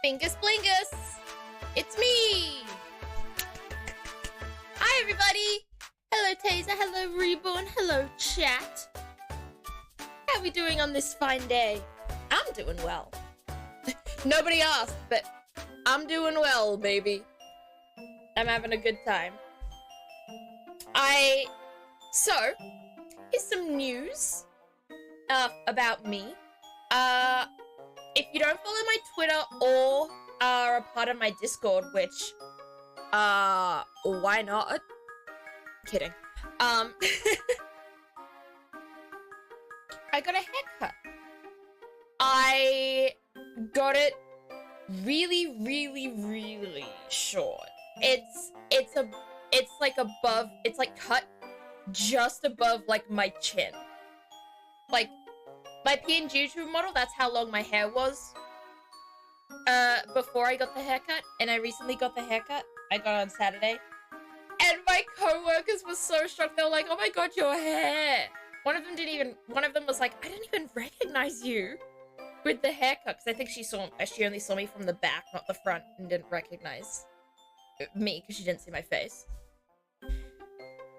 Bingus Blingus! It's me! Hi everybody! Hello Taser, hello Reborn, hello chat. How are we doing on this fine day? I'm doing well. Nobody asked, but I'm doing well, baby. I'm having a good time. So, here's some news about me. If you don't follow my Twitter or are a part of my Discord, which, why not? Kidding. I got a haircut. I got it really short. It's like cut just above like my chin. Like my PNG YouTube model, that's how long my hair was before I got the haircut, and I recently got the haircut. I got it on Saturday. And my co-workers were so shocked. They were like, "Oh my god, your hair!" One of them was like, "I didn't even recognize you with the haircut," because I think she only saw me from the back, not the front, and didn't recognize me because she didn't see my face.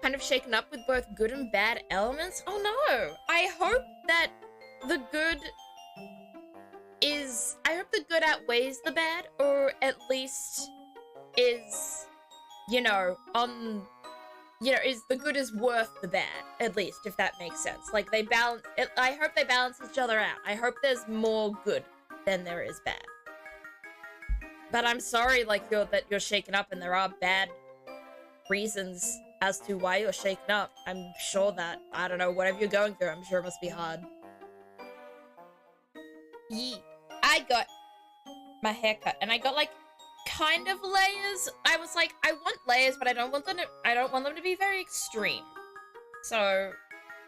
Kind of shaken up with both good and bad elements. Oh no! I hope the good outweighs the bad, or at least is, is the good is worth the bad, at least, if that makes sense. Like, I hope they balance each other out. I hope there's more good than there is bad. But I'm sorry, that you're shaken up and there are bad reasons as to why you're shaken up. I'm sure that, I don't know, whatever you're going through, I'm sure it must be hard. I got my haircut, and I got, kind of layers. I was like, I want layers, but I don't want them to be very extreme. So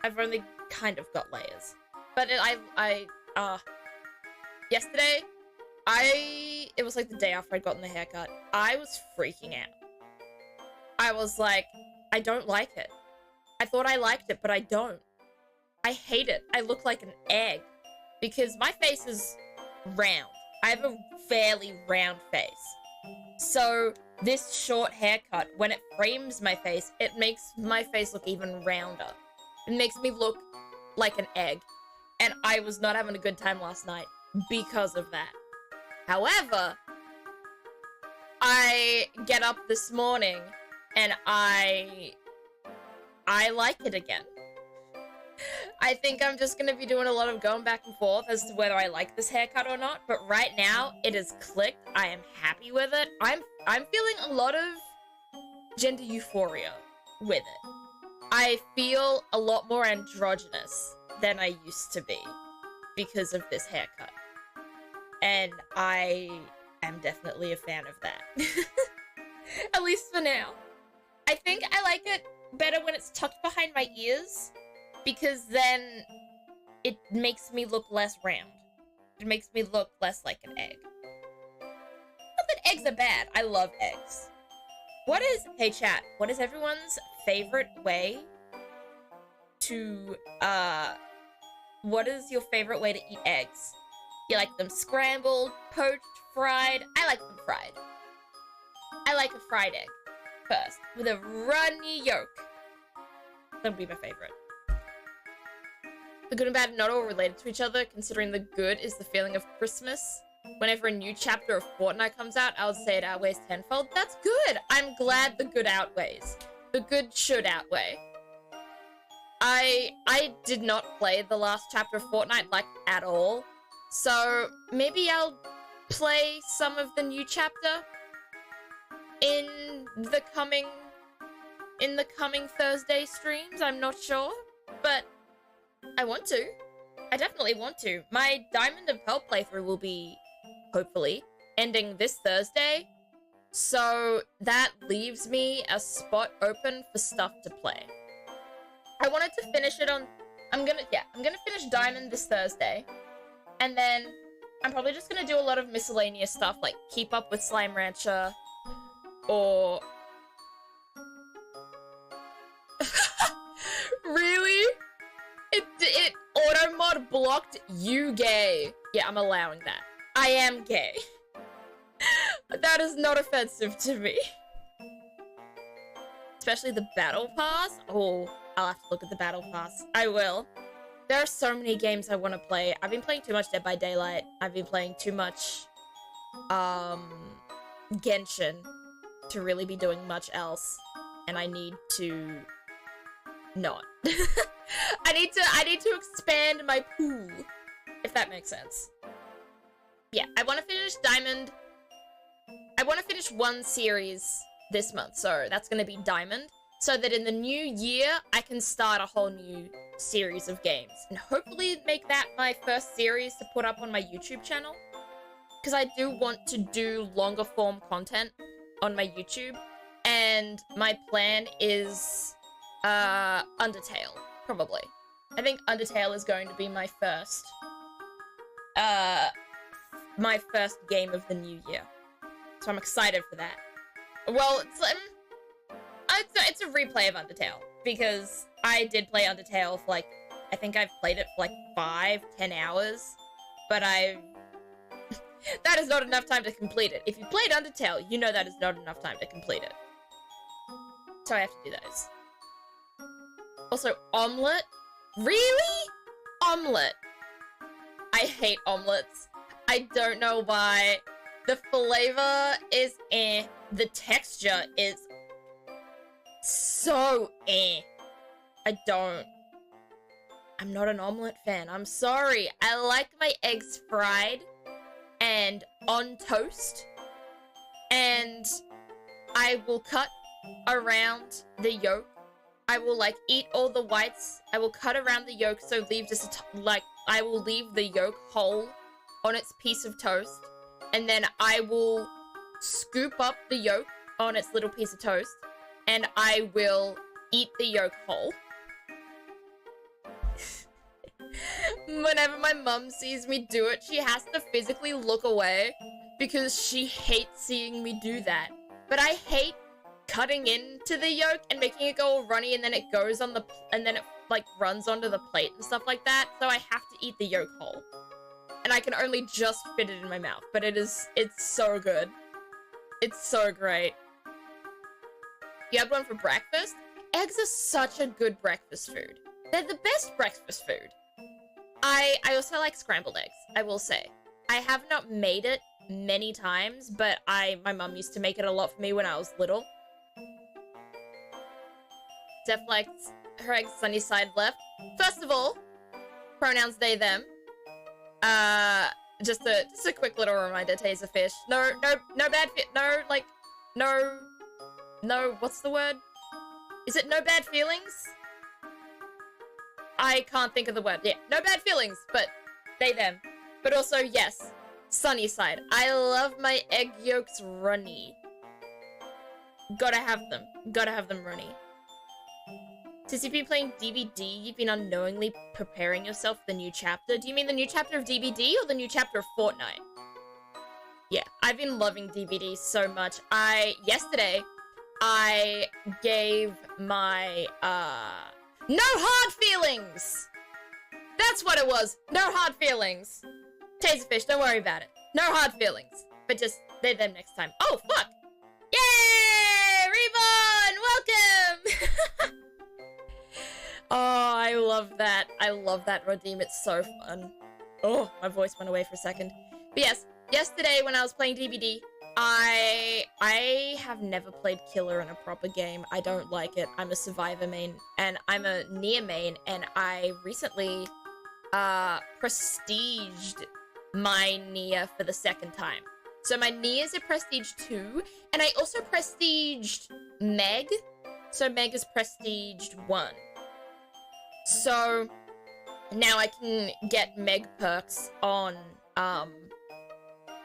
I've only kind of got layers. But yesterday, it was like the day after I'd gotten the haircut. I was freaking out. I was like, I don't like it. I thought I liked it, but I don't. I hate it. I look like an egg because my face is round. I have a fairly round face. So this short haircut, when it frames my face, it makes my face look even rounder. It makes me look like an egg. And I was not having a good time last night because of that. However, I get up this morning and I like it again. I think I'm just gonna be doing a lot of going back and forth as to whether I like this haircut or not, but right now it is clicked. I am happy with it. I'm feeling a lot of gender euphoria with it. I feel a lot more androgynous than I used to be because of this haircut. And I am definitely a fan of that. At least for now. I think I like it better when it's tucked behind my ears, because then it makes me look less round. It makes me look less like an egg. Not that eggs are bad. I love eggs. Hey chat, what is everyone's favorite way to, what is your favorite way to eat eggs? You like them scrambled, poached, fried? I like them fried. I like a fried egg first, with a runny yolk. That would be my favorite. The good and bad are not all related to each other, considering the good is the feeling of Christmas. Whenever a new chapter of Fortnite comes out, I would say it outweighs tenfold. That's good! I'm glad the good outweighs. The good should outweigh. I did not play the last chapter of Fortnite, at all. So, maybe I'll play some of the new chapter in the coming Thursday streams. I'm not sure, but I want to. I definitely want to. My Diamond and Pearl playthrough will be, hopefully, ending this Thursday. So that leaves me a spot open for stuff to play. I wanted to finish it on... I'm gonna finish Diamond this Thursday. And then I'm probably just gonna do a lot of miscellaneous stuff, like keep up with Slime Rancher, or... Really? It auto mod blocked you gay. Yeah, I'm allowing that. I am gay. That is not offensive to me. Especially the battle pass. Oh, I'll have to look at the battle pass. I will. There are so many games I want to play. I've been playing too much Dead by Daylight. I've been playing too much Genshin to really be doing much else. And I need to not. I need to expand my pool, if that makes sense. Yeah, I want to finish Diamond. I want to finish one series this month, so that's going to be Diamond, so that in the new year, I can start a whole new series of games, and hopefully make that my first series to put up on my YouTube channel, because I do want to do longer form content on my YouTube, and my plan is, Undertale, probably. I think Undertale is going to be my first game of the new year, so I'm excited for that. Well, it's a replay of Undertale, because I did play Undertale for, like, I think I've played it for, like, 5-10 hours, but that is not enough time to complete it. If you played Undertale, you know that is not enough time to complete it. So I have to do those. Also, omelette? Really? Omelette. I hate omelettes. I don't know why. The flavor is eh. The texture is so eh. I'm not an omelet fan. I'm sorry. I like my eggs fried and on toast. And I will cut around the yolk. I will, like, eat all the whites. I will cut around the yolk, so leave just I will leave the yolk whole on its piece of toast. And then I will scoop up the yolk on its little piece of toast, and I will eat the yolk whole. Whenever my mum sees me do it, she has to physically look away because she hates seeing me do that. But I hate cutting into the yolk and making it go all runny, and then it goes on and then it, like, runs onto the plate and stuff like that. So I have to eat the yolk whole. And I can only just fit it in my mouth, but it's so good. It's so great. You had one for breakfast? Eggs are such a good breakfast food. They're the best breakfast food. I also like scrambled eggs, I will say. I have not made it many times, but my mum used to make it a lot for me when I was little. Steph likes her eggs sunny side left. First of all, pronouns they, them. Just a quick little reminder, Taserfish. No bad no, what's the word? Is it no bad feelings? I can't think of the word. Yeah, no bad feelings, but they, them. But also, yes, sunny side. I love my egg yolks runny. Gotta have them. Gotta have them runny. Since you've been playing DBD, you've been unknowingly preparing yourself for the new chapter. Do you mean the new chapter of DBD or the new chapter of Fortnite? Yeah, I've been loving DBD so much. Yesterday, I gave my, no hard feelings! That's what it was! No hard feelings! Taserfish, don't worry about it. No hard feelings. But just, they're them next time. Oh, fuck! Yay! Reborn! Welcome! Oh, I love that. I love that redeem. It's so fun. Oh, my voice went away for a second. But yes, yesterday when I was playing DBD, I have never played Killer in a proper game. I don't like it. I'm a Survivor main, and I'm a Nier main, and I recently, prestiged my Nier for the second time. So my Nier's a Prestige 2, and I also prestiged Meg. So Meg is Prestiged 1. So now I can get Meg perks on,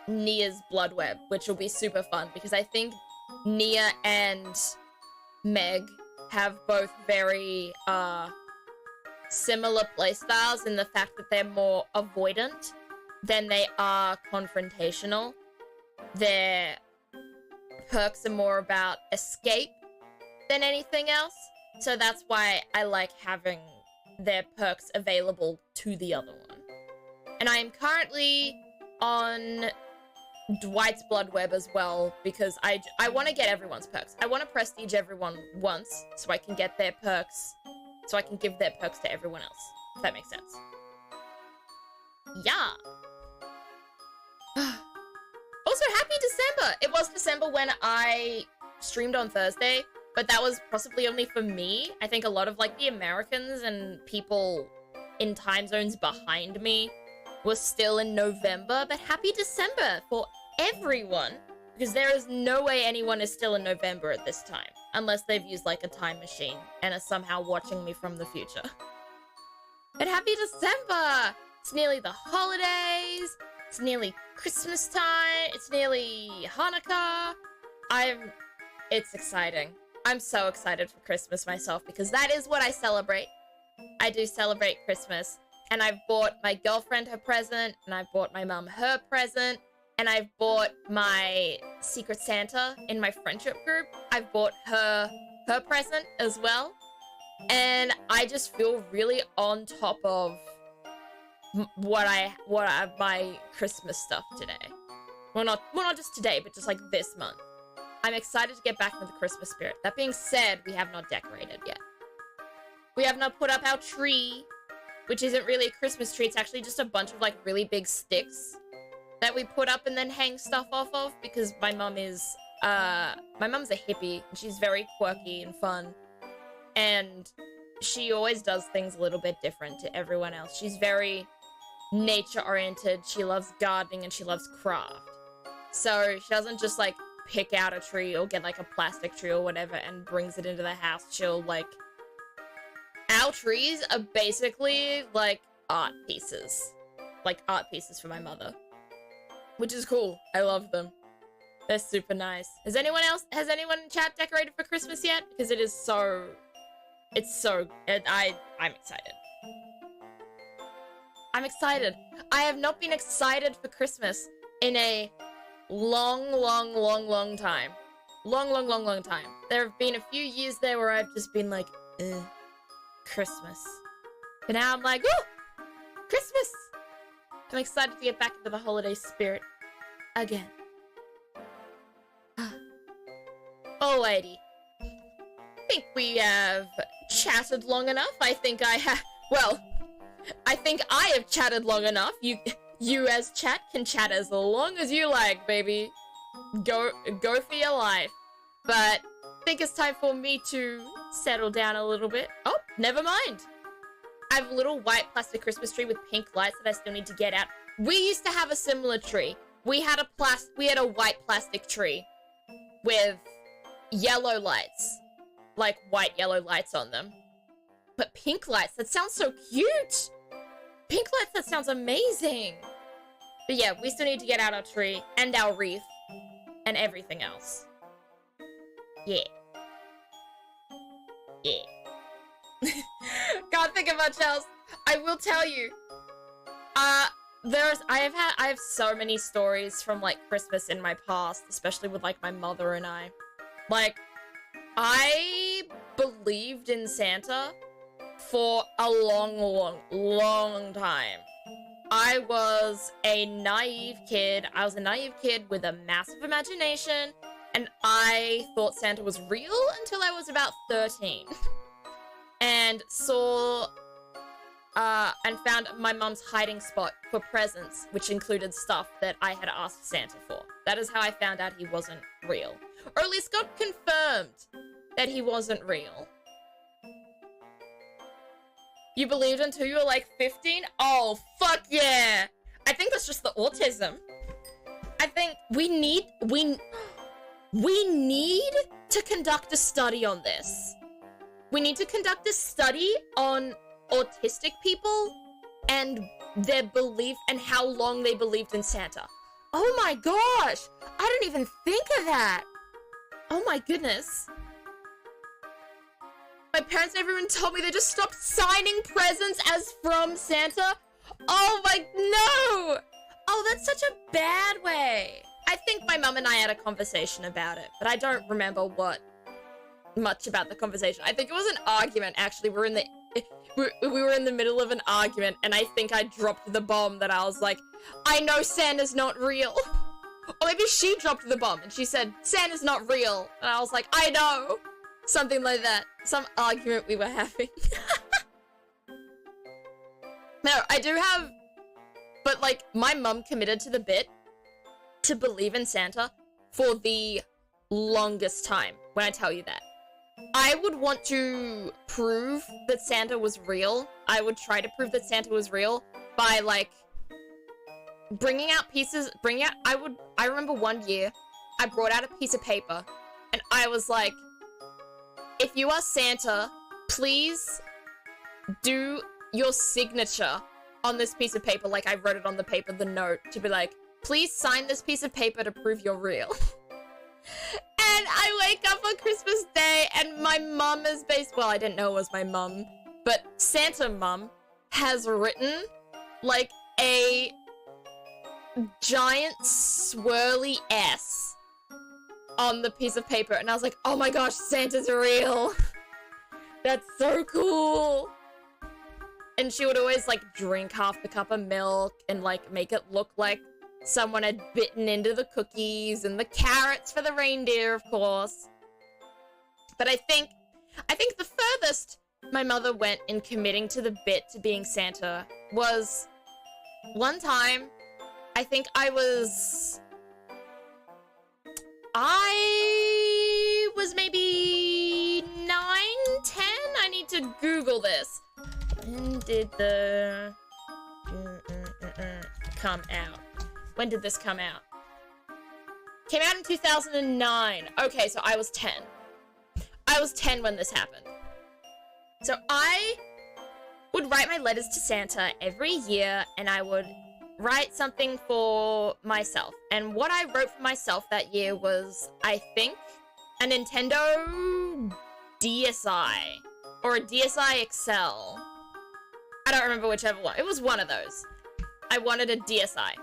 Nia's Blood Web, which will be super fun, because I think Nia and Meg have both very, similar playstyles in the fact that they're more avoidant than they are confrontational. Their perks are more about escape than anything else, so that's why I like having their perks available to the other one. And I am currently on Dwight's blood web as well, because I want to get everyone's perks. I want to prestige everyone once, so I can get their perks, so I can give their perks to everyone else, if that makes sense. Yeah. Also, happy December! It was December when I streamed on Thursday, but that was possibly only for me. I think a lot of, like, the Americans and people in time zones behind me was still in November, but happy December for everyone, because there is no way anyone is still in November at this time, unless they've used, like, a time machine and are somehow watching me from the future. But happy December! It's nearly the holidays, it's nearly Christmas time, it's nearly Hanukkah. It's exciting. I'm so excited for Christmas myself, because that is what I celebrate. I do celebrate Christmas. And I've bought my girlfriend her present, and I've bought my mum her present, and I've bought my Secret Santa in my friendship group. I've bought her present as well. And I just feel really on top of my Christmas stuff today. Well, not just today, but just like this month. I'm excited to get back into the Christmas spirit. That being said, we have not decorated yet. We have not put up our tree, which isn't really a Christmas tree. It's actually just a bunch of, like, really big sticks that we put up and then hang stuff off of, because my mum's a hippie, and she's very quirky and fun, and she always does things a little bit different to everyone else. She's very nature-oriented, she loves gardening, and she loves craft. So she doesn't just, like, pick out a tree or get, like, a plastic tree or whatever and brings it into the house. She'll, like... Our trees are basically, like, art pieces. Like, art pieces for my mother. Which is cool. I love them. They're super nice. Has anyone in chat decorated for Christmas yet? Because it is so... I'm excited. I'm excited. I have not been excited for Christmas in a long time. Long time. There have been a few years there where I've just been like, Christmas. But now I'm like, ooh! Christmas! I'm excited to get back into the holiday spirit. Again. Alrighty. I think we have chatted long enough. I think I have chatted long enough. You as chat can chat as long as you like, baby. Go for your life. But I think it's time for me to settle down a little bit. Oh, never mind. I have a little white plastic Christmas tree with pink lights that I still need to get out. We used to have a similar tree. We had a white plastic tree with yellow lights. Like white yellow lights on them. But pink lights, that sounds so cute. Pink lights, that sounds amazing. But yeah, we still need to get out our tree and our wreath and everything else. Yeah. Yeah. Can't think of much else. I will tell you. I have so many stories from, like, Christmas in my past, especially with, like, my mother and I. Like, I believed in Santa for a long time. I was a naive kid. I was a naive kid with a massive imagination, and I thought Santa was real until I was about 13. And saw, and found my mum's hiding spot for presents, which included stuff that I had asked Santa for. That is how I found out he wasn't real. Or at least got confirmed that he wasn't real. You believed until you were like 15? Oh, fuck yeah! I think that's just the autism. I think we need to conduct a study on this. We need to conduct a study on autistic people and their belief and how long they believed in Santa. Oh my gosh! I didn't even think of that! Oh my goodness. My parents and everyone told me they just stopped signing presents as from Santa. Oh my, no! Oh, that's such a bad way. I think my mum and I had a conversation about it, but I don't remember much about the conversation. I think it was an argument, actually. We were in the middle of an argument, and I think I dropped the bomb that I was like, I know Santa's not real. Or maybe she dropped the bomb and she said, Santa's not real. And I was like, I know. Something like that. Some argument we were having. No, I do have... But, like, my mum committed to the bit to believe in Santa for the longest time, when I tell you that. I would want to prove that Santa was real. I would try to prove that Santa was real by, like, I remember one year, I brought out a piece of paper, and I was like, if you are Santa, please do your signature on this piece of paper. Like, I wrote it on the paper, the note, to be like, please sign this piece of paper to prove you're real. And I wake up on Christmas Day, and my mum is well, I didn't know it was my mum, but Santa mum has written, like, a giant swirly S on the piece of paper, and I was like, oh my gosh, Santa's real. That's so cool. And she would always, like, drink half the cup of milk and, like, make it look like someone had bitten into the cookies, and the carrots for the reindeer, of course. But I think the furthest my mother went in committing to the bit to being Santa was one time, I think I was maybe 9, 10? I need to Google this. When did the come out? When did this come out? Came out in 2009. Okay, so I was 10. I was 10 when this happened. So I would write my letters to Santa every year, and I would write something for myself. And what I wrote for myself that year was, I think, a Nintendo DSi. Or a DSi XL. I don't remember whichever one. It was one of those. I wanted a DSi.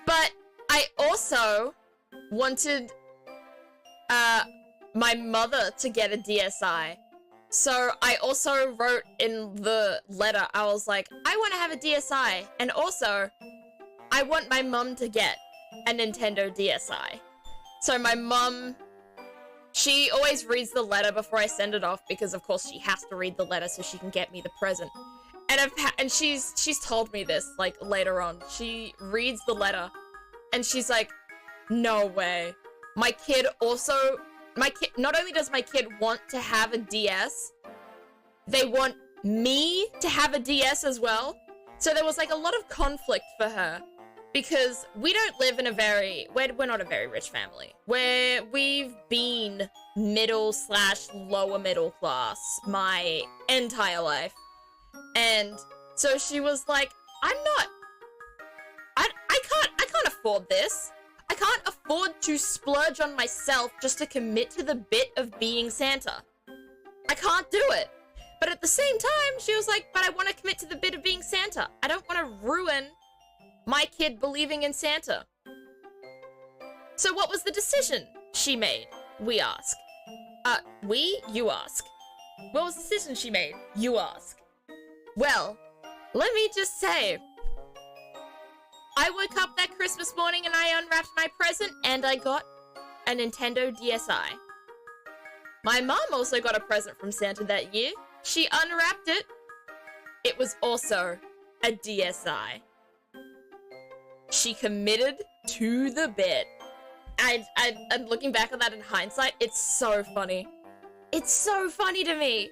But I also wanted, my mother to get a DSi. So I also wrote in the letter, I was like, I want to have a DSi. And also, I want my mum to get a Nintendo DSi. So my mum, she always reads the letter before I send it off, because of course she has to read the letter so she can get me the present. And she's told me this, like, later on. She reads the letter, and she's like, no way. Not only does my kid want to have a DS, they want me to have a DS as well. So there was, like, a lot of conflict for her, because we don't live in we're not a very rich family. We've been middle/lower middle class my entire life. And so she was like, I can't afford this. I can't afford to splurge on myself just to commit to the bit of being Santa. I can't do it. But at the same time, she was like, but I want to commit to the bit of being Santa. I don't want to ruin my kid believing in Santa. So what was the decision she made? We ask. You ask. What was the decision she made? You ask. Well, let me just say, I woke up that Christmas morning and I unwrapped my present, and I got a Nintendo DSi. My mom also got a present from Santa that year. She unwrapped it. It was also a DSi. She committed to the bit. I'm looking back on that in hindsight, it's so funny. It's so funny to me.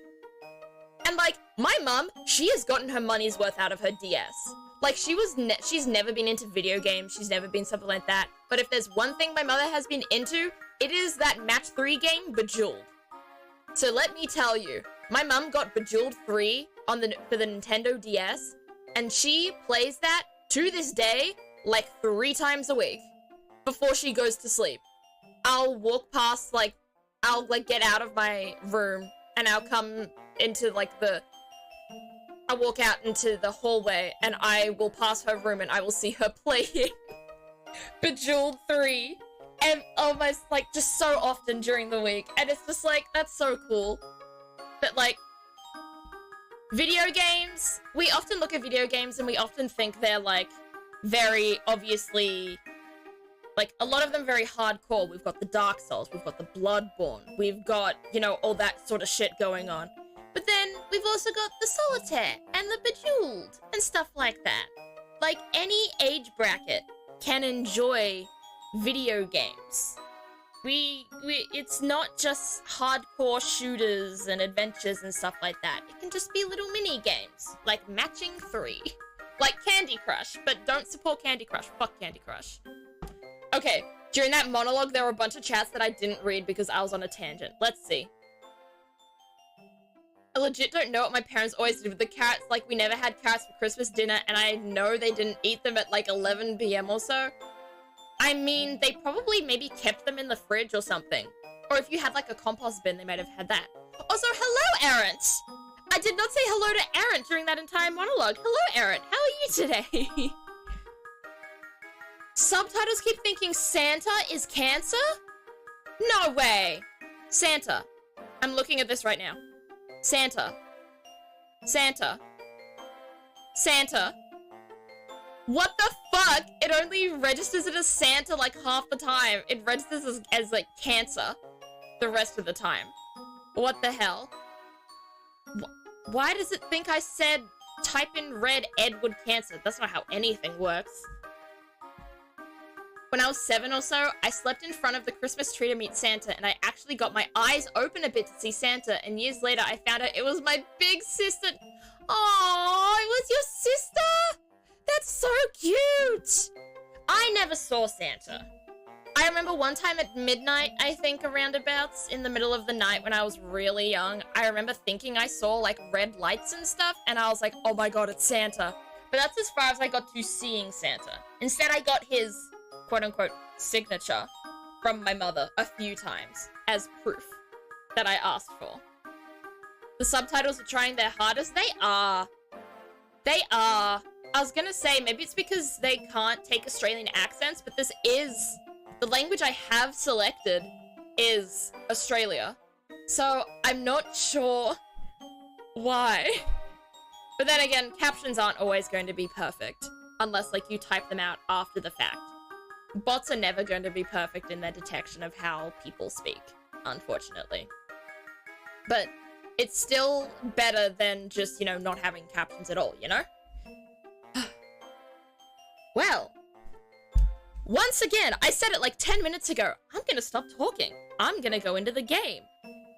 And, like, my mum, she has gotten her money's worth out of her DS. Like, she's never been into video games, she's never been something like that. But if there's one thing my mother has been into, it is that Match 3 game, Bejeweled. So let me tell you, my mum got Bejeweled 3 for the Nintendo DS, and she plays that, to this day, like 3 times a week, before she goes to sleep. I'll walk past, I'll get out of my room, and I'll come into, I'll walk out into the hallway, and I will pass her room, and I will see her playing Bejeweled 3, and almost, just so often during the week, and it's just, that's so cool. But, video games, we often look at video games, and we often think they're, very obviously, like, a lot of them very hardcore. We've got the Dark Souls, we've got the Bloodborne, we've got, you know, all that sort of shit going on. But then we've also got the Solitaire and the Bejeweled and stuff like that. Like, any age bracket can enjoy video games. It's not just hardcore shooters and adventures and stuff like that. It can just be little mini games, like Matching 3. Like Candy Crush, but don't support Candy Crush. Fuck Candy Crush. Okay, during that monologue, there were a bunch of chats that I didn't read because I was on a tangent. Let's see. I legit don't know what my parents always did with the carrots. Like, we never had carrots for Christmas dinner, and I know they didn't eat them at like 11 p.m. or so. I mean, they probably maybe kept them in the fridge or something. Or if you had like a compost bin, they might have had that. Also, hello, Errant! I did not say hello to Errant during that entire monologue. Hello, Errant. How are you today? Subtitles keep thinking Santa is cancer? No way. Santa. I'm looking at this right now. Santa. Santa. Santa. What the fuck? It only registers it as Santa like half the time. It registers as like cancer the rest of the time. What the hell? Why does it think I said type in red Edward cancer? That's not how anything works. When I was 7 or so, I slept in front of the Christmas tree to meet Santa, and I actually got my eyes open a bit to see Santa, and years later I found out it was my big sister. Oh, it was your sister? That's so cute! I never saw Santa. I remember one time at midnight, I think, around abouts, in the middle of the night when I was really young, I remember thinking I saw, like, red lights and stuff, and I was like, oh my god, it's Santa. But that's as far as I got to seeing Santa. Instead, I got his, quote-unquote, signature from my mother a few times as proof that I asked for. The subtitles are trying their hardest. They are. They are. I was gonna say, maybe it's because they can't take Australian accents, but this is... The language I have selected is Australia. So I'm not sure why. But then again, captions aren't always going to be perfect. Unless, like, you type them out after the fact. Bots are never going to be perfect in their detection of how people speak, unfortunately. But it's still better than just, you know, not having captions at all, you know? Well, once again, I said it like 10 minutes ago, I'm gonna stop talking. I'm gonna go into the game.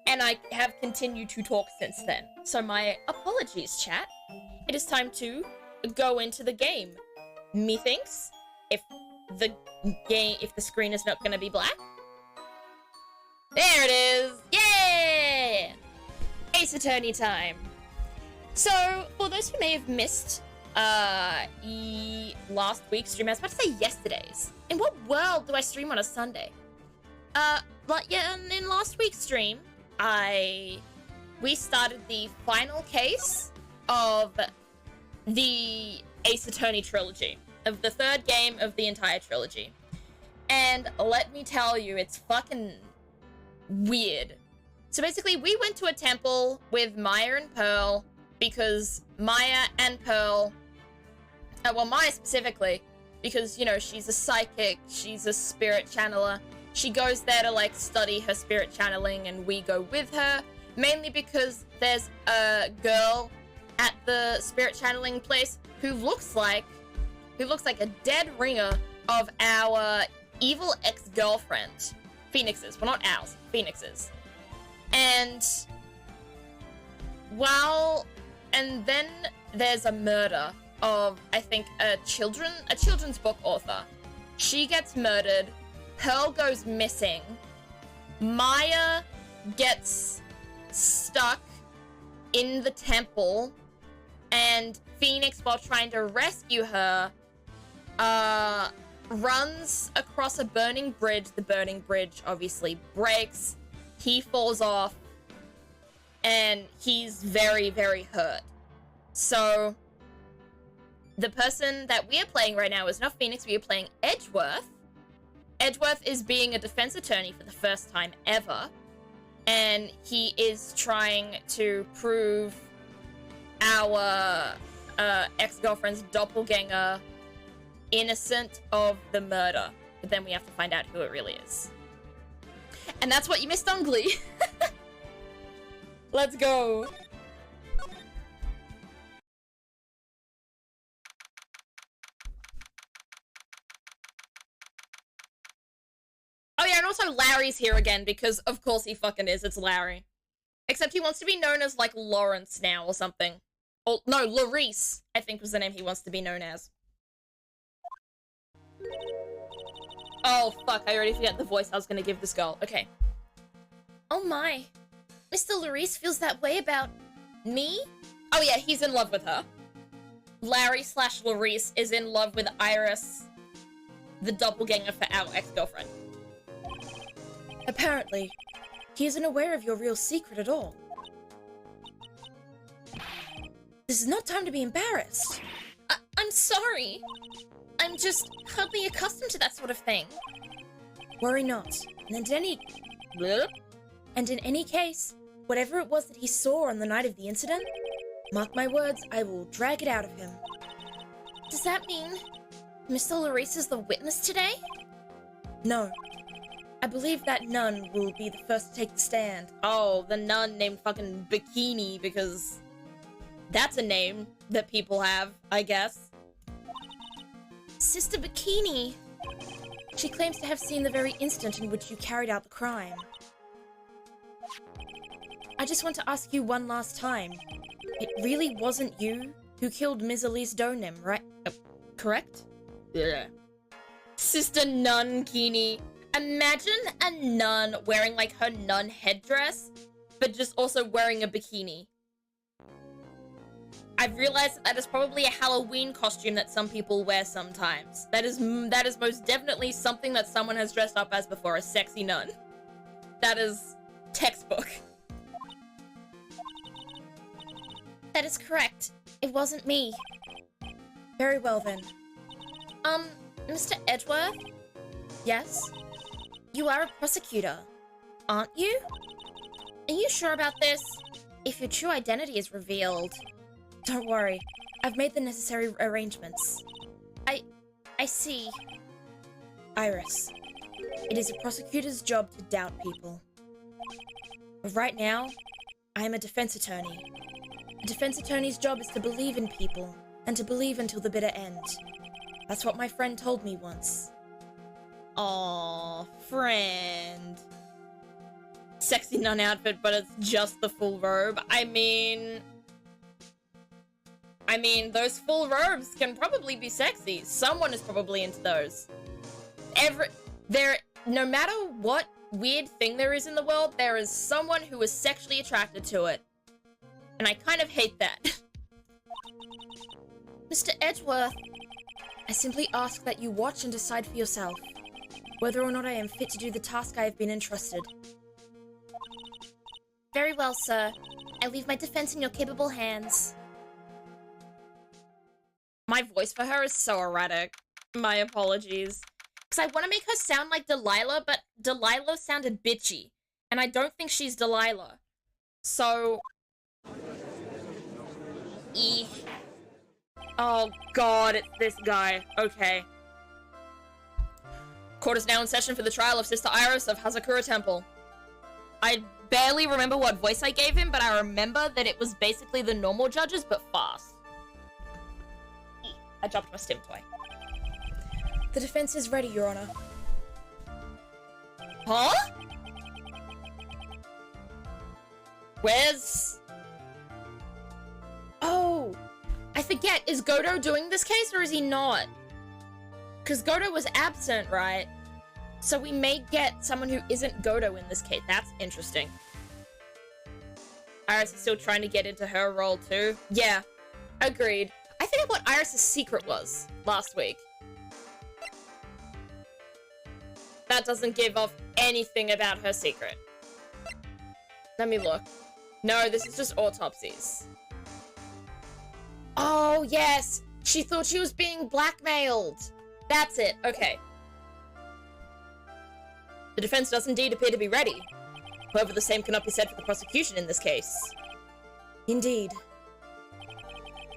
And I have continued to talk since then. So my apologies, chat. It is time to go into the game. Methinks, if the screen is not gonna be black. There it is! Yeah! Ace Attorney time. So, for those who may have missed last week's stream, I was about to say yesterday's. In what world do I stream on a Sunday? But yeah, in last week's stream, we started the final case of the Ace Attorney trilogy, of the third game of the entire trilogy. And let me tell you, it's fucking weird. So basically, we went to a temple with Maya and Pearl because Maya and Pearl, well, Maya specifically, because, you know, she's a psychic, she's a spirit channeler. She goes there to, like, study her spirit channeling, and we go with her, mainly because there's a girl at the spirit channeling place who looks like a dead ringer of our evil ex-girlfriend. Phoenix's. Well, not ours. Phoenix's. And then there's a murder of, I think, a children's book author. She gets murdered. Pearl goes missing. Maya gets stuck in the temple, and Phoenix, while trying to rescue her, runs across a burning bridge. The burning bridge obviously breaks. He falls off, and he's very, very hurt. So, the person that we are playing right now is not Phoenix, we are playing Edgeworth. Edgeworth is being a defense attorney for the first time ever, and he is trying to prove our ex-girlfriend's doppelganger innocent of the murder. But then we have to find out who it really is. And that's what you missed on Glee. Let's go. Oh yeah, and also Larry's here again because of course he fucking is. It's Larry. Except he wants to be known as like Lawrence now or something. Oh, no, Larice, I think was the name he wants to be known as. Oh, fuck, I already forget the voice I was gonna give this girl. Okay. Oh my. Mr. Larice feels that way about me? Oh yeah, he's in love with her. Larry / Larice is in love with Iris, the doppelganger for our ex-girlfriend. Apparently, he isn't aware of your real secret at all. This is not time to be embarrassed. I'm sorry. I'm just hardly accustomed to that sort of thing. Worry not. And in any case, whatever it was that he saw on the night of the incident, mark my words, I will drag it out of him. Does that mean Mr. Larice is the witness today? No. I believe that nun will be the first to take the stand. Oh, the nun named fucking Bikini, because that's a name that people have, I guess. Sister Bikini. She claims to have seen the very instant in which you carried out the crime. I just want to ask you one last time. It really wasn't you who killed Ms. Elise Donim, right? Correct? Yeah. Sister Nun Kini. Imagine a nun wearing like her nun headdress, but just also wearing a bikini. I've realized that is probably a Halloween costume that some people wear sometimes. That is most definitely something that someone has dressed up as before, a sexy nun. That is textbook. That is correct. It wasn't me. Very well then. Mr. Edgeworth? Yes? You are a prosecutor, aren't you? Are you sure about this? If your true identity is revealed... Don't worry, I've made the necessary arrangements. I see. Iris, it is a prosecutor's job to doubt people. But right now, I am a defense attorney. A defense attorney's job is to believe in people, and to believe until the bitter end. That's what my friend told me once. Aww, friend. Sexy nun outfit, but it's just the full robe. I mean, those full robes can probably be sexy. Someone is probably into those. No matter what weird thing there is in the world, there is someone who is sexually attracted to it. And I kind of hate that. Mr. Edgeworth, I simply ask that you watch and decide for yourself whether or not I am fit to do the task I have been entrusted. Very well, sir. I leave my defense in your capable hands. My voice for her is so erratic. My apologies. Because I want to make her sound like Delilah, but Delilah sounded bitchy. And I don't think she's Delilah. So... Oh god, it's this guy. Okay. Court is now in session for the trial of Sister Iris of Hazakura Temple. I barely remember what voice I gave him, but I remember that it was basically the normal judges, but fast. I dropped my stim toy. The defense is ready, Your Honor. Huh? Where's... Oh, I forget. Is Godo doing this case or is he not? Because Godo was absent, right? So we may get someone who isn't Godo in this case. That's interesting. Iris is still trying to get into her role too. Yeah, agreed. I think what Iris' secret was last week. That doesn't give off anything about her secret. Let me look. No, this is just autopsies. Oh, yes! She thought she was being blackmailed! That's it, okay. The defense does indeed appear to be ready. However, the same cannot be said for the prosecution in this case. Indeed.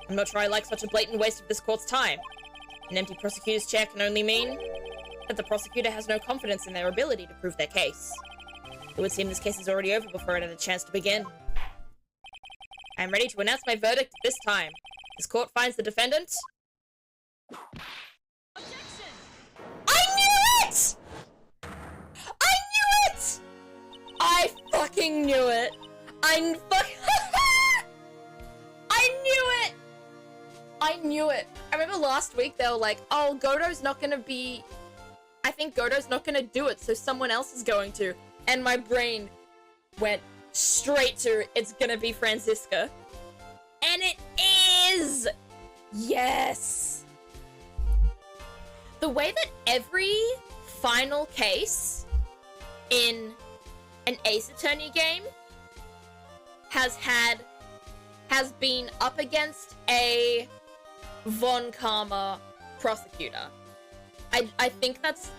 I'm not sure I like such a blatant waste of this court's time. An empty prosecutor's chair can only mean that the prosecutor has no confidence in their ability to prove their case. It would seem this case is already over before it had a chance to begin. I am ready to announce my verdict this time. This court finds the defendant... Objection! I knew it! I knew it! I fucking knew it! I knew it! I knew it! I remember last week they were like, oh, Godo's not gonna be... I think Godo's not gonna do it, so someone else is going to. And my brain went straight to, it's gonna be Franziska. And it is! Yes! The way that every final case in an Ace Attorney game has been up against a Von Karma prosecutor. I think that's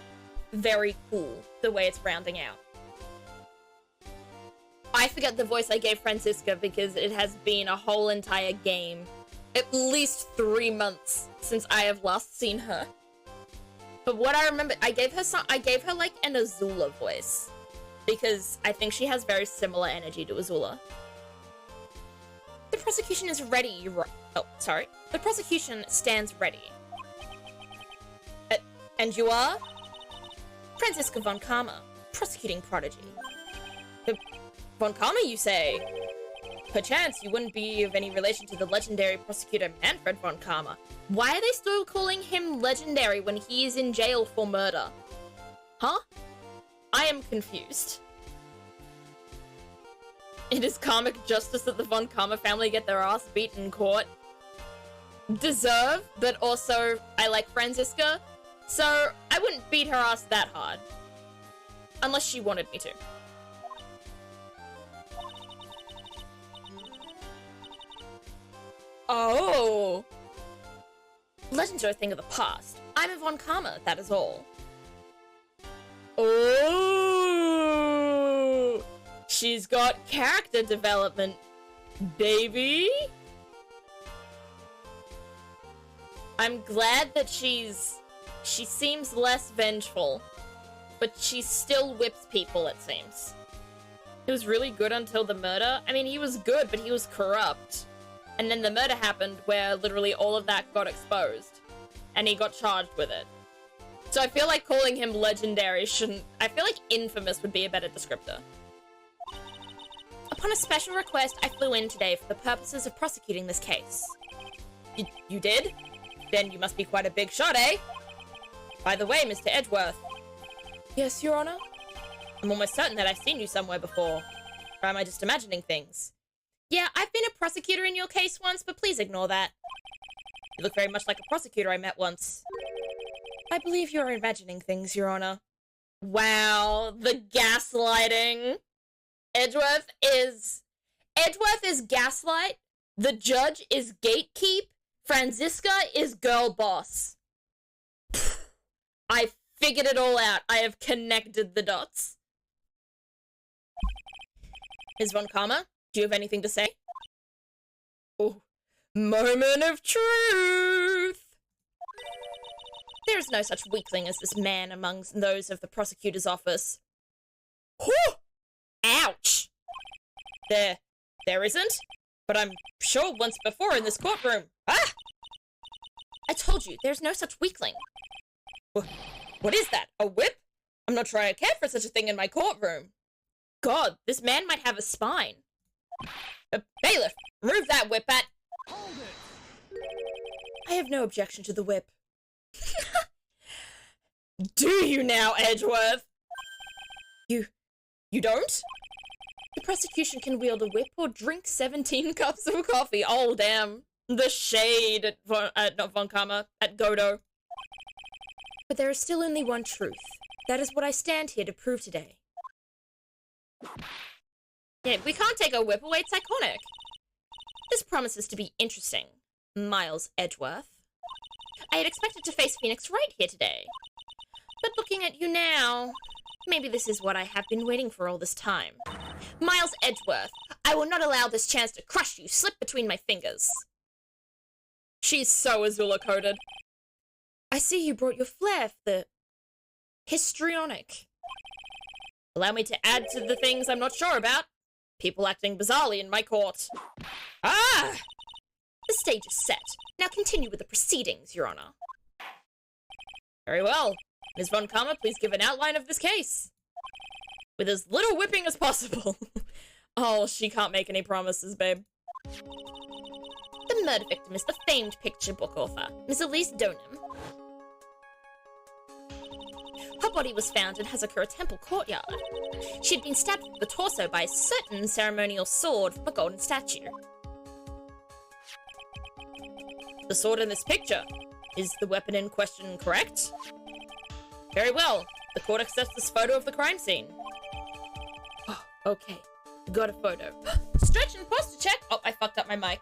very cool, the way it's rounding out. I forget the voice I gave Franziska because it has been a whole entire game. At least 3 months since I have last seen her. But what I remember, I gave her like an Azula voice. Because I think she has very similar energy to Azula. The prosecution is ready, oh, sorry. The prosecution stands ready. And you are? Franziska Von Karma, prosecuting prodigy. Von Karma, you say? Perchance you wouldn't be of any relation to the legendary prosecutor Manfred Von Karma. Why are they still calling him legendary when he is in jail for murder? Huh? I am confused. It is karmic justice that the Von Karma family get their ass beat in court. Deserve, but also I like Franziska, so I wouldn't beat her ass that hard. Unless she wanted me to. Oh! Legends are a thing of the past. I'm a Von Karma, that is all. Oh! She's got character development, baby! I'm glad that she seems less vengeful, but she still whips people, it seems. He was really good until the murder. I mean, he was good, but he was corrupt. And then the murder happened where literally all of that got exposed. And he got charged with it. So I feel like calling him legendary shouldn't... I feel like infamous would be a better descriptor. Upon a special request, I flew in today for the purposes of prosecuting this case. You did? Then you must be quite a big shot, eh? By the way, Mr. Edgeworth. Yes, Your Honor? I'm almost certain that I've seen you somewhere before. Or am I just imagining things? Yeah, I've been a prosecutor in your case once, but please ignore that. You look very much like a prosecutor I met once. I believe you're imagining things, Your Honor. Wow, the gaslighting. Edgeworth is gaslight. The judge is gatekeep. Franziska is girl boss. I figured it all out. I have connected the dots. Ms. Von Karma? Do you have anything to say? Oh, moment of truth! There is no such weakling as this man among those of the prosecutor's office. Whew! Ouch! There isn't? But I'm sure once before in this courtroom. Ah! I told you, there's no such weakling. What is that? A whip? I'm not sure I care for such a thing in my courtroom. God, this man might have a spine. Bailiff, remove that whip at... Hold it! I have no objection to the whip. Do you now, Edgeworth? You don't? The prosecution can wield a whip or drink 17 cups of coffee. Oh, damn. The shade at not Von Karma, at Godo. But there is still only one truth. That is what I stand here to prove today. Yeah, we can't take a whip away, it's iconic. This promises to be interesting, Miles Edgeworth. I had expected to face Phoenix Wright here today. But looking at you now, maybe this is what I have been waiting for all this time. Miles Edgeworth, I will not allow this chance to crush you slip between my fingers. She's so Azula-coded. I see you brought your flair for the histrionic. Allow me to add to the things I'm not sure about. People acting bizarrely in my court. Ah! The stage is set. Now continue with the proceedings, Your Honor. Very well. Ms. Von Karma, please give an outline of this case. With as little whipping as possible. Oh, she can't make any promises, babe. The murder victim is the famed picture book author, Miss Elise Donham. Her body was found in Hazakura Temple courtyard. She had been stabbed through the torso by a certain ceremonial sword from a golden statue. The sword in this picture. Is the weapon in question correct? Very well. The court accepts this photo of the crime scene. Oh, okay. Got a photo. Stretch and posture check. Oh, I fucked up my mic.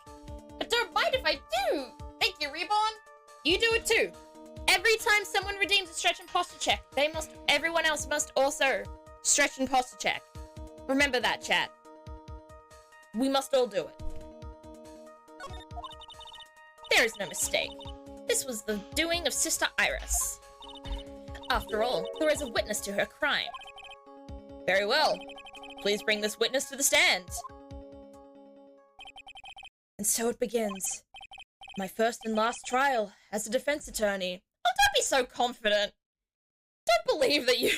But don't mind if I do. Thank you, Reborn. You do it too. Every time someone redeems a stretch and posture check, everyone else must also stretch and posture check. Remember that, chat. We must all do it. There is no mistake. This was the doing of Sister Iris. After all, there is a witness to her crime. Very well. Please bring this witness to the stand. And so it begins. My first and last trial as a defense attorney. Oh, don't be so confident. Don't believe that you...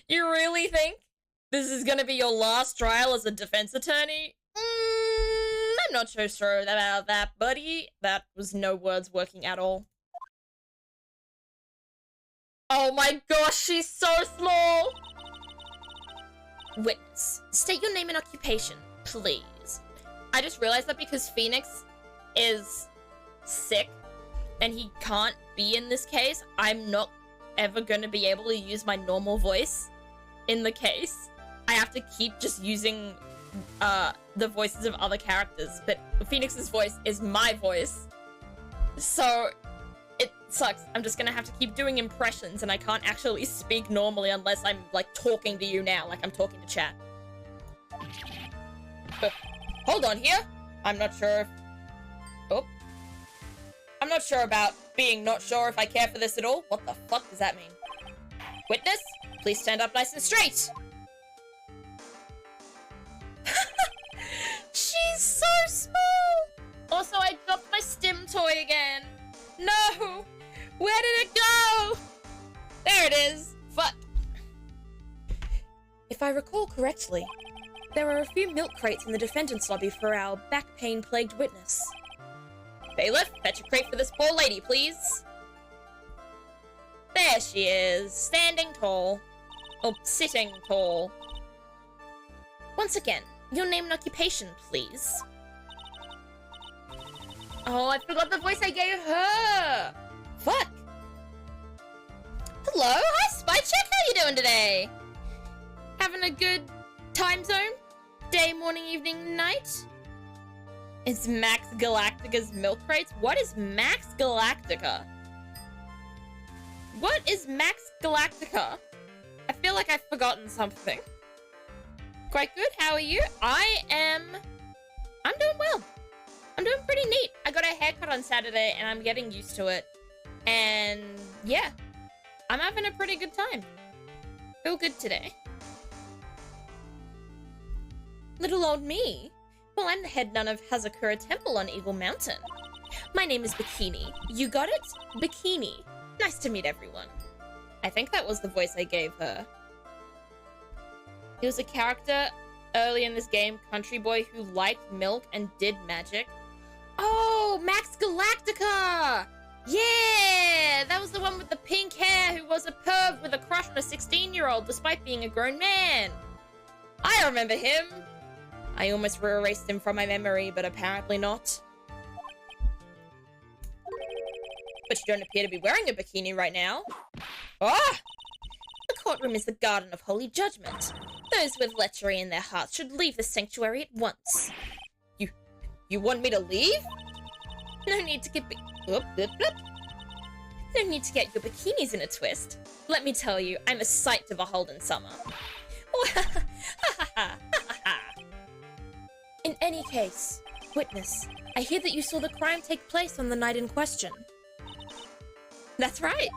You really think this is gonna be your last trial as a defense attorney? I'm not so sure about that, buddy. That was no words working at all. Oh my gosh, she's so small! Witness, state your name and occupation, please. I just realized that because Phoenix is sick and he can't be in this case, I'm not ever going to be able to use my normal voice in the case. I have to keep just using the voices of other characters, but Phoenix's voice is my voice. So it sucks. I'm just gonna have to keep doing impressions and I can't actually speak normally unless I'm like talking to you now, like I'm talking to chat. Hold on here. I'm not sure if... Oh. I'm not sure about being not sure if I care for this at all. What the fuck does that mean? Witness, please stand up nice and straight. She's so small! Also, I dropped my stim toy again. No! Where did it go? There it is. Fuck. If I recall correctly, there are a few milk crates in the defendant's lobby for our back pain-plagued witness. Bailiff, fetch a crate for this poor lady, please. There she is, standing tall. Or sitting tall. Once again, your name and occupation, please. Oh, I forgot the voice I gave her. Fuck. Hello, hi Spy Check, how you doing today? Having a good time zone? Day, morning, evening, night? It's Max Galactica's milk crates? What is Max Galactica? What is Max Galactica? I feel like I've forgotten something. Quite good, how are you? I'm doing well. I'm doing pretty neat. I got a haircut on Saturday and I'm getting used to it. And yeah, I'm having a pretty good time. Feel good today. Little old me. Well, I'm the head nun of Hazakura Temple on Eagle Mountain. My name is Bikini. You got it? Bikini. Nice to meet everyone. I think that was the voice I gave her. He was a character early in this game, country boy who liked milk and did magic. Oh, Max Galactica! Yeah! That was the one with the pink hair who was a perv with a crush on a 16-year-old despite being a grown man. I remember him. I almost erased him from my memory, but apparently not. But you don't appear to be wearing a bikini right now. Ah! The courtroom is the garden of holy judgment. Those with lechery in their hearts should leave the sanctuary at once. You want me to leave? No need to get No need to get your bikinis in a twist. Let me tell you, I'm a sight to behold in summer. In any case, witness, I hear that you saw the crime take place on the night in question. That's right.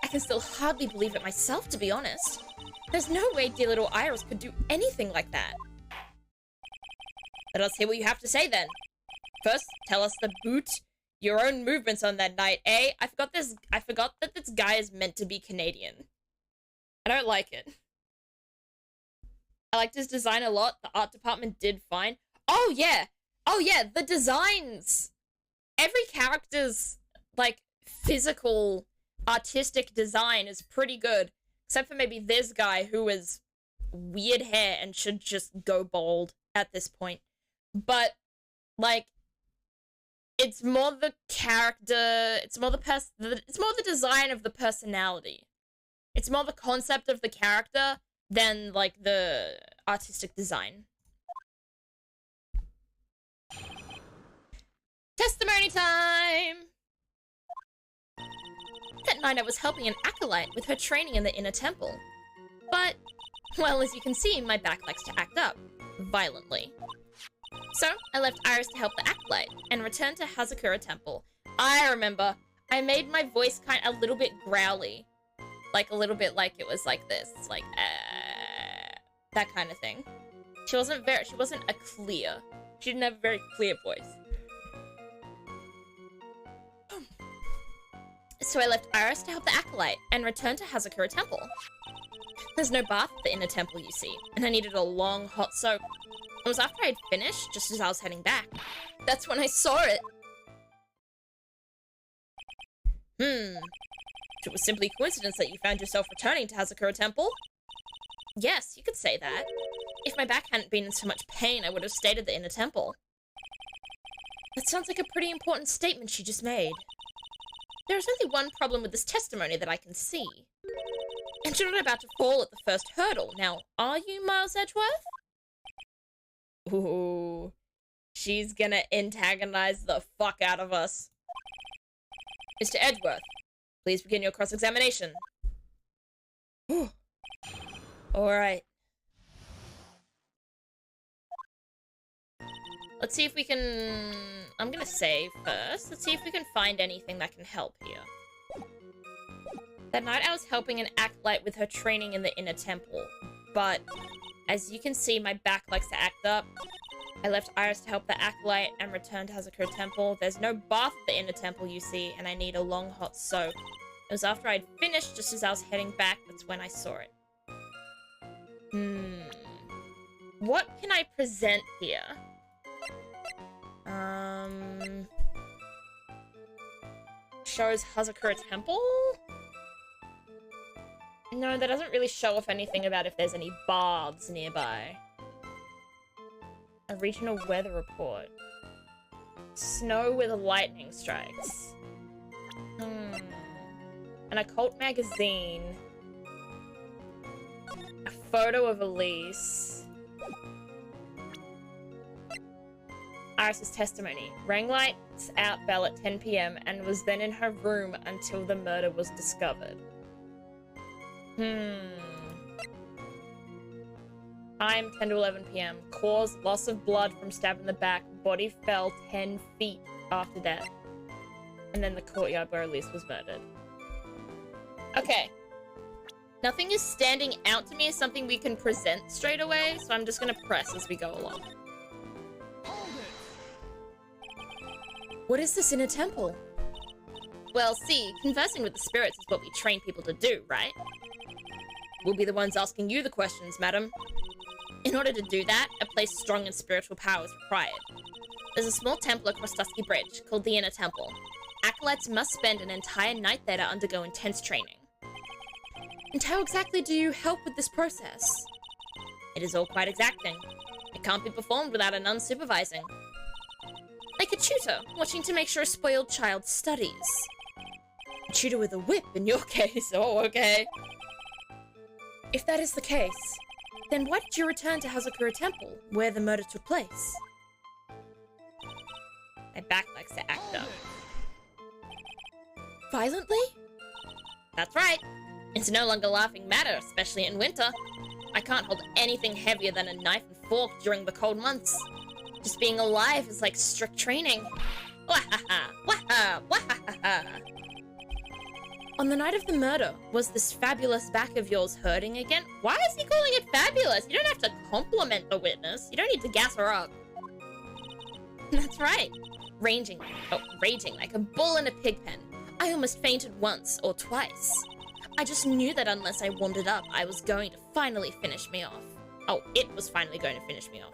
I can still hardly believe it myself, to be honest. There's no way dear little Iris could do anything like that. Let us hear what you have to say then. First, tell us your own movements on that night, eh? I forgot that this guy is meant to be Canadian. I don't like it. I liked his design a lot. The art department did fine. Oh yeah, the designs. Every character's, like, physical, artistic design is pretty good. Except for maybe this guy who has weird hair and should just go bald at this point. But, like, it's more the character, it's more the design of the personality. It's more the concept of the character than, like, the artistic design. Testimony time! That night I was helping an acolyte with her training in the inner temple. But, well, as you can see, my back likes to act up. Violently. So, I left Iris to help the acolyte, and returned to Hazakura Temple. I remember, I made my voice a little bit growly. Like, a little bit like it was like this. Like, that kind of thing. She wasn't a clear. She didn't have a very clear voice. So I left Iris to help the acolyte, and returned to Hazakura Temple. There's no bath at the inner temple, you see, and I needed a long, hot soak. It was after I'd finished, just as I was heading back. That's when I saw it. It was simply coincidence that you found yourself returning to Hazakura Temple? Yes, you could say that. If my back hadn't been in so much pain, I would have stayed at the inner temple. That sounds like a pretty important statement she just made. There is only one problem with this testimony that I can see. And you're not about to fall at the first hurdle. Now, are you, Miles Edgeworth? Ooh, she's gonna antagonize the fuck out of us. Mr. Edgeworth, please begin your cross-examination. Alright. Let's see if we can... I'm gonna save first. Let's see if we can find anything that can help here. That night I was helping an acolyte with her training in the inner temple, but as you can see, my back likes to act up. I left Iris to help the acolyte and returned to Hazakura Temple. There's no bath at the inner temple, you see, and I need a long hot soak. It was after I'd finished, just as I was heading back, that's when I saw it. What can I present here? Shows Hazakura Temple? No, that doesn't really show off anything about if there's any baths nearby. A regional weather report. Snow with lightning strikes. An occult magazine. A photo of Elise. Iris's testimony. Rang lights out bell at 10 PM and was then in her room until the murder was discovered. Time 10 to 11 PM. Cause loss of blood from stab in the back. Body fell 10 feet after death. And then the courtyard where Elise was murdered. Okay. Nothing is standing out to me as something we can present straight away, so I'm just gonna press as we go along. What is this inner temple? Well, see, conversing with the spirits is what we train people to do, right? We'll be the ones asking you the questions, madam. In order to do that, a place strong in spiritual power is required. There's a small temple across Dusky Bridge, called the Inner Temple. Acolytes must spend an entire night there to undergo intense training. And how exactly do you help with this process? It is all quite exacting. It can't be performed without a nun supervising. Like a tutor, watching to make sure a spoiled child studies. A tutor with a whip, in your case. Oh, okay. If that is the case, then why did you return to Hazakura Temple, where the murder took place? My back likes to act up. Violently? That's right. It's no longer a laughing matter, especially in winter. I can't hold anything heavier than a knife and fork during the cold months. Just being alive is like strict training. Wahaha! Waha! Wahaha! On the night of the murder, was this fabulous back of yours hurting again? Why is he calling it fabulous? You don't have to compliment the witness. You don't need to gas her up. That's right. Raging like a bull in a pig pen. I almost fainted once or twice. I just knew that unless I warmed it up, I was going to finally finish me off. Oh, it was finally going to finish me off.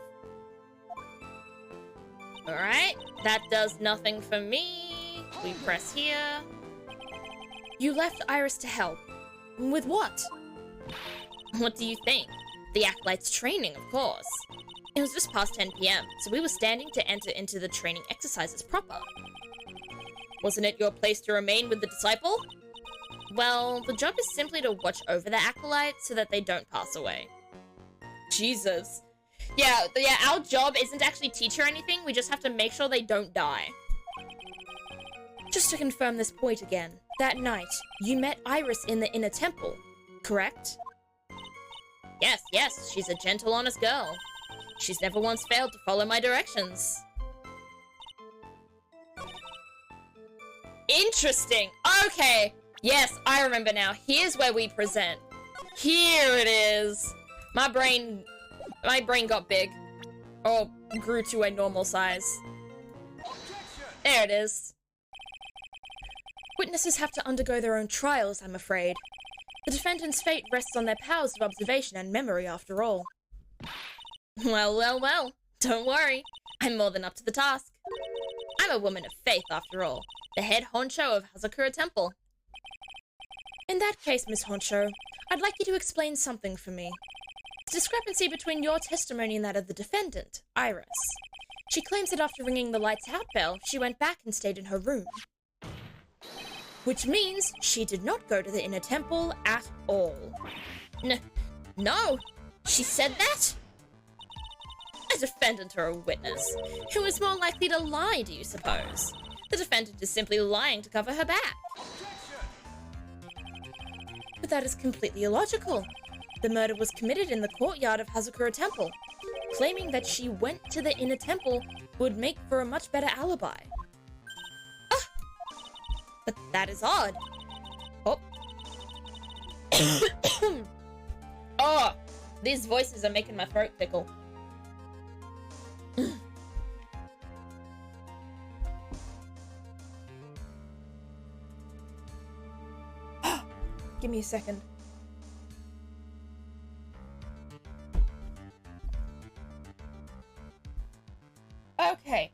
Alright, that does nothing for me. We press here. You left Iris to help. With what? What do you think? The Acolyte's training, of course. It was just past 10 PM, so we were standing to enter into the training exercises proper. Wasn't it your place to remain with the disciple? Well, the job is simply to watch over the Acolyte so that they don't pass away. Jesus. Yeah, our job isn't to actually teach her anything, we just have to make sure they don't die. Just to confirm this point again, that night, you met Iris in the inner temple, correct? Yes, she's a gentle, honest girl. She's never once failed to follow my directions. Interesting. Okay. Yes, I remember now. Here's where we present. Here it is. My brain got big. Or grew to a normal size. There it is. Witnesses have to undergo their own trials, I'm afraid. The defendant's fate rests on their powers of observation and memory, after all. Well. Don't worry. I'm more than up to the task. I'm a woman of faith, after all. The head honcho of Hazakura Temple. In that case, Miss Honcho, I'd like you to explain something for me. The discrepancy between your testimony and that of the defendant, Iris. She claims that after ringing the lights out bell, she went back and stayed in her room. Which means she did not go to the inner temple at all. No, she said that? A defendant or a witness? Who is more likely to lie, do you suppose? The defendant is simply lying to cover her back. But that is completely illogical. The murder was committed in the courtyard of Hazakura Temple. Claiming that she went to the inner temple would make for a much better alibi. But that is odd. Oh. Oh, these voices are making my throat tickle. Give me a second. Okay.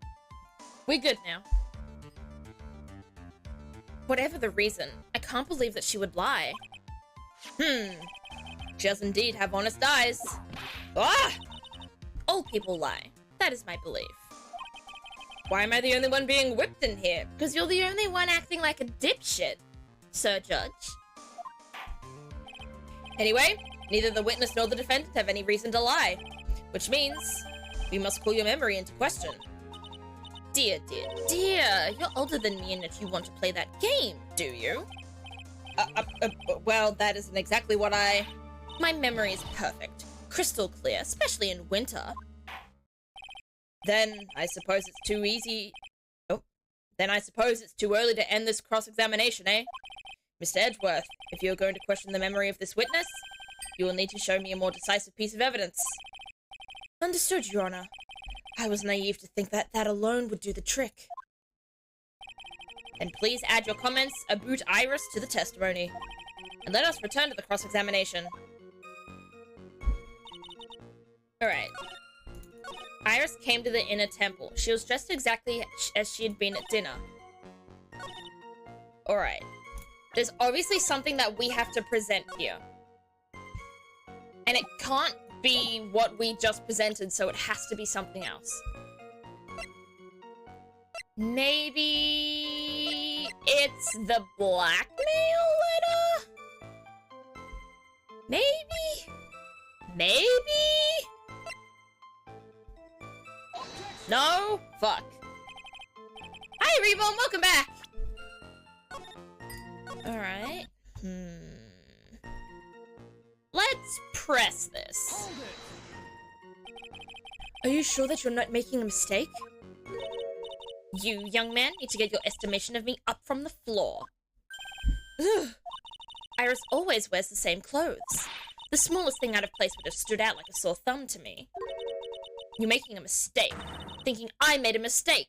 We good now. Whatever the reason, I can't believe that she would lie. She does indeed have honest eyes. Ah! All people lie. That is my belief. Why am I the only one being whipped in here? Because you're the only one acting like a dipshit, Sir Judge. Anyway, neither the witness nor the defendant have any reason to lie. Which means, we must call your memory into question. Dear, you're older than me and if you want to play that game, do you? Well, that isn't exactly what I... My memory is perfect. Crystal clear, especially in winter. Then, I suppose it's too easy... Oh. Then I suppose it's too early to end this cross-examination, eh? Mr. Edgeworth, if you're going to question the memory of this witness, you will need to show me a more decisive piece of evidence. Understood, Your Honor. I was naive to think that that alone would do the trick. Then please add your comments about Iris to the testimony. And let us return to the cross-examination. Alright. Iris came to the inner temple. She was dressed exactly as she had been at dinner. Alright. There's obviously something that we have to present here. And it can't be what we just presented, so it has to be something else. Maybe it's the blackmail letter? Maybe? No? Fuck. Hi, Reborn, welcome back! Alright. Let's press this. Are you sure that you're not making a mistake? You, young man, need to get your estimation of me up from the floor. Ugh. Iris always wears the same clothes. The smallest thing out of place would have stood out like a sore thumb to me. You're making a mistake. Thinking I made a mistake.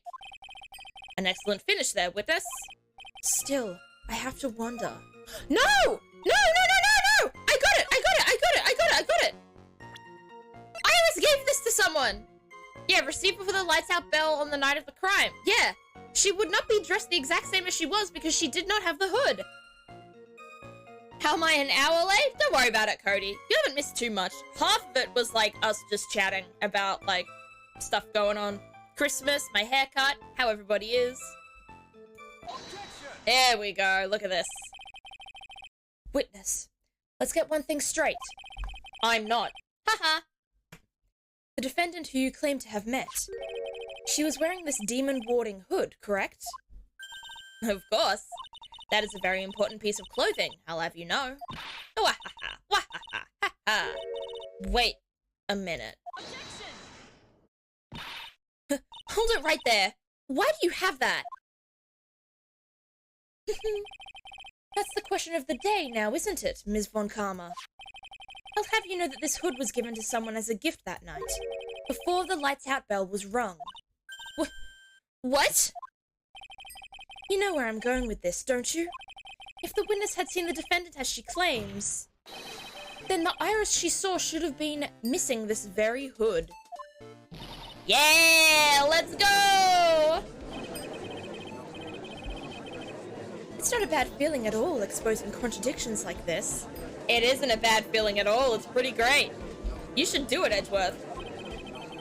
An excellent finish there, witness. Still, I have to wonder. No! No, no, no, no, no! I got it! I got it! I got it! I got it! I got it! Iris gave this to someone! Yeah, received before the lights out bell on the night of the crime. Yeah. She would not be dressed the exact same as she was because she did not have the hood. How am I an hour late? Don't worry about it, Cody. You haven't missed too much. Half of it was like us just chatting about like stuff going on. Christmas, my haircut, how everybody is. There we go. Look at this. Witness. Let's get one thing straight. I'm not. Haha. The defendant who you claim to have met. She was wearing this demon-warding hood, correct? Of course. That is a very important piece of clothing, I'll have you know. Wahaha, wahaha, ha ha. Wait a minute. Hold it right there. Why do you have that? That's the question of the day now, isn't it, Ms. Von Karma? I'll have you know that this hood was given to someone as a gift that night, before the lights out bell was rung. What? You know where I'm going with this, don't you? If the witness had seen the defendant as she claims, then the Iris she saw should have been missing this very hood. Yeah, let's go! It's not a bad feeling at all, exposing contradictions like this. It isn't a bad feeling at all, it's pretty great. You should do it, Edgeworth.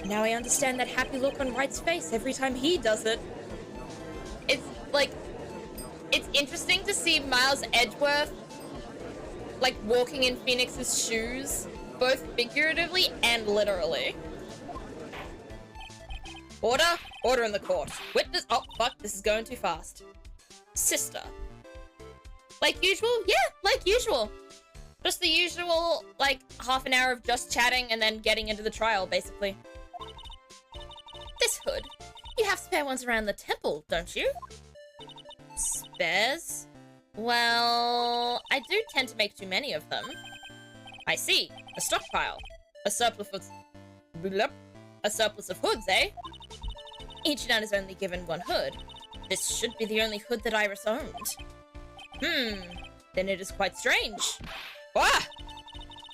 Now I understand that happy look on Wright's face every time he does it. It's, like, it's interesting to see Miles Edgeworth, like, walking in Phoenix's shoes, both figuratively and literally. Order? Order in the court. Witness- oh, fuck, this is going too fast. Sister. Like usual? Yeah, like usual. Just the usual, like, half an hour of just chatting and then getting into the trial, basically. This hood. You have spare ones around the temple, don't you? Spares? Well, I do tend to make too many of them. I see. A stockpile. A surplus of... A surplus of hoods, eh? Each nun is only given one hood. This should be the only hood that Iris owned. Then it is quite strange. Ah!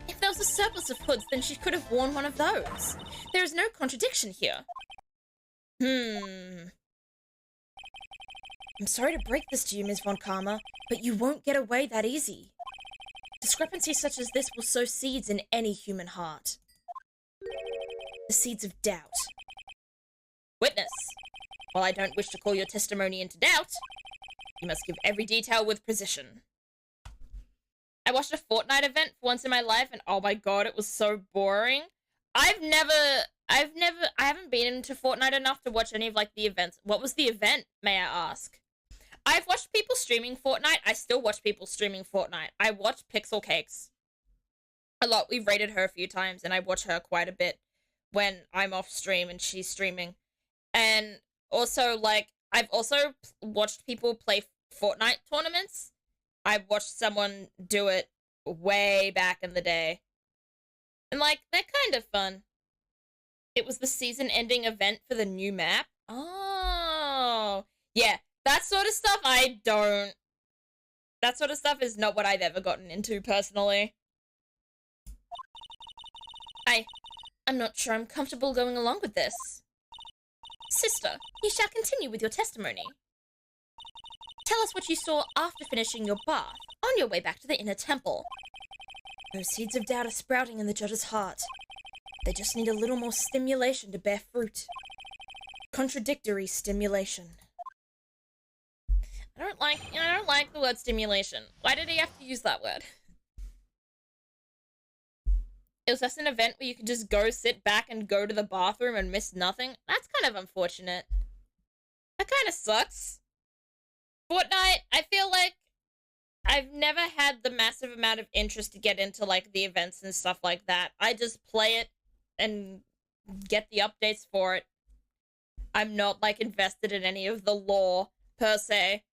If there was a surplus of hoods, then she could have worn one of those. There is no contradiction here. I'm sorry to break this to you, Ms. Von Karma, but you won't get away that easy. Discrepancies such as this will sow seeds in any human heart. The seeds of doubt. Witness. While I don't wish to call your testimony into doubt, you must give every detail with precision. I watched a Fortnite event once in my life, and oh my god, it was so boring. I haven't been into Fortnite enough to watch any of, like, the events. What was the event, may I ask? I've watched people streaming Fortnite. I still watch people streaming Fortnite. I watch Pixel Cakes a lot. We've rated her a few times, and I watch her quite a bit when I'm off stream and she's streaming. And also, like, I've also watched people play Fortnite tournaments. I've watched someone do it way back in the day. And, like, they're kind of fun. It was the season-ending event for the new map. Oh. Yeah, that sort of stuff I don't... That sort of stuff is not what I've ever gotten into, personally. I'm not sure I'm comfortable going along with this. Sister, you shall continue with your testimony. Tell us what you saw after finishing your bath, on your way back to the inner temple. Those seeds of doubt are sprouting in the judge's heart. They just need a little more stimulation to bear fruit. Contradictory stimulation. I don't like the word stimulation. Why did he have to use that word? It was just an event where you could just go sit back and go to the bathroom and miss nothing. That's kind of unfortunate. That kind of sucks. Fortnite, I feel like I've never had the massive amount of interest to get into, like, the events and stuff like that. I just play it and get the updates for it. I'm not, like, invested in any of the lore, per se.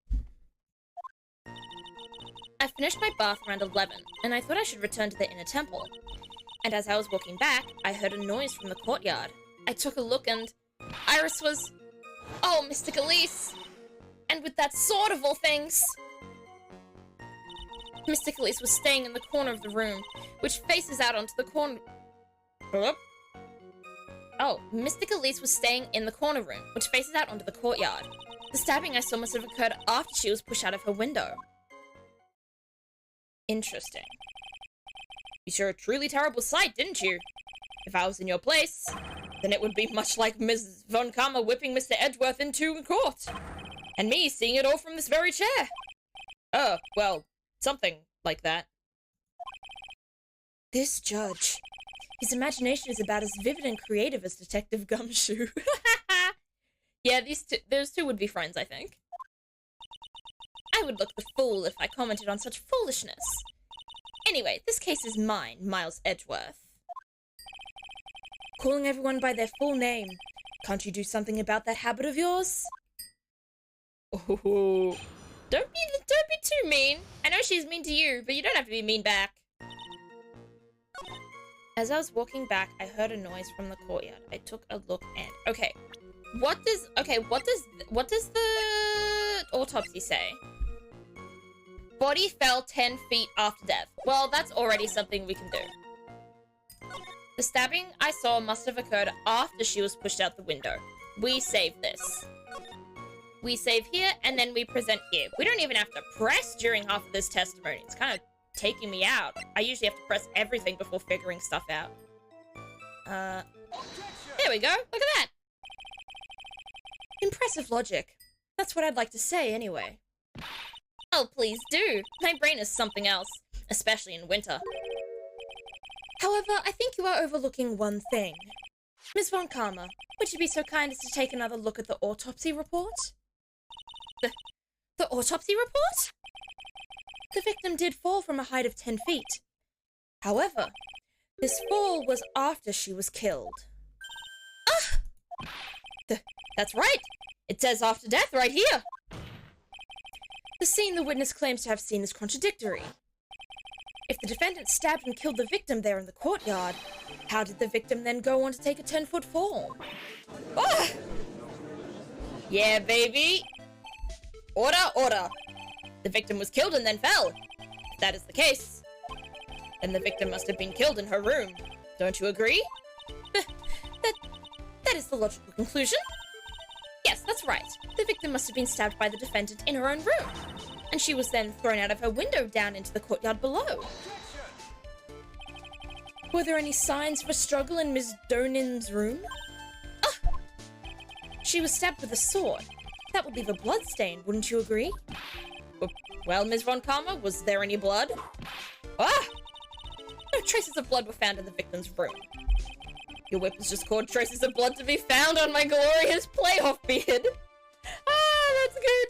I finished my bath around 11, and I thought I should return to the inner temple. And as I was walking back, I heard a noise from the courtyard. I took a look and Iris was... Oh, Mystic Elise! And with that sword of all things! Mystic Elise was staying in the corner of the room, which faces out onto the corner... Oh, Mystic Elise was staying in the corner room, which faces out onto the courtyard. The stabbing I saw must have occurred after she was pushed out of her window. Interesting. You saw a truly terrible sight, didn't you? If I was in your place, then it would be much like Ms. Von Karma whipping Mr. Edgeworth into court. And me seeing it all from this very chair. Oh, well, something like that. This judge. His imagination is about as vivid and creative as Detective Gumshoe. Yeah, those two would be friends, I think. I would look the fool if I commented on such foolishness. Anyway, this case is mine, Miles Edgeworth. Calling everyone by their full name. Can't you do something about that habit of yours? Oh, don't be too mean. I know she's mean to you, but you don't have to be mean back. As I was walking back, I heard a noise from the courtyard. I took a look and... Okay. What does the autopsy say? Body fell 10 feet after death. Well, that's already something we can do. The stabbing I saw must have occurred after she was pushed out the window. We save this. We save here, and then we present here. We don't even have to press during half of this testimony. It's kind of taking me out. I usually have to press everything before figuring stuff out. There we go. Look at that. Impressive logic. That's what I'd like to say, anyway. Oh, please do. My brain is something else, especially in winter. However, I think you are overlooking one thing. Ms. Von Karma, would you be so kind as to take another look at the autopsy report? The autopsy report? The victim did fall from a height of 10 feet. However, this fall was after she was killed. Ah! That's right. It says after death right here. The scene the witness claims to have seen is contradictory. If the defendant stabbed and killed the victim there in the courtyard, how did the victim then go on to take a 10-foot fall? Ah! Yeah, baby. Order, order. The victim was killed and then fell. If that is the case, then the victim must have been killed in her room. Don't you agree? That is the logical conclusion. Yes, that's right. The victim must have been stabbed by the defendant in her own room, and she was then thrown out of her window down into the courtyard below. Were there any signs of a struggle in Ms. Donin's room? Ah! She was stabbed with a sword. That would leave a blood stain, wouldn't you agree? Well, Ms. Von Karma, was there any blood? Ah! No traces of blood were found in the victim's room. Your whip has just caused traces of blood to be found on my glorious playoff beard. Ah, that's good.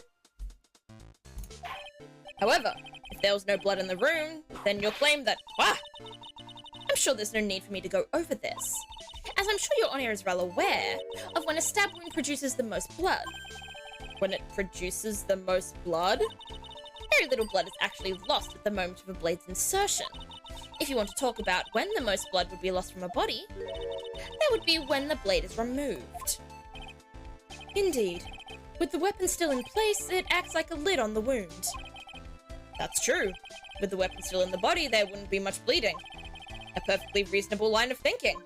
However, if there was no blood in the room, then you'll claim that... Ah! I'm sure there's no need for me to go over this, as I'm sure your Honour is well aware of when a stab wound produces the most blood. When it produces the most blood? Very little blood is actually lost at the moment of a blade's insertion. If you want to talk about when the most blood would be lost from a body, that would be when the blade is removed. Indeed. With the weapon still in place, it acts like a lid on the wound. That's true. With the weapon still in the body, there wouldn't be much bleeding. A perfectly reasonable line of thinking.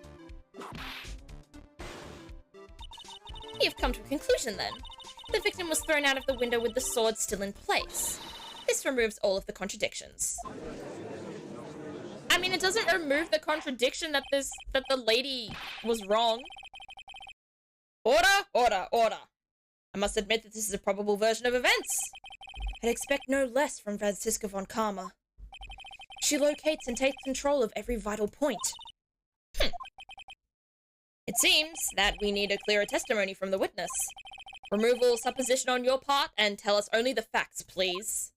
You've come to a conclusion, then. The victim was thrown out of the window with the sword still in place. This removes all of the contradictions. I mean, it doesn't remove the contradiction that the lady was wrong. Order, order, order. I must admit that this is a probable version of events. I'd expect no less from Franziska von Karma. She locates and takes control of every vital point. It seems that we need a clearer testimony from the witness. Remove all supposition on your part and tell us only the facts, please.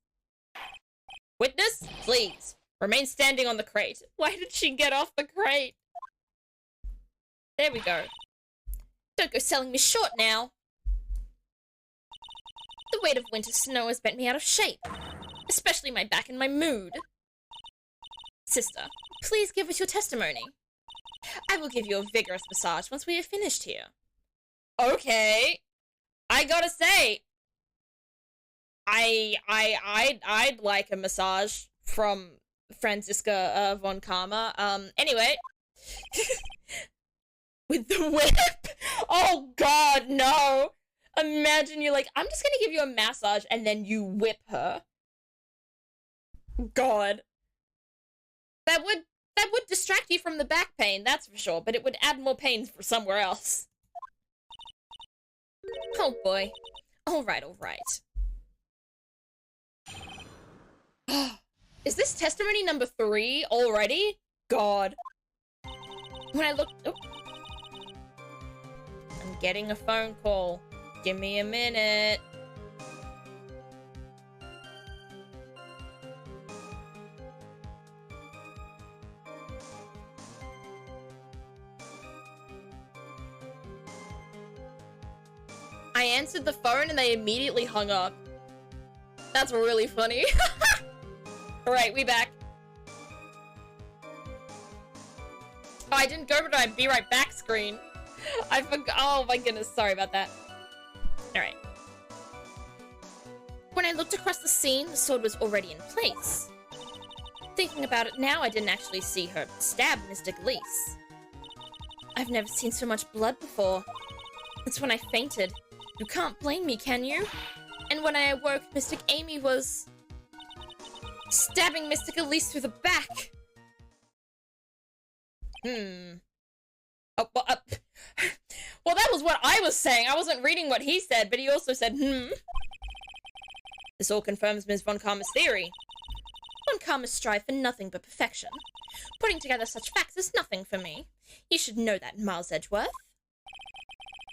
Witness, please, remain standing on the crate. Why did she get off the crate? There we go. Don't go selling me short now. The weight of winter snow has bent me out of shape. especially my back and my mood. Sister, please give us your testimony. I will give you a vigorous massage once we are finished here. Okay. I gotta say, I'd like a massage from Franziska von Karma. Anyway. With the whip? Oh god, no. Imagine you're like, I'm just gonna give you a massage and then you whip her. God. That would distract you from the back pain, that's for sure, but it would add more pain for somewhere else. Oh boy. Alright, alright. Is this testimony number 3 already? God. When I looked... Oh. I'm getting a phone call. Give me a minute. I answered the phone and they immediately hung up. That's really funny. Alright, we back. Oh, I didn't go to my be right back screen. I forgot. Oh my goodness, sorry about that. Alright. When I looked across the scene, the sword was already in place. Thinking about it now, I didn't actually see her stab Mr. Gleese. I've never seen so much blood before. It's when I fainted. You can't blame me, can you? And when I awoke, Mystic Amy was... stabbing Mr. Gleese through the back. Oh, well, well, that was what I was saying. I wasn't reading what he said, but he also said, This all confirms Ms. Von Karma's theory. Von Karma strive for nothing but perfection. Putting together such facts is nothing for me. You should know that, Miles Edgeworth.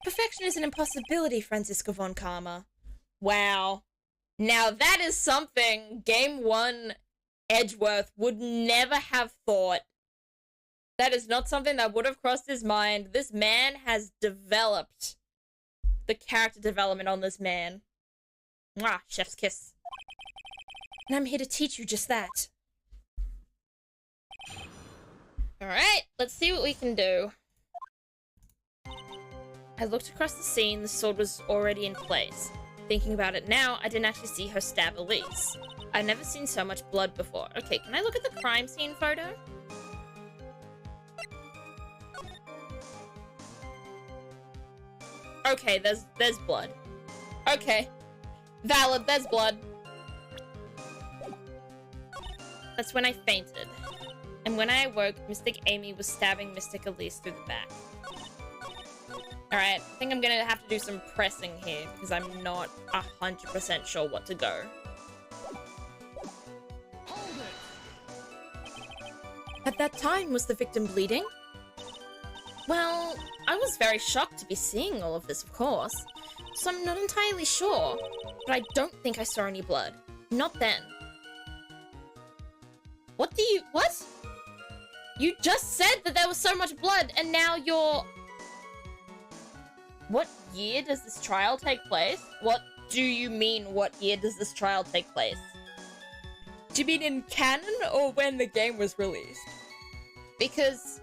Perfection is an impossibility, Franziska Von Karma. Wow. Now that is something Game 1 Edgeworth would never have thought. That is not something that would have crossed his mind. This man has developed the character development on this man. Mwah, chef's kiss. And I'm here to teach you just that. Alright, let's see what we can do. I looked across the scene, the sword was already in place. Thinking about it now, I didn't actually see her stab Elise. I've never seen so much blood before. Okay, can I look at the crime scene photo? Okay, there's blood. Okay. Valid, there's blood. That's when I fainted. And when I awoke, Mystic Amy was stabbing Mystic Elise through the back. Alright, I think I'm gonna have to do some pressing here, because I'm not 100% sure what to go. At that time, was the victim bleeding? Well, I was very shocked to be seeing all of this, of course. So I'm not entirely sure, but I don't think I saw any blood. Not then. What? You just said that there was so much blood, and now you're... What year does this trial take place? What do you mean, what year does this trial take place? Do you mean in canon, or when the game was released? Because...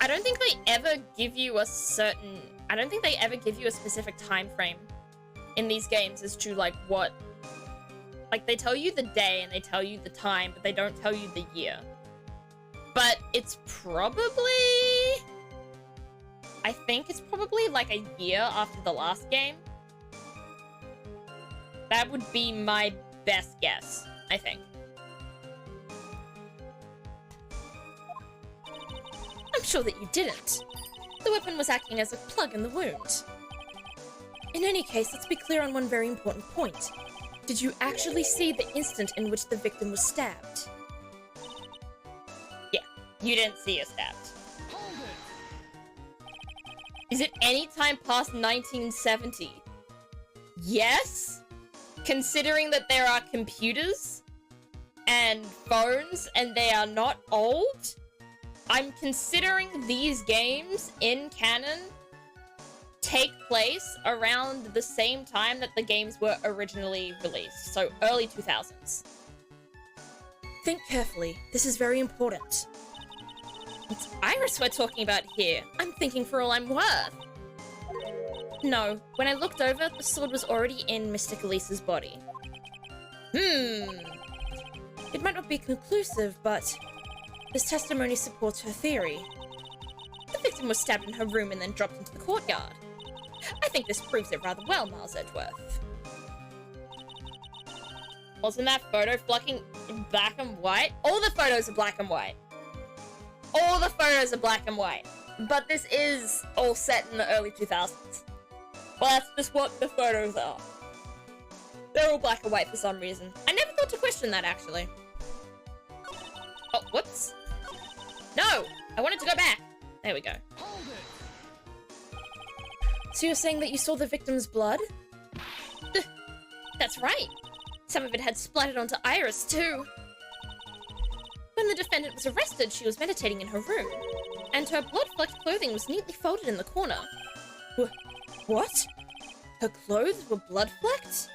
I don't think they ever give you a certain... I don't think they ever give you a specific time frame in these games as to, like, what... Like, they tell you the day and they tell you the time, but they don't tell you the year. But it's probably... I think it's probably, like, a year after the last game. That would be my best guess, I think. I'm sure that you didn't. The weapon was acting as a plug in the wound. In any case, let's be clear on one very important point. Did you actually see the instant in which the victim was stabbed? Yeah, you didn't see her stabbed. Is it any time past 1970? Yes? Considering that there are computers and phones and they are not old? I'm considering these games in canon take place around the same time that the games were originally released, so early 2000s. Think carefully. This is very important. It's Iris we're talking about here. I'm thinking for all I'm worth. No, when I looked over, the sword was already in Mr. Khalees's body. It might not be conclusive, but this testimony supports her theory. The victim was stabbed in her room and then dropped into the courtyard. I think this proves it rather well, Miles Edgeworth. Wasn't that photo fucking black and white? All the photos are black and white. All the photos are black and white. But this is all set in the early 2000s. Well, that's just what the photos are. They're all black and white for some reason. I never thought to question that, actually. Oh, whoops. No! I wanted to go back. There we go. So you're saying that you saw the victim's blood? That's right. Some of it had splattered onto Iris, too. When the defendant was arrested, she was meditating in her room, and her blood-flecked clothing was neatly folded in the corner. What? Her clothes were blood-flecked?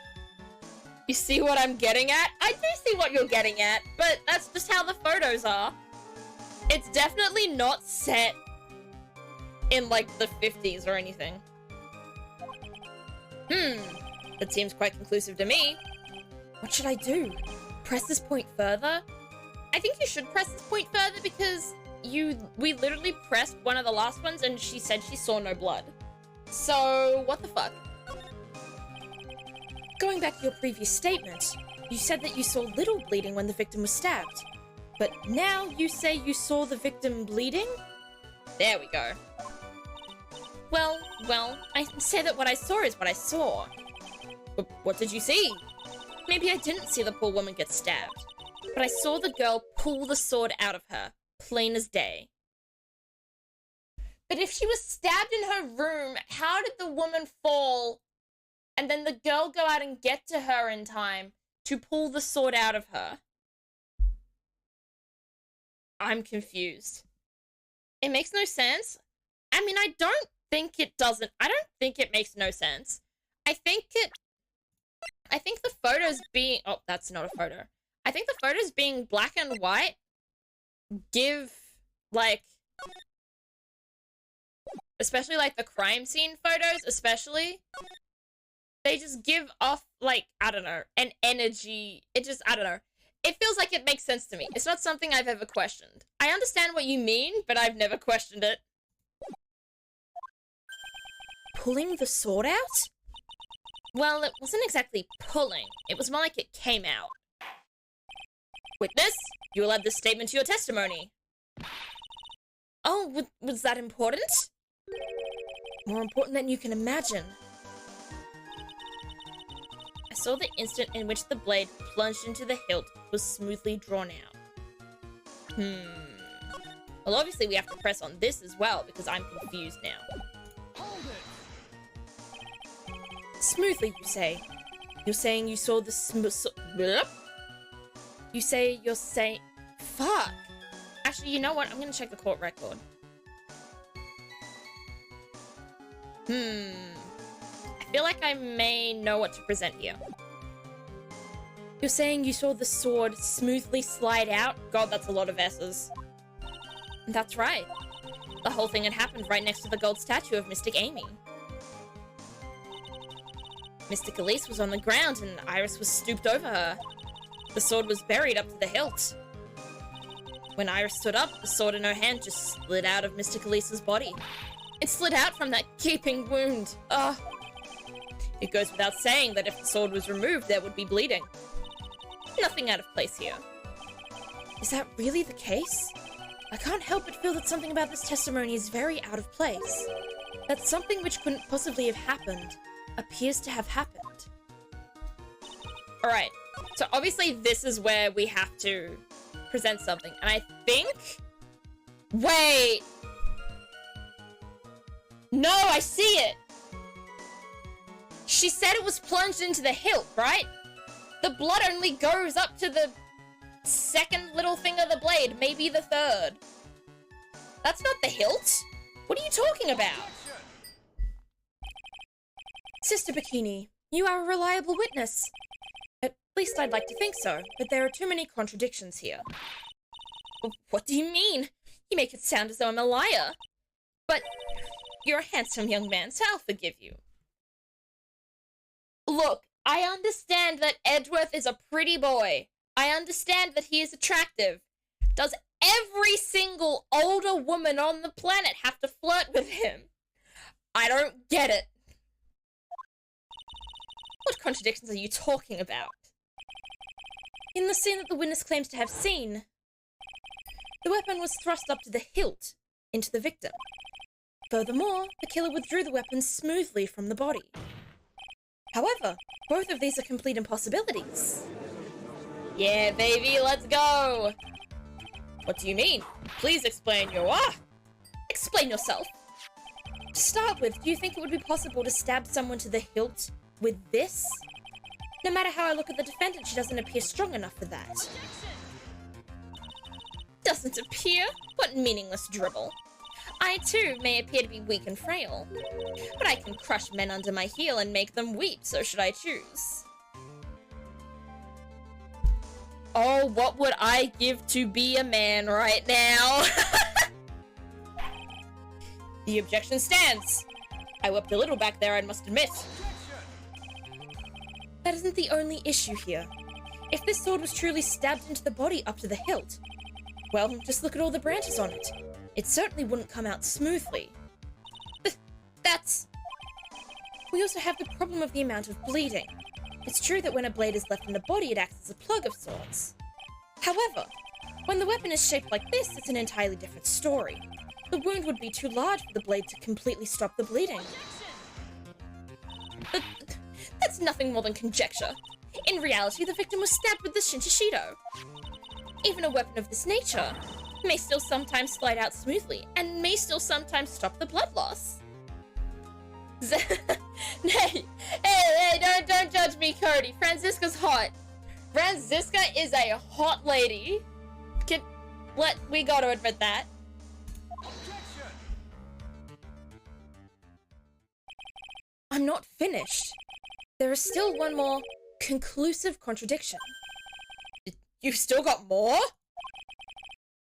You see what I'm getting at? I do see what you're getting at, but that's just how the photos are. It's definitely not set in, like, the 50s or anything. That seems quite conclusive to me. What should I do? Press this point further? I think you should press this point further because we literally pressed one of the last ones and she said she saw no blood. So, what the fuck? Going back to your previous statement, you said that you saw little bleeding when the victim was stabbed. But now you say you saw the victim bleeding? There we go. Well, I say that what I saw is what I saw. But what did you see? Maybe I didn't see the poor woman get stabbed, but I saw the girl pull the sword out of her, plain as day. But if she was stabbed in her room, how did the woman fall and then the girl go out and get to her in time to pull the sword out of her? I'm confused. It makes no sense. I mean, I don't think it makes no sense. I think the photos being... Oh, that's not a photo. I think the photos being black and white give, like... Especially, like, the crime scene photos, especially. They just give off, like, I don't know, an energy. It just, I don't know. It feels like it makes sense to me. It's not something I've ever questioned. I understand what you mean, but I've never questioned it. Pulling the sword out? Well, it wasn't exactly pulling. It was more like it came out. Witness, you will add this statement to your testimony. Oh, was that important? More important than you can imagine. I saw the instant in which the blade plunged into the hilt was smoothly drawn out. Well, obviously we have to press on this as well because I'm confused now. Smoothly, you say? You're saying you saw the you're saying... Fuck! Actually, you know what? I'm gonna check the court record. I feel like I may know what to present here. You're saying you saw the sword Smoothly slide out? God, that's a lot of S's. That's right. The whole thing had happened right next to the gold statue of Mystic Amy. Mr. Khalees was on the ground and Iris was stooped over her. The sword was buried up to the hilt. When Iris stood up, the sword in her hand just slid out of Mr. Khalees' body. It slid out from that gaping wound. Ugh. It goes without saying that if the sword was removed, there would be bleeding. Nothing out of place here. Is that really the case? I can't help but feel that something about this testimony is very out of place. That something which couldn't possibly have happened appears to have happened. Alright, so obviously this is where we have to present something. And I think... Wait! No, I see it! She said it was plunged into the hilt, right? The blood only goes up to the second little thing of the blade, maybe the third. That's not the hilt. What are you talking about? Sister Bikini, you are a reliable witness. At least I'd like to think so, but there are too many contradictions here. What do you mean? You make it sound as though I'm a liar. But you're a handsome young man, so I'll forgive you. Look, I understand that Edgeworth is a pretty boy. I understand that he is attractive. Does every single older woman on the planet have to flirt with him? I don't get it. What contradictions are you talking about? In the scene that the witness claims to have seen, the weapon was thrust up to the hilt into the victim. Furthermore, the killer withdrew the weapon smoothly from the body. However, both of these are complete impossibilities. Yeah, baby, let's go! What do you mean? Please explain Explain yourself. To start with, do you think it would be possible to stab someone to the hilt with this? No matter how I look at the defendant, she doesn't appear strong enough for that. Doesn't appear? What meaningless dribble. I too may appear to be weak and frail, but I can crush men under my heel and make them weep, so should I choose. Oh, what would I give to be a man right now? The objection stands. I wept a little back there, I must admit. That isn't the only issue here. If this sword was truly stabbed into the body up to the hilt, well, just look at all the branches on it. It certainly wouldn't come out smoothly. That's... We also have the problem of the amount of bleeding. It's true that when a blade is left in the body, it acts as a plug of sorts. However, when the weapon is shaped like this, it's an entirely different story. The wound would be too large for the blade to completely stop the bleeding. That's nothing more than conjecture. In reality, the victim was stabbed with the Shinshishido. Even a weapon of this nature may still sometimes slide out smoothly, and may still sometimes stop the blood loss. Hey, don't judge me, Cody. Franziska's hot. Franziska is a hot lady. We gotta admit that. I'm not finished. There is still one more conclusive contradiction. You've still got more?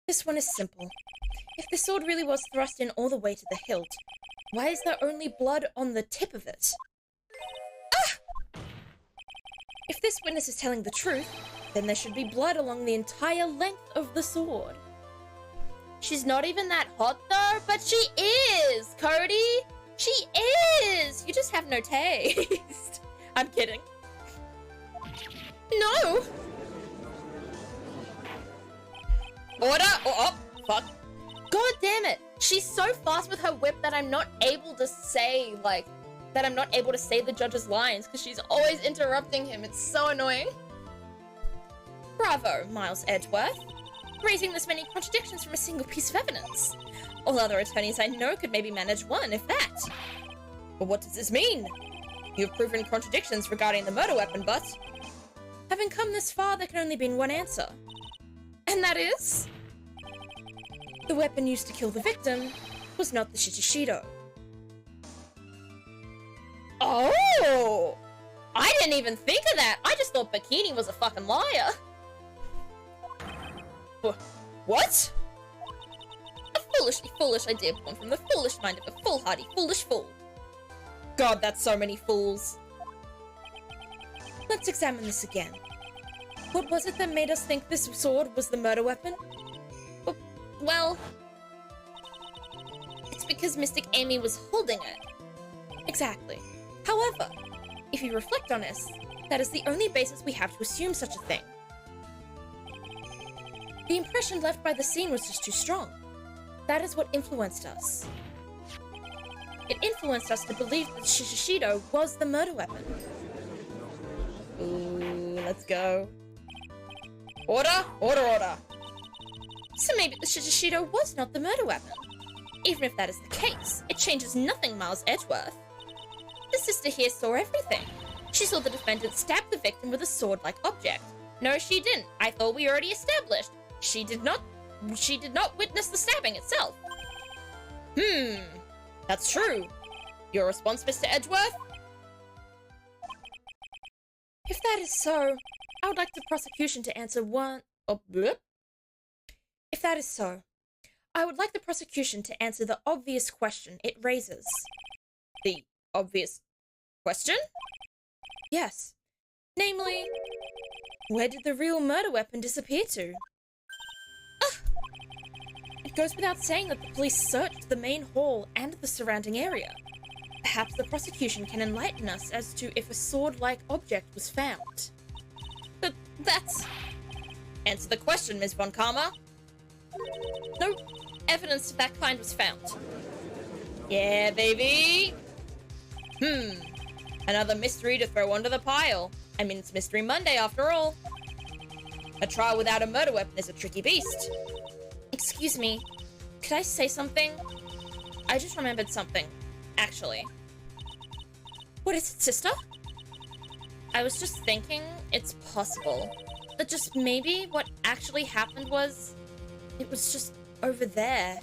This one is simple. If the sword really was thrust in all the way to the hilt, why is there only blood on the tip of it? Ah! If this witness is telling the truth, then there should be blood along the entire length of the sword. She's not even that hot though, but she is, Cody! She is! You just have no taste. I'm kidding. No! Order! Oh, fuck. God damn it! She's so fast with her whip that I'm not able to say, the judge's lines, because she's always interrupting him. It's so annoying. Bravo, Miles Edgeworth. Raising this many contradictions from a single piece of evidence. All other attorneys I know could maybe manage one, if that. But what does this mean? You've proven contradictions regarding the murder weapon, but... Having come this far, there can only be one answer. And that is? The weapon used to kill the victim was not the Shinshishido. Oh! I didn't even think of that! I just thought Bikini was a fucking liar! What? A foolishly foolish idea born from the foolish mind of a foolhardy, foolish fool. God, that's so many fools. Let's examine this again. What was it that made us think this sword was the murder weapon? Well, it's because Mystic Amy was holding it. Exactly. However, if you reflect on this, that is the only basis we have to assume such a thing. The impression left by the scene was just too strong. That is what influenced us. It influenced us to believe that Shinshishido was the murder weapon. Ooh, let's go. Order, order, order. So maybe the Shinshishido was not the murder weapon. Even if that is the case, it changes nothing, Miles Edgeworth. The sister here saw everything. She saw the defendant stab the victim with a sword-like object. No, she didn't. I thought we already established. She did not witness the stabbing itself. That's true. Your response, Mr. Edgeworth? If that is so, I would like the prosecution to answer one... Oh, blip. If that is so, I would like the prosecution to answer the obvious question it raises. The obvious question? Yes. Namely, where did the real murder weapon disappear to? It goes without saying that the police searched the main hall and the surrounding area. Perhaps the prosecution can enlighten us as to if a sword-like object was found. But that's... Answer the question, Ms. Von Karma. No evidence of that kind was found. Yeah, baby! Another mystery to throw under the pile. I mean, it's Mystery Monday after all. A trial without a murder weapon is a tricky beast. Excuse me, could I say something? I just remembered something, actually. What is it, sister? I was just thinking it's possible that just maybe what actually happened was... it was just over there.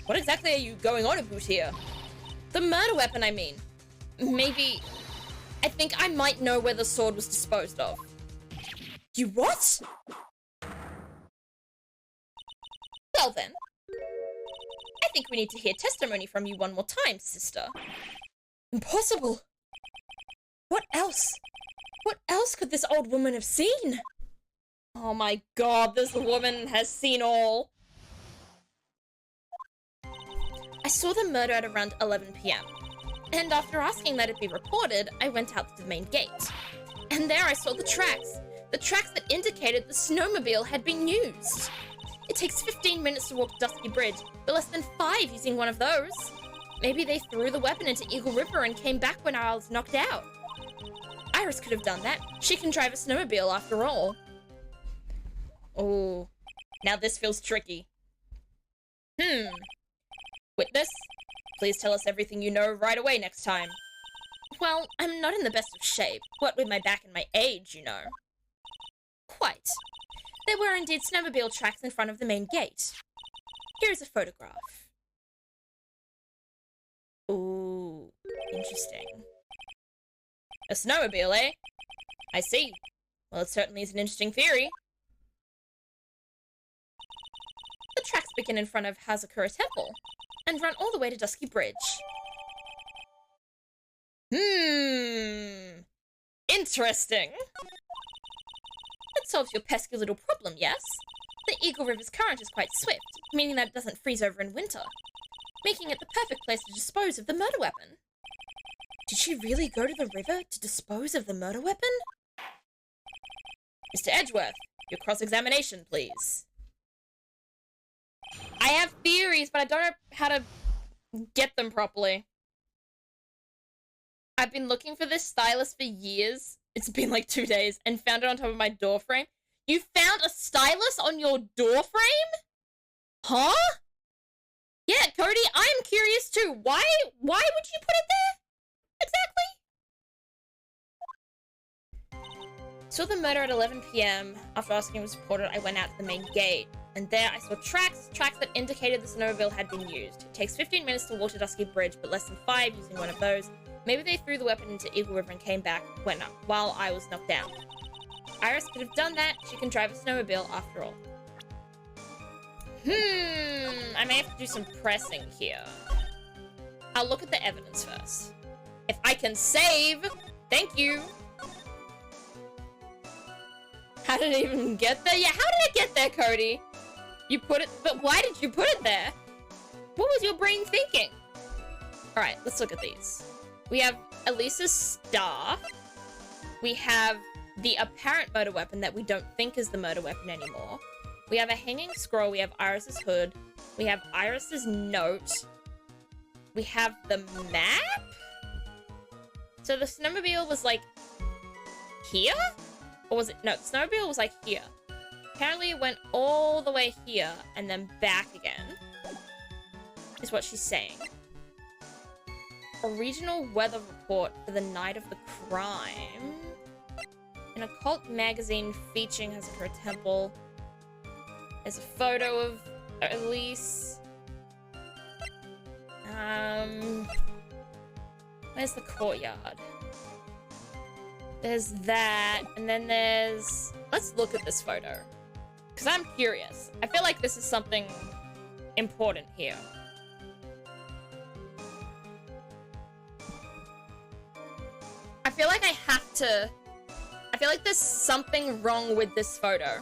What exactly are you going on about here? The murder weapon, I mean. Maybe... I think I might know where the sword was disposed of. You what? Well then. I think we need to hear testimony from you one more time, sister. Impossible! What else? What else could this old woman have seen? Oh my god, this woman has seen all. I saw the murder at around 11 p.m. And after asking that it be reported, I went out to the main gate. And there I saw the tracks that indicated the snowmobile had been used. It takes 15 minutes to walk Dusky Bridge, but less than 5 using one of those. Maybe they threw the weapon into Eagle River and came back when I was knocked out. Iris could have done that. She can drive a snowmobile after all. Oh, now this feels tricky. Witness, please tell us everything you know right away next time. Well, I'm not in the best of shape, what with my back and my age, you know. Quite. There were indeed snowmobile tracks in front of the main gate. Here is a photograph. Ooh, interesting. A snowmobile, eh? I see. Well, it certainly is an interesting theory. The tracks begin in front of Hazakura Temple and run all the way to Dusky Bridge. Interesting. That solves your pesky little problem, yes? The Eagle River's current is quite swift, meaning that it doesn't freeze over in winter, making it the perfect place to dispose of the murder weapon. Did she really go to the river to dispose of the murder weapon? Mr. Edgeworth, your cross-examination, please. I have theories, but I don't know how to get them properly. I've been looking for this stylus for years. It's been like 2 days, and found it on top of my door frame. You found a stylus on your door frame? Huh? Yeah, Cody, I'm curious too. Why would you put it there? Exactly? Saw the murder at 11 p.m. After asking it was reported, I went out to the main gate. And there I saw tracks that indicated the snowmobile had been used. It takes 15 minutes to walk to Dusky Bridge, but less than 5 using one of those. Maybe they threw the weapon into Eagle River and came back while I was knocked down. Iris could have done that. She can drive a snowmobile after all. I may have to do some pressing here. I'll look at the evidence first. If I can save, thank you. How did it even get there? Yeah, how did it get there, Cody? You put it, but why did you put it there? What was your brain thinking? All right, let's look at these. We have Elisa's star. We have the apparent murder weapon that we don't think is the murder weapon anymore. We have a hanging scroll. We have Iris's hood. We have Iris's note. We have the map. So the snowmobile was like here? Or was it? No, the snowmobile was like here. Apparently it went all the way here and then back again. Is what she's saying. A regional weather report for the night of the crime. An occult magazine featuring Hazakura Temple. There's a photo of Elise. Where's the courtyard? There's that, and then there's... Let's look at this photo. Because I'm curious. I feel like this is something important here. I feel like I have to... I feel like there's something wrong with this photo.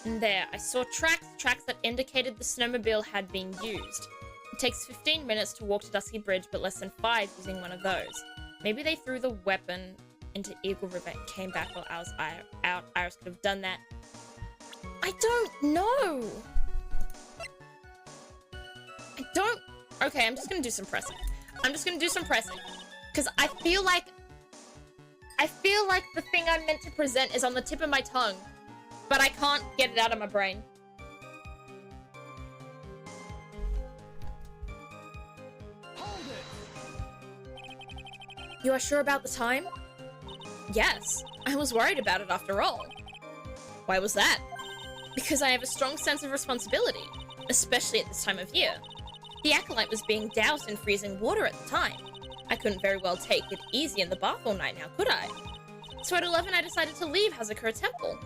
And there, I saw tracks that indicated the snowmobile had been used. It takes 15 minutes to walk to Dusky Bridge, but less than 5 using one of those. Maybe they threw the weapon into Eagle River and came back while I was out. Iris could have done that. I don't know. Okay, I'm just gonna do some pressing. Because I feel like the thing I'm meant to present is on the tip of my tongue. But I can't get it out of my brain. Hold it. You are sure about the time? Yes. I was worried about it after all. Why was that? Because I have a strong sense of responsibility, especially at this time of year. The acolyte was being doused in freezing water at the time. I couldn't very well take it easy in the bath all night now, could I? So at 11 I decided to leave Hazakura Temple.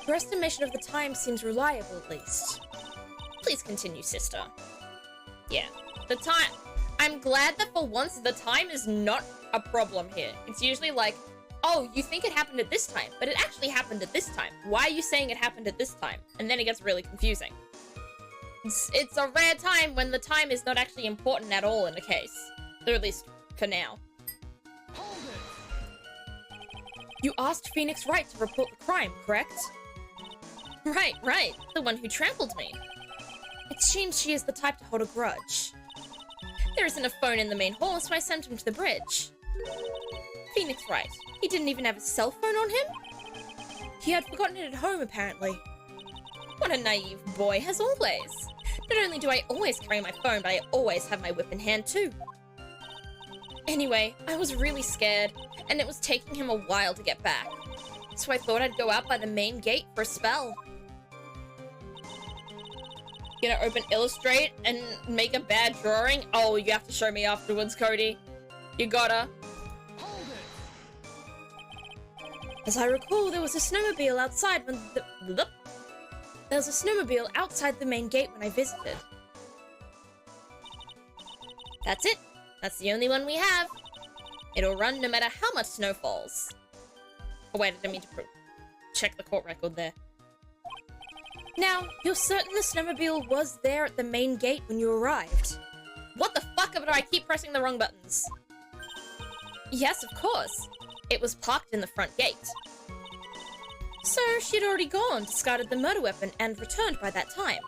Your estimation of the time seems reliable, at least. Please continue, sister. Yeah, the time... I'm glad that for once the time is not a problem here. It's usually like, oh, you think it happened at this time, but it actually happened at this time. Why are you saying it happened at this time? And then it gets really confusing. It's a rare time when the time is not actually important at all in the case. Or at least, for now. You asked Phoenix Wright to report the crime, correct? Right. The one who trampled me. It seems she is the type to hold a grudge. There isn't a phone in the main hall, so I sent him to the bridge. Phoenix Wright. He didn't even have a cell phone on him? He had forgotten it at home, apparently. What a naive boy, as always. Not only do I always carry my phone, but I always have my whip in hand, too. Anyway, I was really scared, and it was taking him a while to get back. So I thought I'd go out by the main gate for a spell. Gonna open Illustrate and make a bad drawing? Oh, you have to show me afterwards, Cody. You gotta. As I recall, there was a snowmobile outside when there was a snowmobile outside the main gate when I visited. That's it. That's the only one we have. It'll run no matter how much snow falls. Oh wait, I didn't mean to check the court record there. Now, you're certain the snowmobile was there at the main gate when you arrived? What the fuck do I keep pressing the wrong buttons? Yes, of course. It was parked in the front gate. So, she'd already gone, discarded the murder weapon, and returned by that time.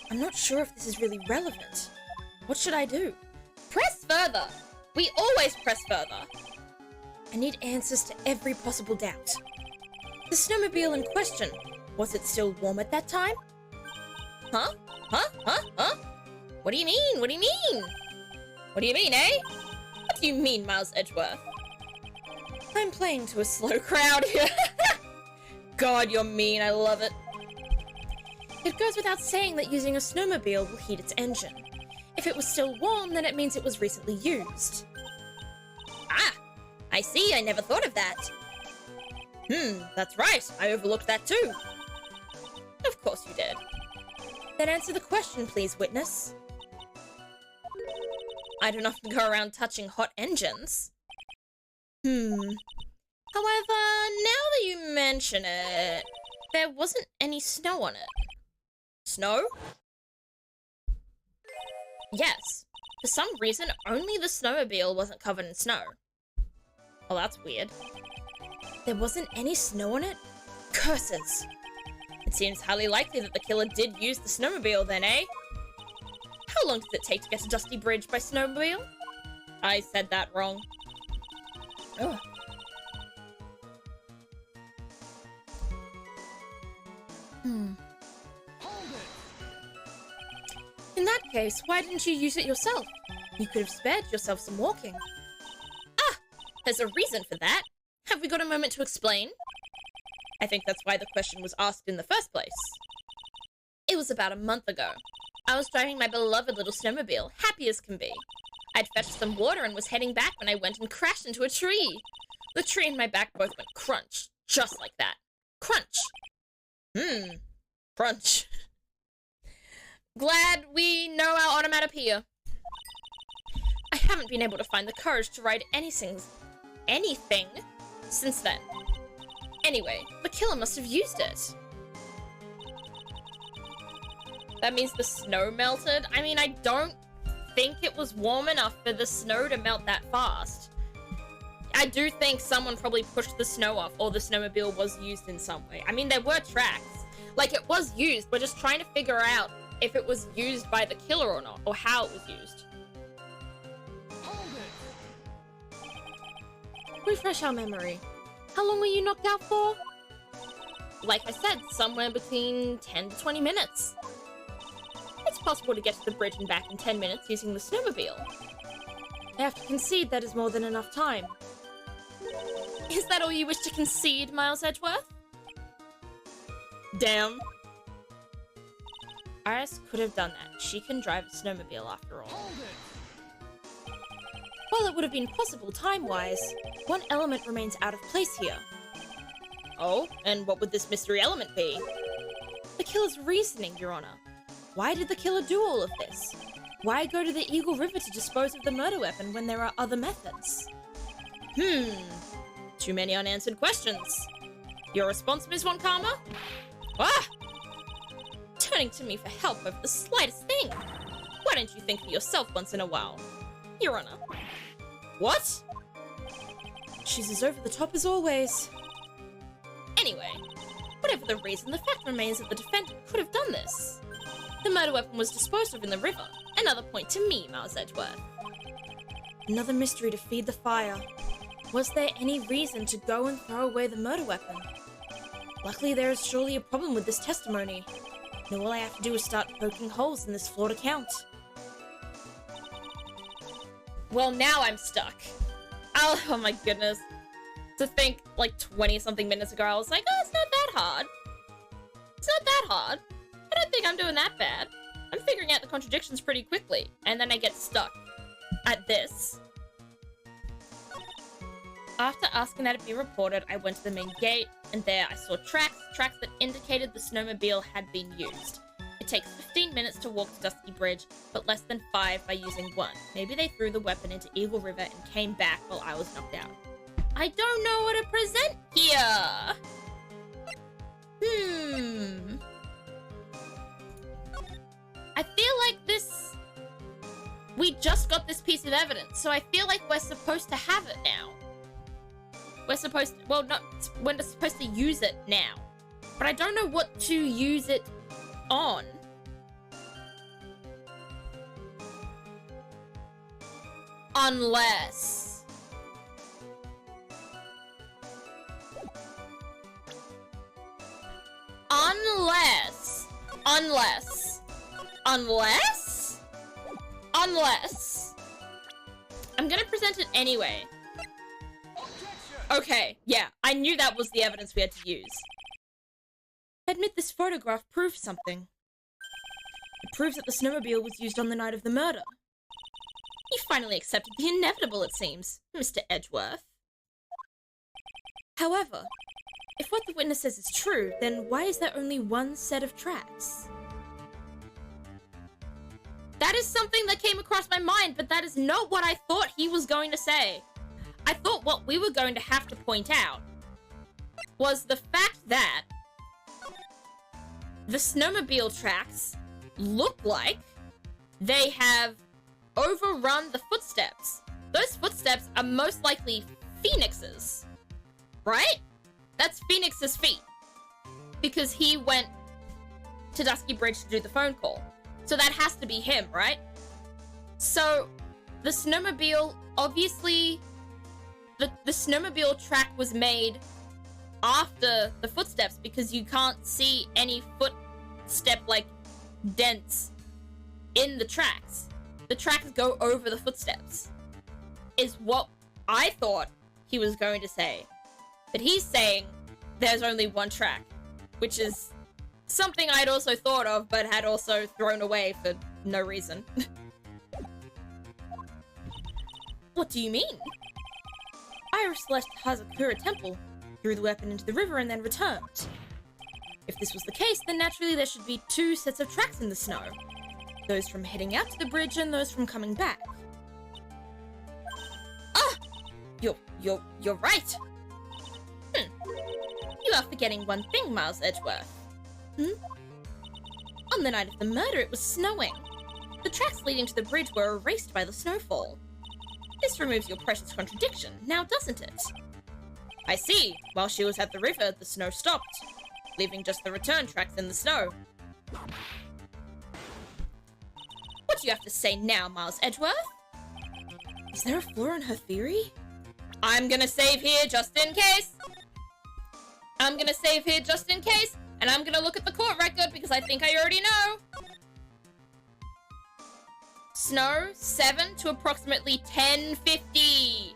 I'm not sure if this is really relevant. What should I do? Press further! We always press further! I need answers to every possible doubt. The snowmobile in question, was it still warm at that time? Huh? What do you mean? What do you mean, eh? What do you mean, Miles Edgeworth? I'm playing to a slow crowd here. God, you're mean, I love it. It goes without saying that using a snowmobile will heat its engine. If it was still warm, then it means it was recently used. Ah, I see, I never thought of that. That's right, I overlooked that too. Of course you did. Then answer the question, please, witness. I don't often go around touching hot engines. However, now that you mention it, there wasn't any snow on it. Snow? Yes. For some reason, only the snowmobile wasn't covered in snow. Well, that's weird. There wasn't any snow on it? Curses. It seems highly likely that the killer did use the snowmobile then, eh? How long does it take to get to Dusty Bridge by snowmobile? I said that wrong. Ugh. In that case, why didn't you use it yourself? You could have spared yourself some walking. Ah! There's a reason for that. Have we got a moment to explain? I think that's why the question was asked in the first place. It was about a month ago. I was driving my beloved little snowmobile, happy as can be. I'd fetched some water and was heading back when I went and crashed into a tree. The tree and my back both went crunch, just like that. Crunch. Crunch. Glad we know our onomatopoeia. I haven't been able to find the courage to write anything since then. Anyway, the killer must have used it. That means the snow melted? I mean, I don't think it was warm enough for the snow to melt that fast. I do think someone probably pushed the snow off, or the snowmobile was used in some way. I mean, there were tracks. Like, it was used. We're just trying to figure out if it was used by the killer or not, or how it was used. Refresh our memory. How long were you knocked out for? Like I said, somewhere between 10 to 20 minutes. It's possible to get to the bridge and back in 10 minutes using the snowmobile. I have to concede that is more than enough time. Is that all you wish to concede, Miles Edgeworth? Damn. Iris could have done that. She can drive a snowmobile after all. While it would have been possible time-wise, one element remains out of place here. Oh, and what would this mystery element be? The killer's reasoning, Your Honor. Why did the killer do all of this? Why go to the Eagle River to dispose of the murder weapon when there are other methods? Too many unanswered questions. Your response, Ms. Von Karma? Ah! Turning to me for help over the slightest thing. Why don't you think for yourself once in a while? Your Honor. What? She's as over the top as always. Anyway, whatever the reason, the fact remains that the defendant could have done this. The murder weapon was disposed of in the river. Another point to me, Miles Edgeworth. Another mystery to feed the fire. Was there any reason to go and throw away the murder weapon? Luckily, there is surely a problem with this testimony. Now all I have to do is start poking holes in this flawed account. Well, now I'm stuck. Oh my goodness. To think, like, 20-something minutes ago, I was like, oh, it's not that hard. It's not that hard. I don't think I'm doing that bad. I'm figuring out the contradictions pretty quickly. And then I get stuck at this. After asking that it be reported, I went to the main gate, and there I saw tracks that indicated the snowmobile had been used. It takes 15 minutes to walk to Dusky Bridge, but less than 5 by using one. Maybe they threw the weapon into Eagle River and came back while I was knocked out. I don't know what to present here! I feel like this... We just got this piece of evidence, so I feel like we're supposed to have it now. We're supposed to... Well, not... We're supposed to use it now. But I don't know what to use it on. Unless... I'm gonna present it anyway. Okay, yeah, I knew that was the evidence we had to use. Admit this photograph proves something. It proves that the snowmobile was used on the night of the murder. You finally accepted the inevitable, it seems, Mr. Edgeworth. However, if what the witness says is true, then why is there only one set of tracks? That is something that came across my mind, but that is not what I thought he was going to say. I thought what we were going to have to point out was the fact that the snowmobile tracks look like they have overrun the footsteps. Those footsteps are most likely Phoenix's, right? That's Phoenix's feet, because he went to Dusky Bridge to do the phone call. So that has to be him, right? So the snowmobile, obviously, the snowmobile track was made after the footsteps because you can't see any footstep, like, dents in the tracks. The tracks go over the footsteps, is what I thought he was going to say. But he's saying there's only one track, which is something I'd also thought of, but had also thrown away for no reason. What do you mean? Iris left Hazakura Temple, threw the weapon into the river, and then returned. If this was the case, then naturally there should be two sets of tracks in the snow. Those from heading out to the bridge and those from coming back. Ah! You're right! You are forgetting one thing, Miles Edgeworth. On the night of the murder, it was snowing. The tracks leading to the bridge were erased by the snowfall. This removes your precious contradiction, now doesn't it? I see. While she was at the river, the snow stopped, leaving just the return tracks in the snow. What do you have to say now, Miles Edgeworth? Is there a flaw in her theory? I'm gonna save here just in case. And I'm gonna look at the court record because I think I already know. Snow, 7 to approximately 10:50.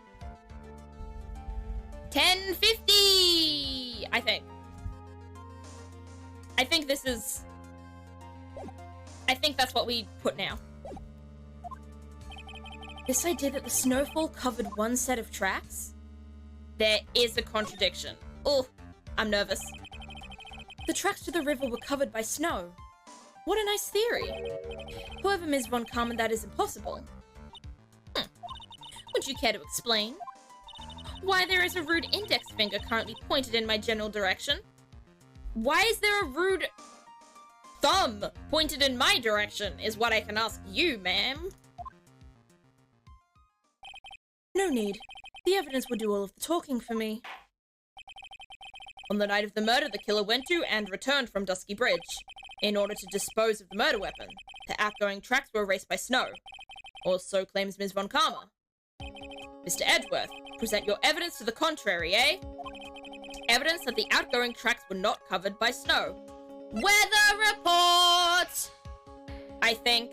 10:50, I think. I think that's what we put now. This idea that the snowfall covered one set of tracks? There is a contradiction. Oh, I'm nervous. The tracks to the river were covered by snow. What a nice theory. However, Ms. Von Karman, that is impossible. Would you care to explain? Why there is a rude index finger currently pointed in my general direction? Why is there a rude thumb pointed in my direction is what I can ask you, ma'am. No need. The evidence will do all of the talking for me. On the night of the murder, the killer went to and returned from Dusky Bridge. In order to dispose of the murder weapon, the outgoing tracks were erased by snow. Or so claims Ms. Von Karma. Mr. Edgeworth, present your evidence to the contrary, eh? Evidence that the outgoing tracks were not covered by snow. Weather report! I think.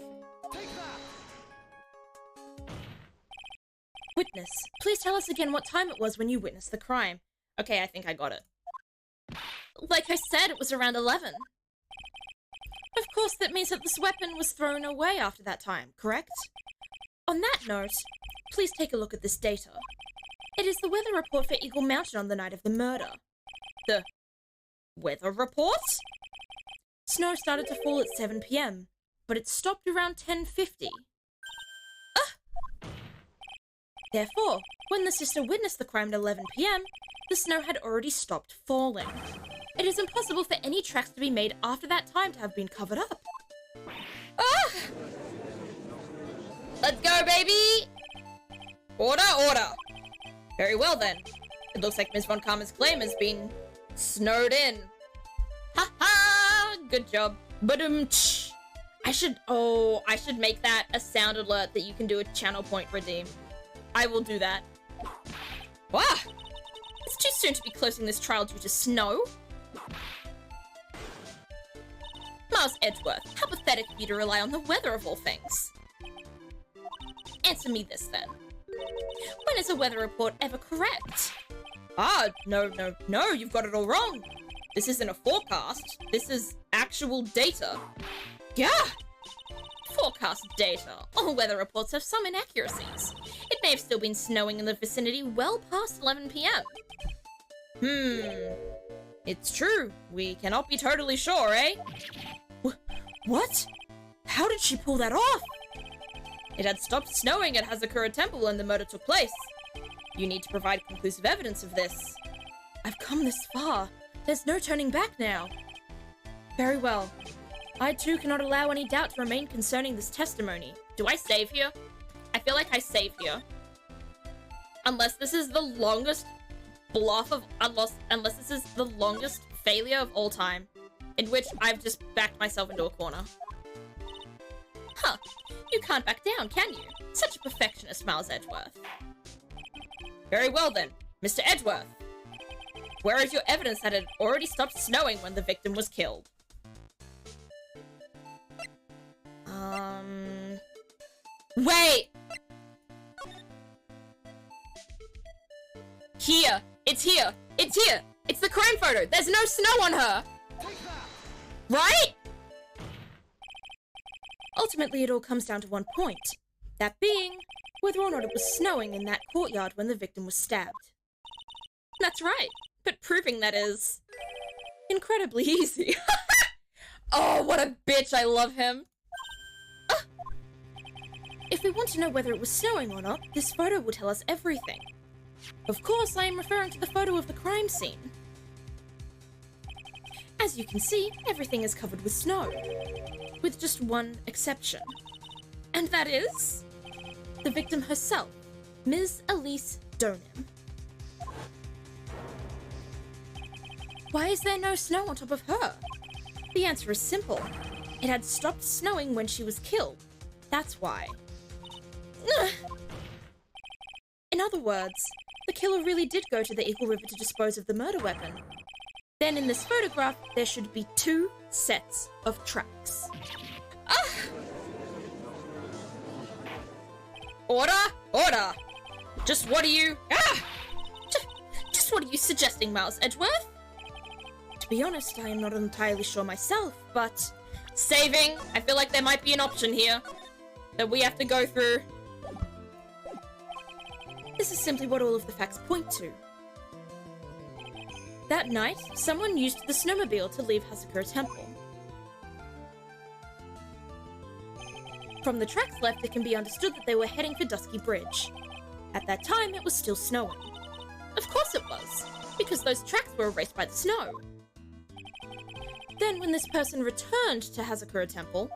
Witness, please tell us again what time it was when you witnessed the crime. Okay, I think I got it. Like I said, it was around 11. Of course, that means that this weapon was thrown away after that time, correct? On that note, please take a look at this data. It is the weather report for Eagle Mountain on the night of the murder. The weather report? Snow started to fall at 7 p.m, but it stopped around 10:50. Therefore, when the sister witnessed the crime at 11 p.m, the snow had already stopped falling. It is impossible for any tracks to be made after that time to have been covered up. Ah! Let's go, baby! Order, order! Very well, then. It looks like Ms. Von Karma's claim has been snowed in. Ha ha! Good job. Badum-tsh. I should make that a sound alert that you can do a channel point redeem. I will do that. Wow! It's too soon to be closing this trial due to snow. Miles Edgeworth, how pathetic of you to rely on the weather of all things. Answer me this then. When is a weather report ever correct? Ah, no, you've got it all wrong. This isn't a forecast. This is actual data. Yeah! Forecast data. All weather reports have some inaccuracies. It may have still been snowing in the vicinity well past 11 p.m. It's true. We cannot be totally sure, eh? What? How did she pull that off? It had stopped snowing at Hazakura Temple when the murder took place. You need to provide conclusive evidence of this. I've come this far. There's no turning back now. Very well. I too cannot allow any doubt to remain concerning this testimony. Do I save here? I feel like I save here. Unless this is the longest bluff of unless this is the longest failure of all time, in which I've just backed myself into a corner. Huh. You can't back down, can you? Such a perfectionist, Miles Edgeworth. Very well then, Mr. Edgeworth. Where is your evidence that it had already stopped snowing when the victim was killed? Wait! Here! It's here! It's here! It's the crime photo. There's no snow on her. Right? Ultimately, it all comes down to one point. That being, whether or not it was snowing in that courtyard when the victim was stabbed. That's right. But proving that is incredibly easy. Oh, what a bitch. I love him. If we want to know whether it was snowing or not, this photo will tell us everything. Of course, I am referring to the photo of the crime scene. As you can see, everything is covered with snow, with just one exception. And that is the victim herself, Ms. Elise Donim. Why is there no snow on top of her? The answer is simple. It had stopped snowing when she was killed. That's why. In other words, the killer really did go to the Eagle River to dispose of the murder weapon. Then in this photograph, there should be 2 sets of tracks. Order! Order! Just what are you... Just what are you suggesting, Miles Edgeworth? To be honest, I am not entirely sure myself, but... Saving! I feel like there might be an option here that we have to go through. This is simply what all of the facts point to. That night, someone used the snowmobile to leave Hazakura Temple. From the tracks left, it can be understood that they were heading for Dusky Bridge. At that time, it was still snowing. Of course it was, because those tracks were erased by the snow. Then, when this person returned to Hazakura Temple,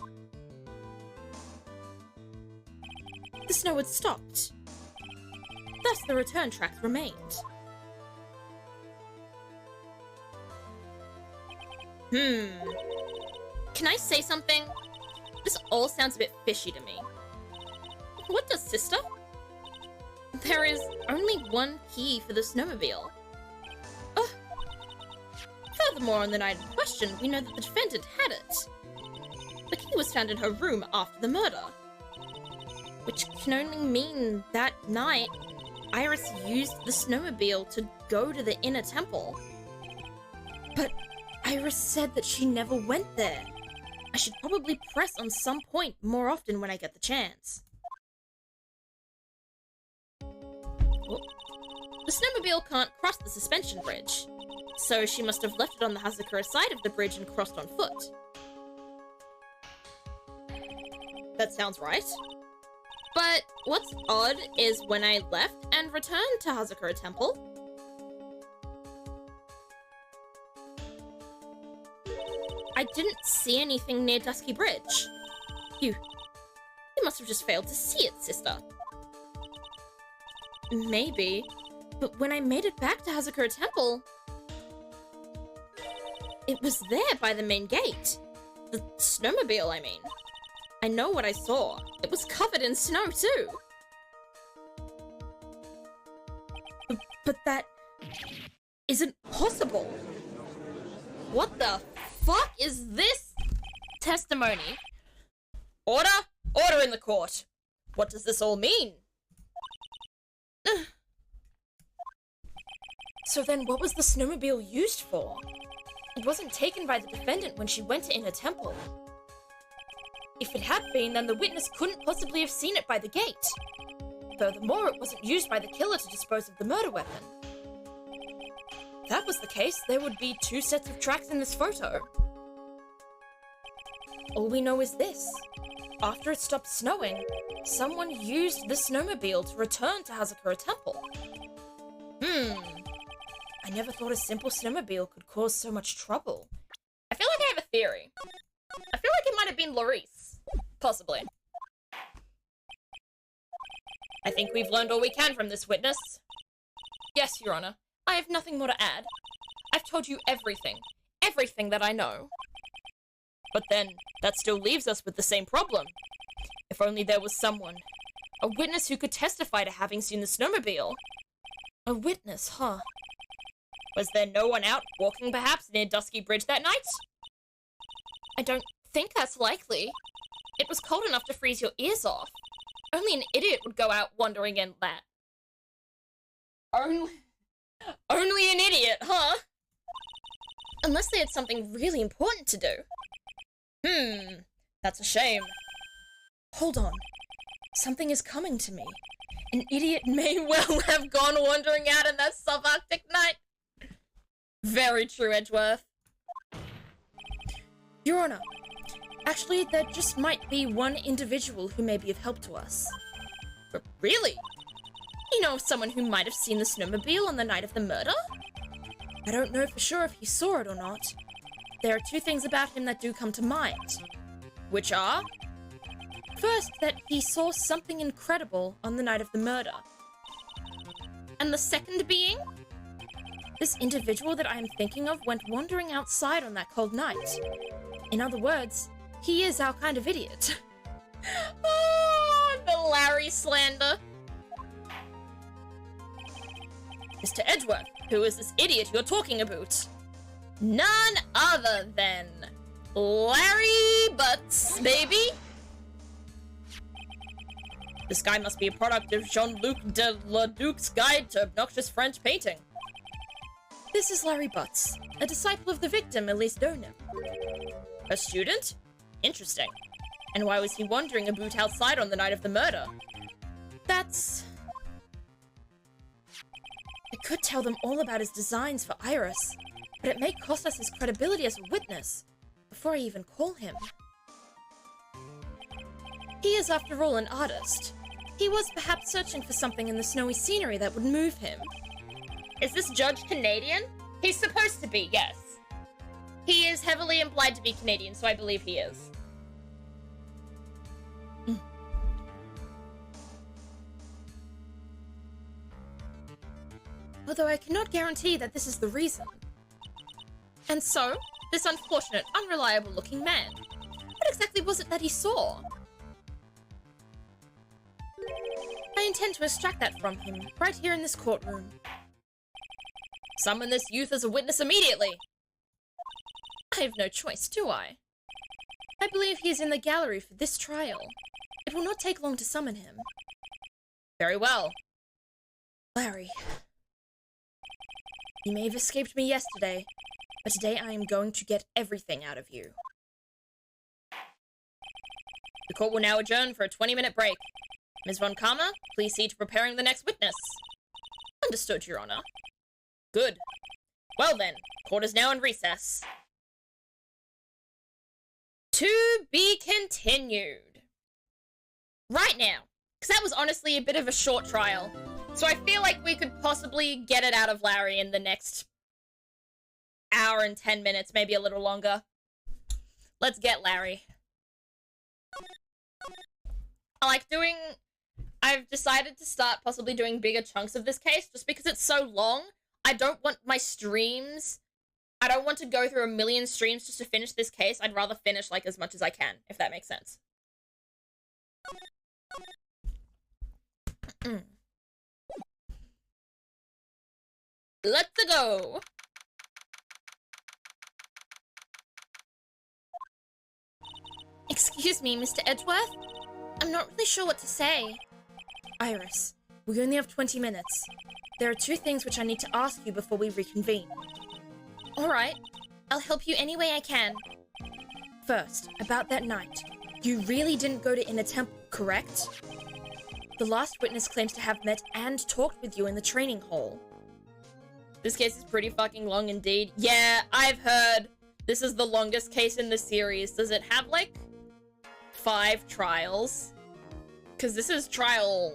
the snow had stopped. Thus, the return tracks remained. Can I say something? This all sounds a bit fishy to me. What does, sister? There is only one key for the snowmobile. Furthermore, on the night in question, we know that the defendant had it. The key was found in her room after the murder. Which can only mean that night, Iris used the snowmobile to go to the inner temple. But Iris said that she never went there. I should probably press on some point more often when I get the chance. The snowmobile can't cross the suspension bridge, so she must have left it on the Hazakura side of the bridge and crossed on foot. That sounds right. But what's odd is when I left and returned to Hazakura Temple, I didn't see anything near Dusky Bridge. You must have just failed to see it, sister. Maybe, but when I made it back to Hazakura Temple, it was there by the main gate. The snowmobile, I mean. I know what I saw. It was covered in snow, too. But that isn't possible. what the fuck is this testimony? Order! Order in the court! What does this all mean? So then what was the snowmobile used for? It wasn't taken by the defendant when she went to Inner Temple. If it had been, then the witness couldn't possibly have seen it by the gate. Furthermore, it wasn't used by the killer to dispose of the murder weapon. If that was the case, there would be 2 sets of tracks in this photo. All we know is this. After it stopped snowing, someone used the snowmobile to return to Hazakura Temple. I never thought a simple snowmobile could cause so much trouble. I feel like I have a theory. I feel like it might have been Larice. Possibly. I think we've learned all we can from this witness. Yes, Your Honor. I have nothing more to add. I've told you everything. Everything that I know. But then, that still leaves us with the same problem. If only there was someone. A witness who could testify to having seen the snowmobile. A witness, huh? Was there no one out walking perhaps near Dusky Bridge that night? I don't think that's likely. It was cold enough to freeze your ears off. Only an idiot would go out wandering in that. Only an idiot, huh? Unless they had something really important to do. That's a shame. Hold on. Something is coming to me. An idiot May well have gone wandering out in that subarctic night. Very true, Edgeworth. Your Honor, actually, there just might be one individual who may be of help to us. But really? You know of someone who might have seen the snowmobile on the night of the murder? I don't know for sure if he saw it or not. There are two things about him that do come to mind. Which are? First, that he saw something incredible on the night of the murder. And the second being, this individual that I am thinking of went wandering outside on that cold night. In other words, he is our kind of idiot. Oh, the Larry slander. Mr. Edgeworth, who is this idiot you're talking about? None other than Larry Butts, baby. This guy must be a product of Jean-Luc de Leduc's Guide to Obnoxious French Painting. This is Larry Butts, a disciple of the victim, Elise Donim. A student? Interesting. And why was he wandering about outside on the night of the murder? That's... I could tell them all about his designs for Iris, but it may cost us his credibility as a witness before I even call him. He is, after all, an artist. He was perhaps searching for something in the snowy scenery that would move him. Is this judge Canadian? He's supposed to be, yes. He is heavily implied to be Canadian, so I believe he is. Although I cannot guarantee that this is the reason. And so, this unfortunate, unreliable-looking man, what exactly was it that he saw? I intend to extract that from him, right here in this courtroom. Summon this youth as a witness immediately! I have no choice, do I? I believe he is in the gallery for this trial. It will not take long to summon him. Very well. Larry. You may have escaped me yesterday, but today I am going to get everything out of you. The court will now adjourn for a 20-minute break. Ms. Von Karma, please see to preparing the next witness. Understood, Your Honor. Good. Well then, court is now in recess. To be continued. Right now, because that was honestly a bit of a short trial. So I feel like we could possibly get it out of Larry in the next hour and 10 minutes, maybe a little longer. Let's get Larry. I've decided to start possibly doing bigger chunks of this case just because it's so long. I don't want my streams, I don't want to go through a million streams just to finish this case. I'd rather finish like as much as I can, if that makes sense. Let's go. Excuse me, Mr. Edgeworth? I'm not really sure what to say. Iris, we only have 20 minutes. There are two things which I need to ask you before we reconvene. Alright, I'll help you any way I can. First, about that night. You really didn't go to Inner Temple, correct? The last witness claims to have met and talked with you in the training hall. This case is pretty fucking long indeed. Yeah, I've heard this is the longest case in the series. Does it have, like, 5 trials? Because this is trial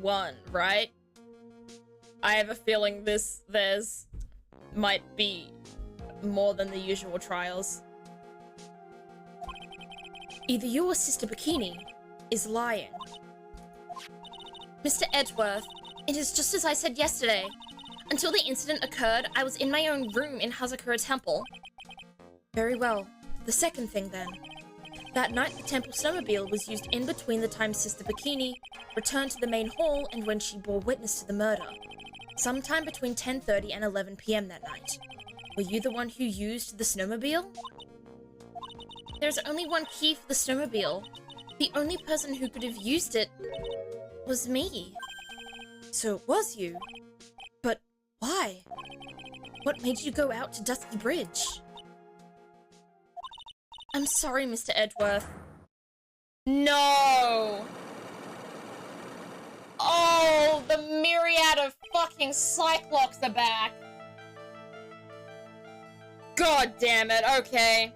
1, right? I have a feeling there's might be more than the usual trials. Either you or Sister Bikini is lying. Mr. Edgeworth, it is just as I said yesterday. Until the incident occurred, I was in my own room in Hazakura Temple. Very well. The second thing, then. That night, the temple snowmobile was used in between the time Sister Bikini returned to the main hall and when she bore witness to the murder. Sometime between 10:30 and 11 p.m. that night. Were you the one who used the snowmobile? There's only one key for the snowmobile. The only person who could have used it was me. So it was you. But why? What made you go out to Dusky Bridge? I'm sorry, Mr. Edgeworth. No! Oh, the myriad of fucking Cyclops are back. God damn it, okay.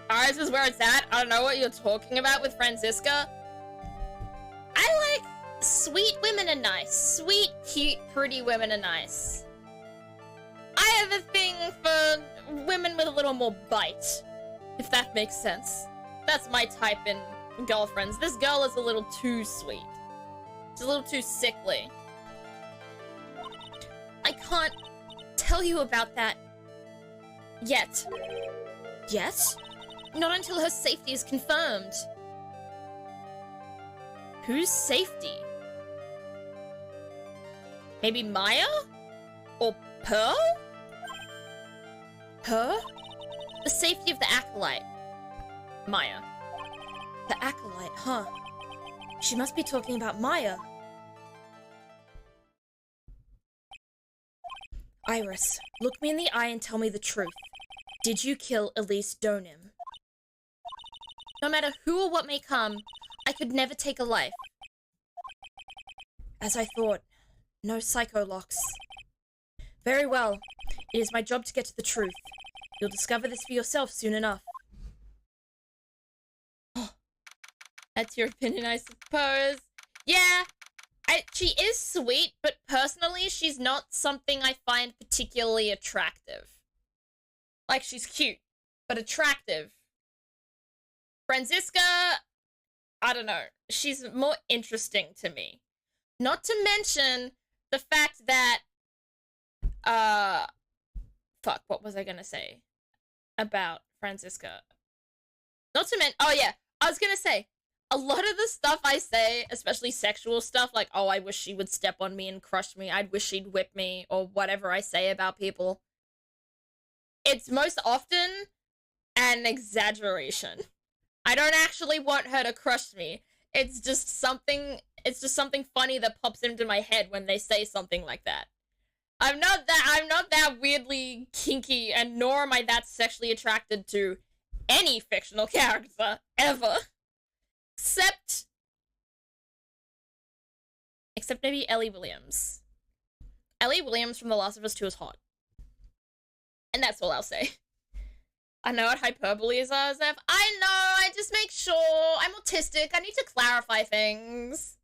Alright, this is where it's at. I don't know what you're talking about with Franziska. I like sweet women are nice. Sweet, cute, pretty women are nice. I have a thing for women with a little more bite, if that makes sense. That's my type in girlfriends. This girl is a little too sweet. She's a little too sickly. I can't tell you about that yet. Yet? Not until her safety is confirmed. Whose safety? Maybe Maya? Or Pearl? Her? The safety of the Acolyte. Maya. The Acolyte, huh? She must be talking about Maya. Iris, look me in the eye and tell me the truth. Did you kill Elise Donim? No matter who or what may come, I could never take a life. As I thought, no psycho locks. Very well. It is my job to get to the truth. You'll discover this for yourself soon enough. That's your opinion, I suppose. Yeah, she is sweet, but personally, she's not something I find particularly attractive. Like, she's cute, but attractive. Franziska, I don't know. She's more interesting to me. Not to mention the fact that, fuck, what was I gonna say about Franziska? Not to mention, oh yeah, I was gonna say, a lot of the stuff I say, especially sexual stuff, like, oh, I wish she would step on me and crush me, I'd wish she'd whip me, or whatever I say about people, it's most often an exaggeration. I don't actually want her to crush me. It's just something funny that pops into my head when they say something like that. I'm not that weirdly kinky, and nor am I that sexually attracted to any fictional character, ever. Except maybe Ellie Williams. Ellie Williams from The Last of Us 2 is hot. And that's all I'll say. I know what hyperbole is, Zef. I know, I just make sure. I'm autistic, I need to clarify things.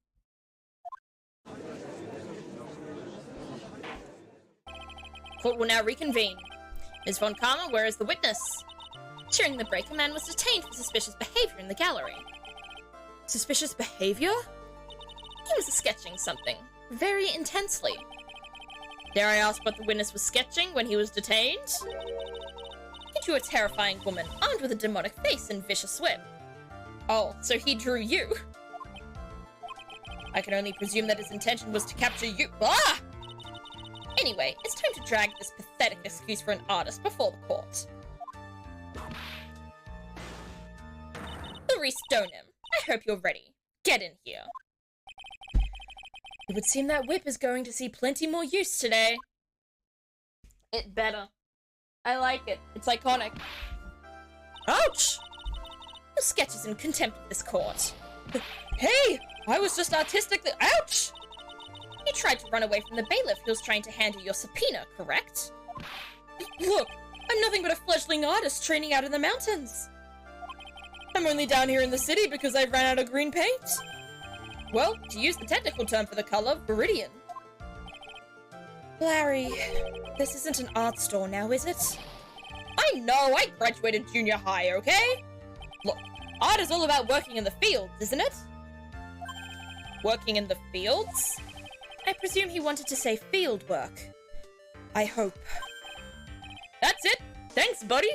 Court will now reconvene. Ms. Von Karma, where is the witness? During the break, a man was detained for suspicious behavior in the gallery. Suspicious behavior? He was sketching something, very intensely. Dare I ask what the witness was sketching when he was detained? He drew a terrifying woman, armed with a demonic face and vicious whip. Oh, so he drew you. I can only presume that his intention was to capture you. Ah! Anyway, it's time to drag this pathetic excuse for an artist before the court. Elise Donim, I hope you're ready. Get in here. It would seem that whip is going to see plenty more use today. It better. I like it. It's iconic. Ouch! Your sketch is in contempt of this court. Hey! I was just artistically— Ouch! You tried to run away from the bailiff who was trying to hand you your subpoena, correct? Look, I'm nothing but a fledgling artist training out in the mountains. I'm only down here in the city because I ran out of green paint. Well, to use the technical term for the color, viridian. Larry, this isn't an art store now, is it? I know, I graduated junior high, okay? Look, art is all about working in the fields, isn't it? Working in the fields? I presume he wanted to say field work. I hope. That's it! Thanks, buddy!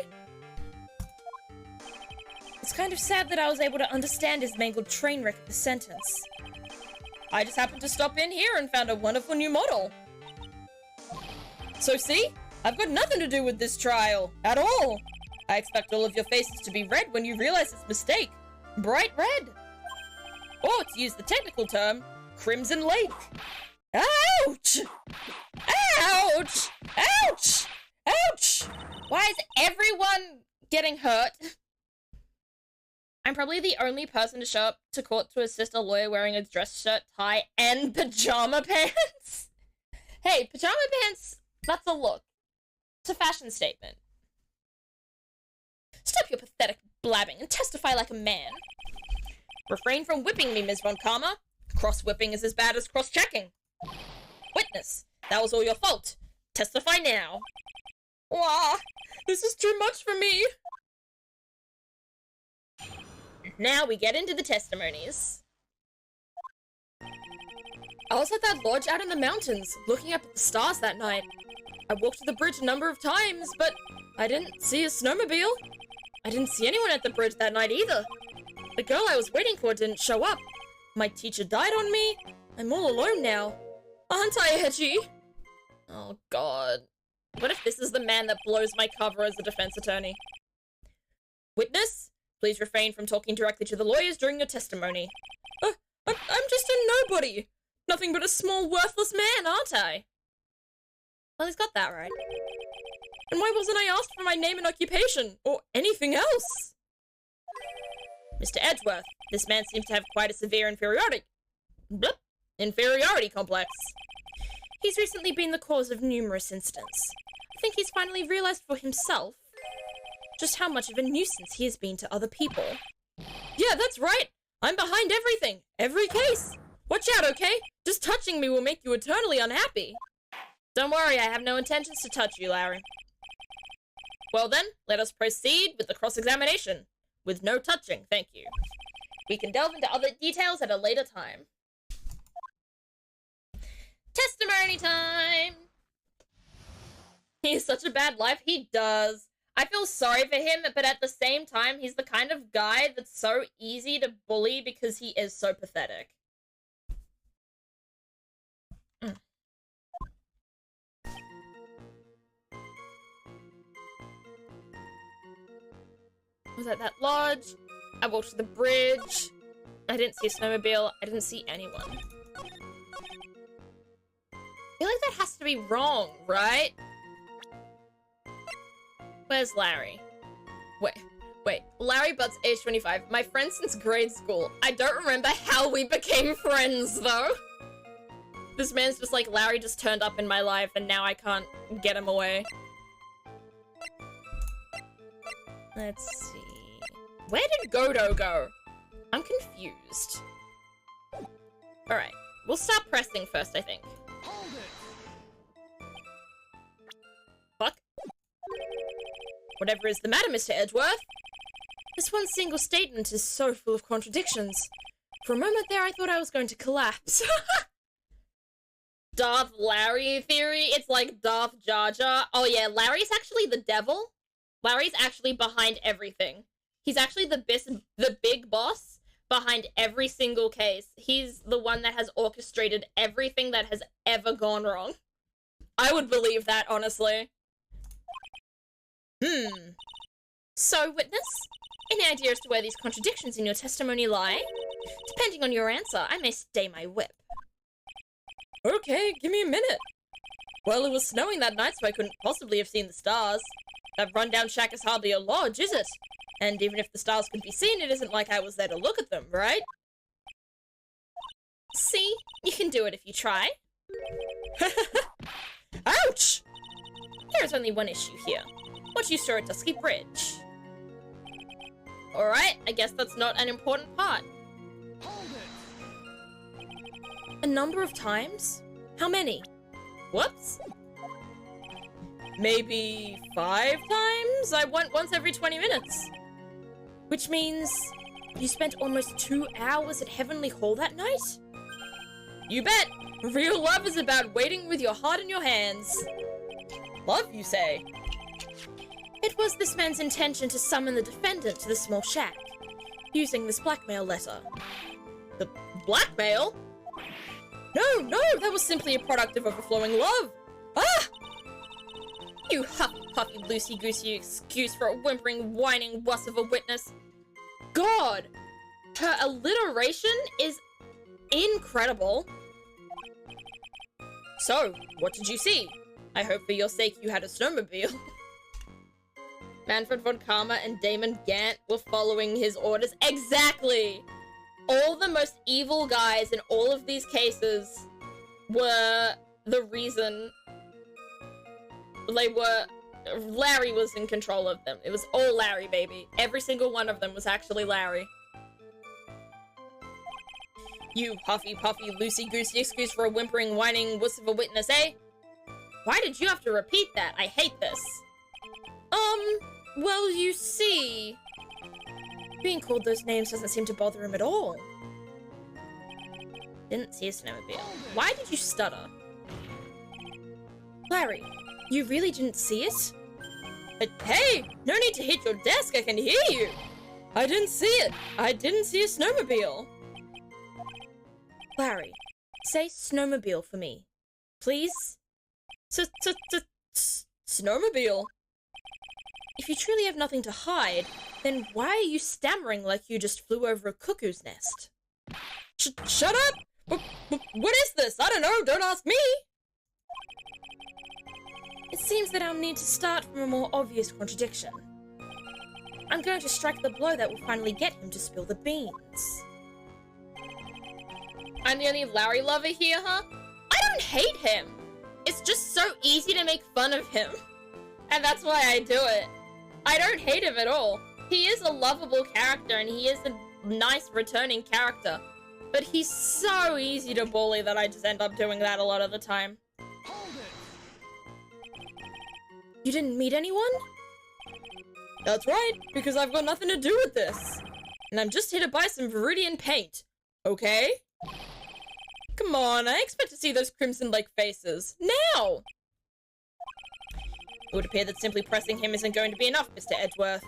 It's kind of sad that I was able to understand his mangled train wreck of the sentence. I just happened to stop in here and found a wonderful new model. So see? I've got nothing to do with this trial. At all. I expect all of your faces to be red when you realize it's a mistake. Bright red. Or, to use the technical term, Crimson Lake. Ouch! Ouch! Ouch! Ouch! Why is everyone getting hurt? I'm probably the only person to show up to court to assist a lawyer wearing a dress shirt, tie, and pajama pants. Hey, pajama pants, that's a look. It's a fashion statement. Stop your pathetic blabbing and testify like a man. Refrain from whipping me, Ms. Von Karma. Cross-whipping is as bad as cross-checking. Witness, that was all your fault. Testify now. Wah, this is too much for me. Now we get into the testimonies. I was at that lodge out in the mountains, looking up at the stars that night. I walked to the bridge a number of times, but I didn't see a snowmobile. I didn't see anyone at the bridge that night either. The girl I was waiting for didn't show up. My teacher died on me. I'm all alone now. Aren't I edgy? Oh god. What if this is the man that blows my cover as a defense attorney? Witness, please refrain from talking directly to the lawyers during your testimony. I'm just a nobody. Nothing but a small, worthless man, aren't I? Well, he's got that right. And why wasn't I asked for my name and occupation, or anything else? Mr. Edgeworth, this man seems to have quite a severe inferiority complex. He's recently been the cause of numerous incidents. I think he's finally realized for himself just how much of a nuisance he has been to other people. Yeah, that's right! I'm behind everything! Every case! Watch out, okay? Just touching me will make you eternally unhappy. Don't worry, I have no intentions to touch you, Larry. Well then, let us proceed with the cross-examination. With no touching, thank you. We can delve into other details at a later time. Testimony time! He has such a bad life, he does. I feel sorry for him, but at the same time, he's the kind of guy that's so easy to bully because he is so pathetic. I was at that lodge. I walked to the bridge. I didn't see a snowmobile. I didn't see anyone. I feel like that has to be wrong, right? Where's Larry? Wait. Larry Butts, age 25. My friend since grade school. I don't remember how we became friends, though. This man's just like, Larry just turned up in my life and now I can't get him away. Let's see. Where did Godo go? I'm confused. Alright. We'll start pressing first, I think. Hold it. Fuck. Whatever is the matter, Mr. Edgeworth? This one single statement is so full of contradictions. For a moment there, I thought I was going to collapse. Darth Larry theory? It's like Darth Jar Jar. Oh yeah, Larry's actually the devil. Larry's actually behind everything. He's actually the big boss behind every single case. He's the one that has orchestrated everything that has ever gone wrong. I would believe that, honestly. So, witness, any idea as to where these contradictions in your testimony lie? Depending on your answer, I may stay my whip. Okay, give me a minute. Well, it was snowing that night, so I couldn't possibly have seen the stars. That rundown shack is hardly a lodge, is it? And even if the stars could be seen, it isn't like I was there to look at them, right? See? You can do it if you try. Ouch! There is only one issue here. What you saw at Dusky Bridge. Alright, I guess that's not an important part. Hold it. A number of times? How many? Whoops. Maybe 5 times? I went once every 20 minutes. Which means you spent almost 2 hours at Heavenly Hall that night? You bet! Real love is about waiting with your heart in your hands. Love, you say? It was this man's intention to summon the defendant to the small shack, using this blackmail letter. The blackmail? No, that was simply a product of overflowing love. Ah! You huffy-puffy, loosey-goosey excuse for a whimpering, whining wuss of a witness. God! Her alliteration is incredible. So, what did you see? I hope for your sake you had a snowmobile. Manfred von Karma and Damon Gant were following his orders. Exactly! All the most evil guys in all of these cases were the reason Larry was in control of them. It was all Larry, baby. Every single one of them was actually Larry. You huffy puffy loosey-goosey excuse for a whimpering, whining wuss of a witness, eh? Why did you have to repeat that? I hate this. Well, you see... Being called those names doesn't seem to bother him at all. Didn't see a snowmobile. Why did you stutter? Larry, you really didn't see it? But hey, no need to hit your desk, I can hear you. I didn't see it. I didn't see a snowmobile. Larry, say snowmobile for me. Please? Snowmobile. If you truly have nothing to hide, then why are you stammering like you just flew over a cuckoo's nest? Shut up! What is this? I don't know, don't ask me! It seems that I'll need to start from a more obvious contradiction. I'm going to strike the blow that will finally get him to spill the beans. I'm the only Larry lover here, huh? I don't hate him! It's just so easy to make fun of him. And that's why I do it. I don't hate him at all. He is a lovable character and he is a nice returning character. But he's so easy to bully that I just end up doing that a lot of the time. Hold it. You didn't meet anyone? That's right, because I've got nothing to do with this. And I'm just here to buy some Viridian paint. Okay? Come on, I expect to see those Crimson Lake faces. Now! It would appear that simply pressing him isn't going to be enough, Mr. Edgeworth.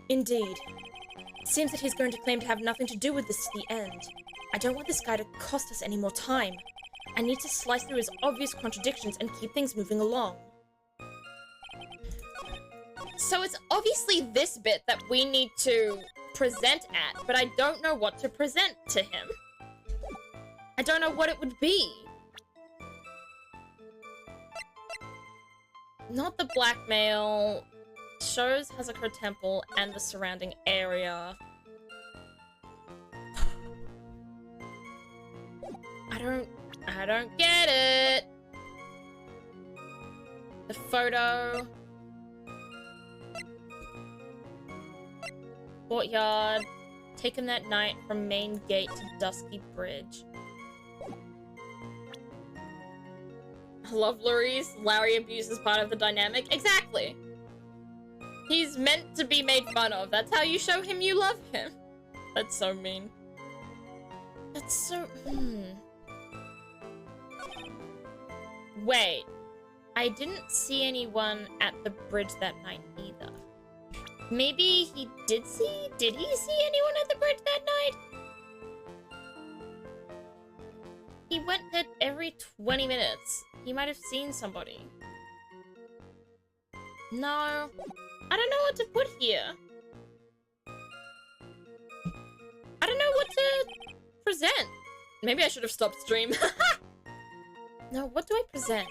Indeed. It seems that he's going to claim to have nothing to do with this to the end. I don't want this guy to cost us any more time. I need to slice through his obvious contradictions and keep things moving along. So it's obviously this bit that we need to present at, but I don't know what to present to him. I don't know what it would be. Not the blackmail. Shows Hazakura Temple and the surrounding area. I don't get it. The photo. Courtyard. Taken that night from main gate to Dusky Bridge. I love Larry's. Larry abuses part of the dynamic. Exactly. He's meant to be made fun of. That's how you show him you love him. That's so mean. That's so... Wait. I didn't see anyone at the bridge that night either. Maybe he did see? Did he see anyone at the bridge that night? He went there every 20 minutes. He might have seen somebody. No. I don't know what to put here. I don't know what to present. Maybe I should have stopped stream. No, what do I present?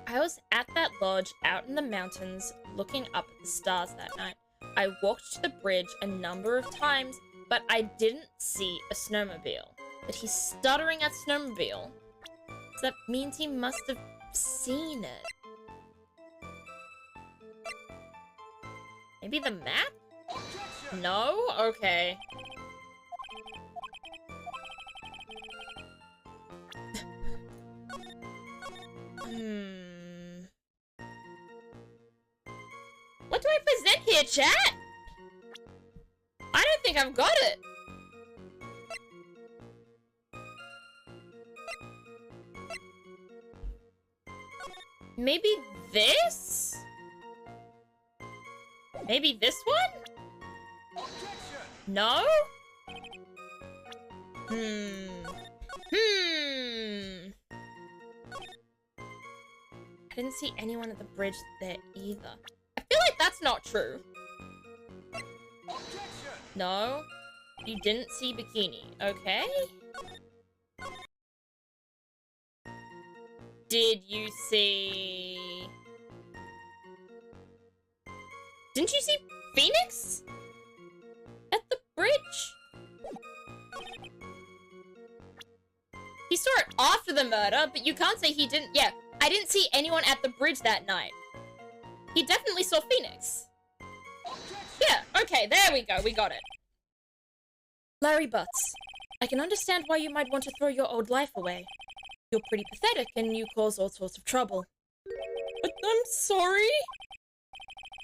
I was at that lodge out in the mountains looking up at the stars that night. I walked to the bridge a number of times, but I didn't see a snowmobile. But he's stuttering at snowmobile. So that means he must have seen it. Maybe the map? No? Okay. What do I present here, chat? I don't think I've got it. Maybe this? Maybe this one? No? I didn't see anyone at the bridge there either. I feel like that's not true. No? You didn't see bikini, okay? Did you see... Didn't you see Phoenix? At the bridge? He saw it after the murder, but you can't say he didn't... Yeah, I didn't see anyone at the bridge that night. He definitely saw Phoenix. Yeah, okay, there we go, we got it. Larry Butts, I can understand why you might want to throw your old life away. You're pretty pathetic and you cause all sorts of trouble. But I'm sorry.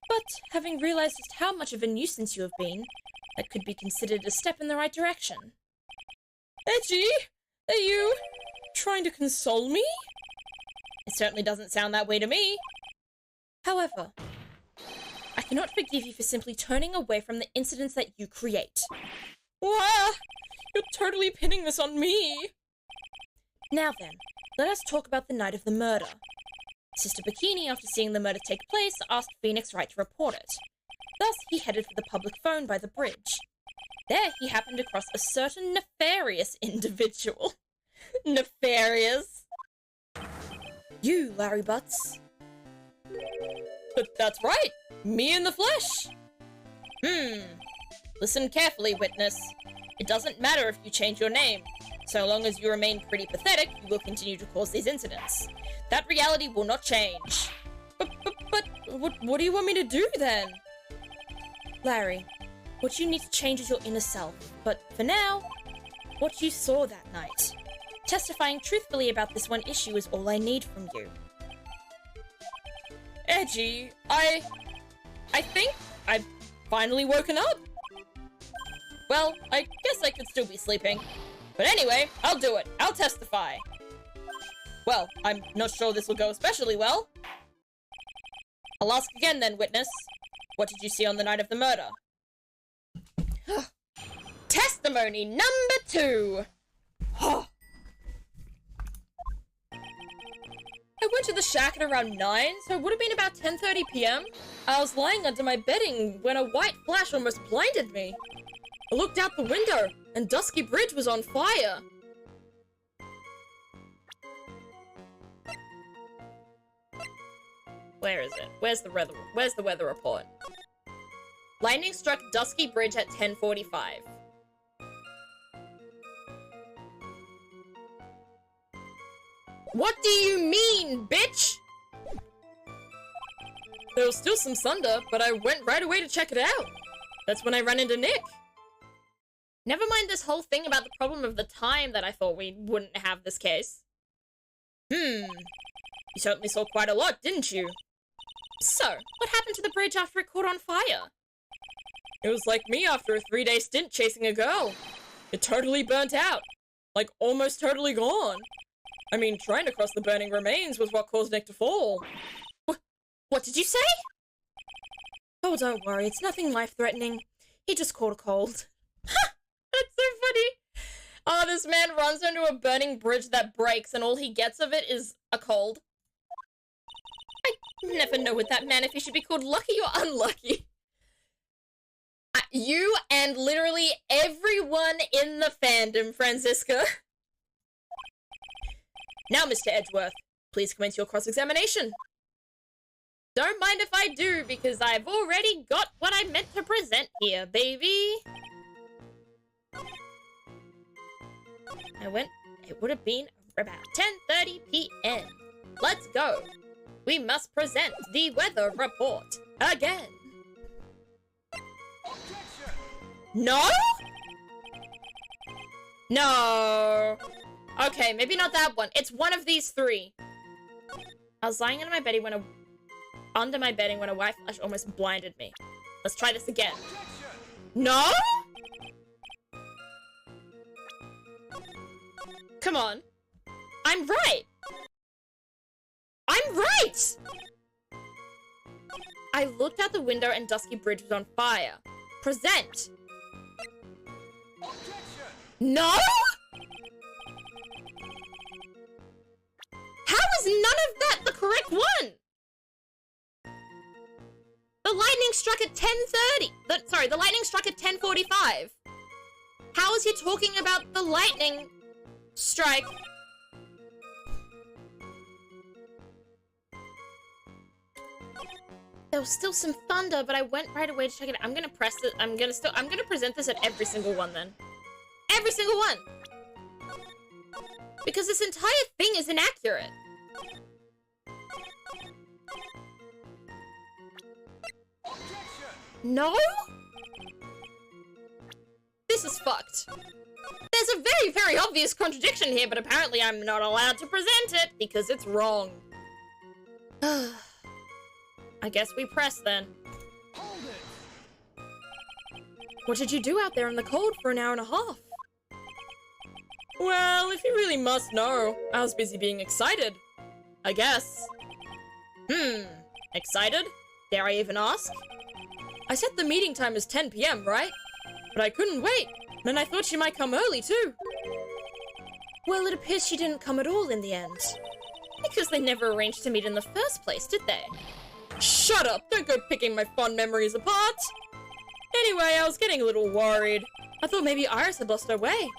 But having realized just how much of a nuisance you have been, that could be considered a step in the right direction. Edgy, are you trying to console me? It certainly doesn't sound that way to me. However, I cannot forgive you for simply turning away from the incidents that you create. Wow, you're totally pinning this on me. Now then, let us talk about the night of the murder. Sister Bikini, after seeing the murder take place, asked Phoenix Wright to report it. Thus, he headed for the public phone by the bridge. There, he happened across a certain nefarious individual. Nefarious? You, Larry Butts. But that's right, me in the flesh. Listen carefully, witness. It doesn't matter if you change your name. So long as you remain pretty pathetic, you will continue to cause these incidents. That reality will not change. But what do you want me to do then? Larry, what you need to change is your inner self. But for now, what you saw that night. Testifying truthfully about this one issue is all I need from you. Edgy, I think I've finally woken up. Well, I guess I could still be sleeping. But anyway, I'll do it. I'll testify. Well, I'm not sure this will go especially well. I'll ask again then, witness. What did you see on the night of the murder? Testimony number 2. I went to the shack at around 9, so it would have been about 10:30 p.m. I was lying under my bedding when a white flash almost blinded me. I looked out the window, and Dusky Bridge was on fire. Where is it? Where's the weather report? Lightning struck Dusky Bridge at 10:45. What do you mean, bitch? There was still some thunder, but I went right away to check it out. That's when I ran into Nick. Never mind this whole thing about the problem of the time that I thought we wouldn't have this case. You certainly saw quite a lot, didn't you? So, what happened to the bridge after it caught on fire? It was like me after a 3-day stint chasing a girl. It totally burnt out. Like, almost totally gone. I mean, trying to cross the burning remains was what caused Nick to fall. What did you say? Oh, don't worry, it's nothing life-threatening. He just caught a cold. That's so funny. Oh, this man runs into a burning bridge that breaks and all he gets of it is a cold. I never know with that man if he should be called lucky or unlucky. You and literally everyone in the fandom, Franziska. Now, Mr. Edgeworth, please commence your cross-examination. Don't mind if I do, because I've already got what I meant to present here, baby. It would have been about 10:30 p.m. Let's go. We must present the weather report again. No? No. Okay, maybe not that one. It's one of these 3. I was lying under my bedding when a white flash almost blinded me. Let's try this again. No? Come on. I'm right. I'm right! I looked out the window and Dusky Bridge was on fire. Present. No? How is none of that the correct one? The lightning struck at 10:30. Sorry, the lightning struck at 10:45. How is he talking about the lightning strike There was still some thunder, but I went right away to check it out. I'm gonna press it. I'm gonna present this at every single one then. Every single one! Because this entire thing is inaccurate. No? This is fucked. There's a very, very obvious contradiction here, but apparently I'm not allowed to present it because it's wrong. I guess we press then. Hold it. What did you do out there in the cold for an hour and a half? Well, if you really must know, I was busy being excited. I guess. Excited? Dare I even ask? I set the meeting time as 10 p.m., right? But I couldn't wait, and I thought she might come early, too. Well, it appears she didn't come at all in the end. Because they never arranged to meet in the first place, did they? Shut up! Don't go picking my fond memories apart! Anyway, I was getting a little worried. I thought maybe Iris had lost her way.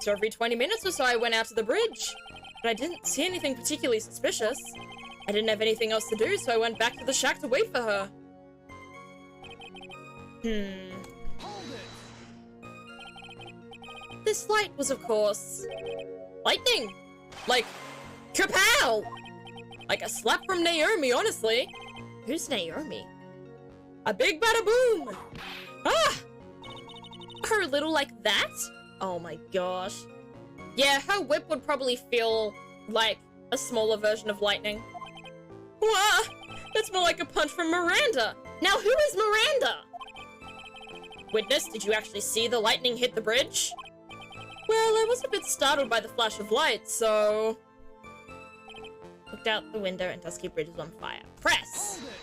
So every 20 minutes or so I went out to the bridge. But I didn't see anything particularly suspicious. I didn't have anything else to do, so I went back to the shack to wait for her. Hold it. This light was, of course, lightning. Like, kapow! Like a slap from Naomi, honestly. Who's Naomi? A big bada boom! Ah! Her little like that? Oh my gosh. Yeah, her whip would probably feel like a smaller version of lightning. Wah! That's more like a punch from Miranda. Now who is Miranda? Witness, did you actually see the lightning hit the bridge? Well, I was a bit startled by the flash of light, so... Looked out the window and Dusky Bridge was on fire. Press! Hold it.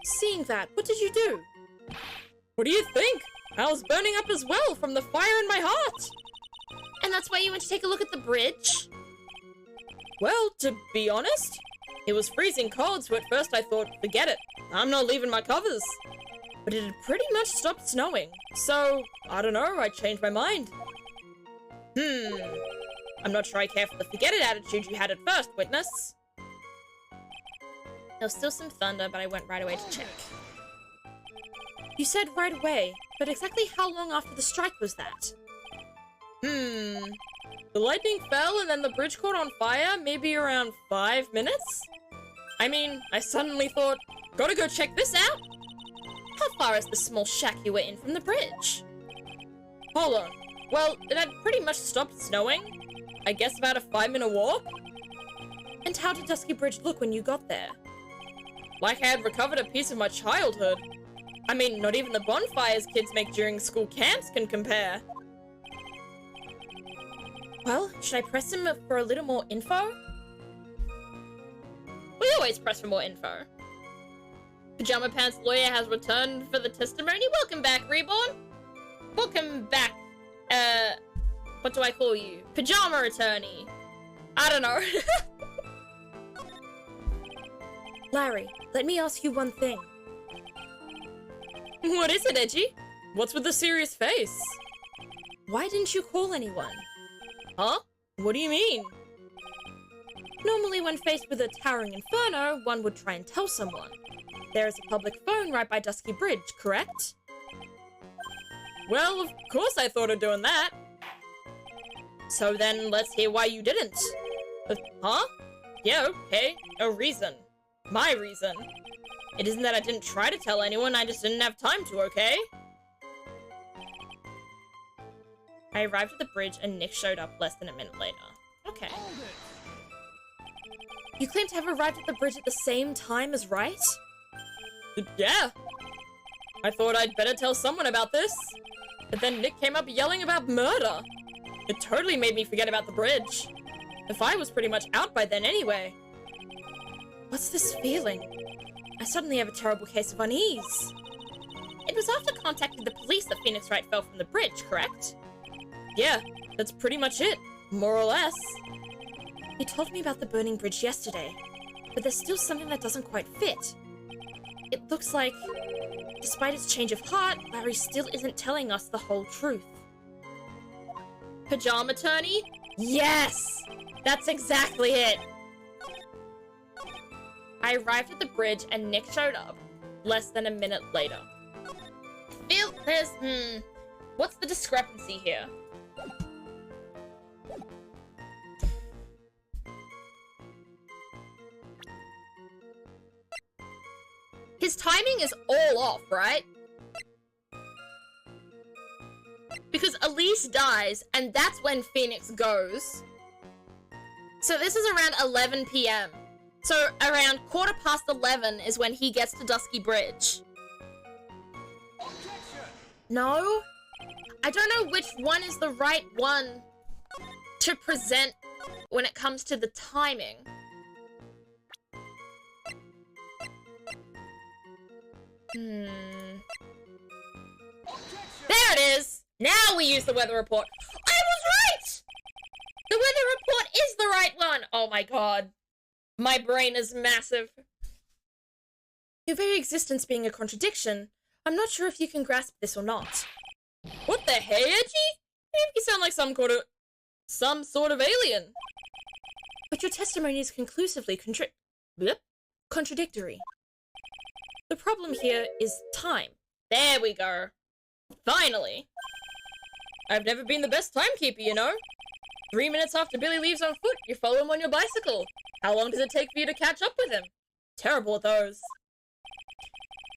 Seeing that, what did you do? What do you think? I was burning up as well from the fire in my heart. And that's why you went to take a look at the bridge? Well, to be honest, it was freezing cold, so at first I thought, forget it, I'm not leaving my covers. But it had pretty much stopped snowing, so, I don't know, I changed my mind. I'm not sure I care for the forget it attitude you had at first, Witness. There was still some thunder, but I went right away to check. You said right away, but exactly how long after the strike was that? The lightning fell and then the bridge caught on fire, maybe around 5 minutes? I mean, I suddenly thought, gotta go check this out. How far is the small shack you were in from the bridge? Hold on. Well, it had pretty much stopped snowing. I guess about a 5-minute walk? And how did Dusky Bridge look when you got there? Like I had recovered a piece of my childhood. I mean, not even the bonfires kids make during school camps can compare. Well, should I press him for a little more info? We always press for more info. Pajama Pants lawyer has returned for the testimony. Welcome back, Reborn. Welcome back, what do I call you? Pajama attorney. I don't know. Larry, let me ask you one thing. What is it, Edgy? What's with the serious face? Why didn't you call anyone? Huh? What do you mean? Normally when faced with a towering inferno, one would try and tell someone. There is a public phone right by Dusky Bridge, correct? Well, of course I thought of doing that. So then, let's hear why you didn't. Huh? Yeah, okay. A reason. My reason. It isn't that I didn't try to tell anyone, I just didn't have time to, okay? I arrived at the bridge and Nick showed up less than a minute later. Okay. Hold it. You claim to have arrived at the bridge at the same time as Wright? Yeah. I thought I'd better tell someone about this. But then Nick came up yelling about murder. It totally made me forget about the bridge. The fire was pretty much out by then anyway. What's this feeling? I suddenly have a terrible case of unease. It was after contacting the police that Phoenix Wright fell from the bridge, correct? Yeah, that's pretty much it, more or less. He told me about the burning bridge yesterday, but there's still something that doesn't quite fit. It looks like, despite his change of heart, Larry still isn't telling us the whole truth. Pajama attorney? Yes! That's exactly it! I arrived at the bridge and Nick showed up less than a minute later. What's the discrepancy here? His timing is all off, right? Because Elise dies, and that's when Phoenix goes. So this is around 11 p.m. So around 11:15 is when he gets to Dusky Bridge. No? I don't know which one is the right one to present when it comes to the timing. There it is! Now we use the weather report. I was right! The weather report is the right one! Oh my god. My brain is massive. Your very existence being a contradiction, I'm not sure if you can grasp this or not. What the hey, Edgy? You make me sound like some sort of alien. But your testimony is conclusively contradictory. The problem here is time. There we go. Finally. I've never been the best timekeeper, you know? 3 minutes after Billy leaves on foot, you follow him on your bicycle. How long does it take for you to catch up with him? Terrible at those.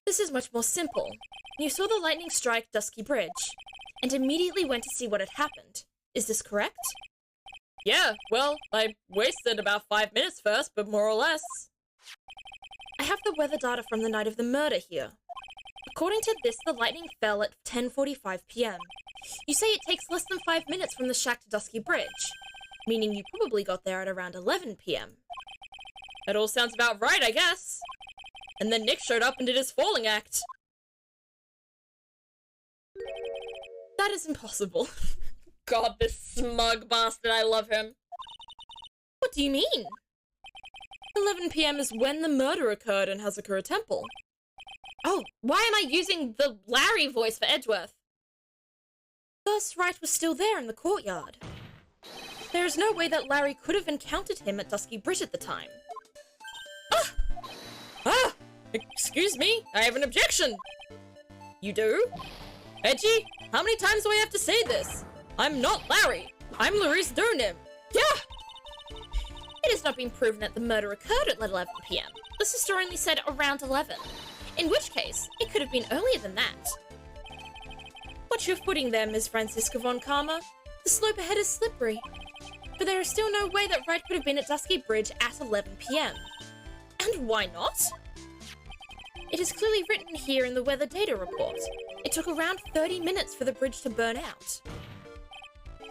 This is much more simple. You saw the lightning strike Dusky Bridge, and immediately went to see what had happened. Is this correct? Yeah, well, I wasted about 5 minutes first, but more or less. I have the weather data from the night of the murder here. According to this, the lightning fell at 10:45 p.m. You say it takes less than 5 minutes from the shack to Dusky Bridge, meaning you probably got there at around 11 p.m. That all sounds about right, I guess. And then Nick showed up and did his falling act. That is impossible. God, this smug bastard, I love him. What do you mean? 11 p.m. is when the murder occurred in Hazakura Temple. Oh, why am I using the Larry voice for Edgeworth? Thus, Wright was still there in the courtyard. There is no way that Larry could have encountered him at Dusky Bridge at the time. Excuse me, I have an objection. You do? Edgy, how many times do I have to say this? I'm not Larry. I'm Larice Durnim. Yeah! It has not been proven that the murder occurred at 11 p.m. The sister only said around 11. In which case, it could have been earlier than that. Watch your footing there, Ms. Francisca von Karma. The slope ahead is slippery. But there is still no way that Wright could have been at Dusky Bridge at 11 p.m. And why not? It is clearly written here in the weather data report. It took around 30 minutes for the bridge to burn out.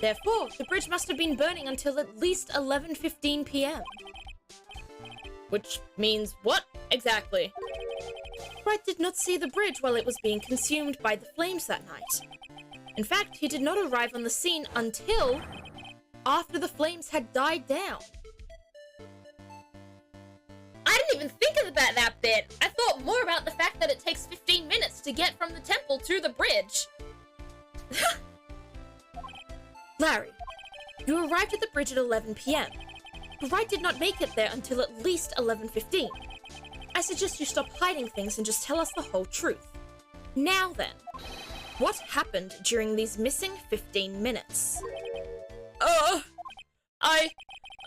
Therefore, the bridge must have been burning until at least 11:15 p.m. Which means what, exactly? Wright did not see the bridge while it was being consumed by the flames that night. In fact, he did not arrive on the scene until after the flames had died down. I didn't even think about that bit. I thought more about the fact that it takes 15 minutes to get from the temple to the bridge. Larry, you arrived at the bridge at 11 p.m. But Wright did not make it there until at least 11:15. I suggest you stop hiding things and just tell us the whole truth. Now then, what happened during these missing 15 minutes?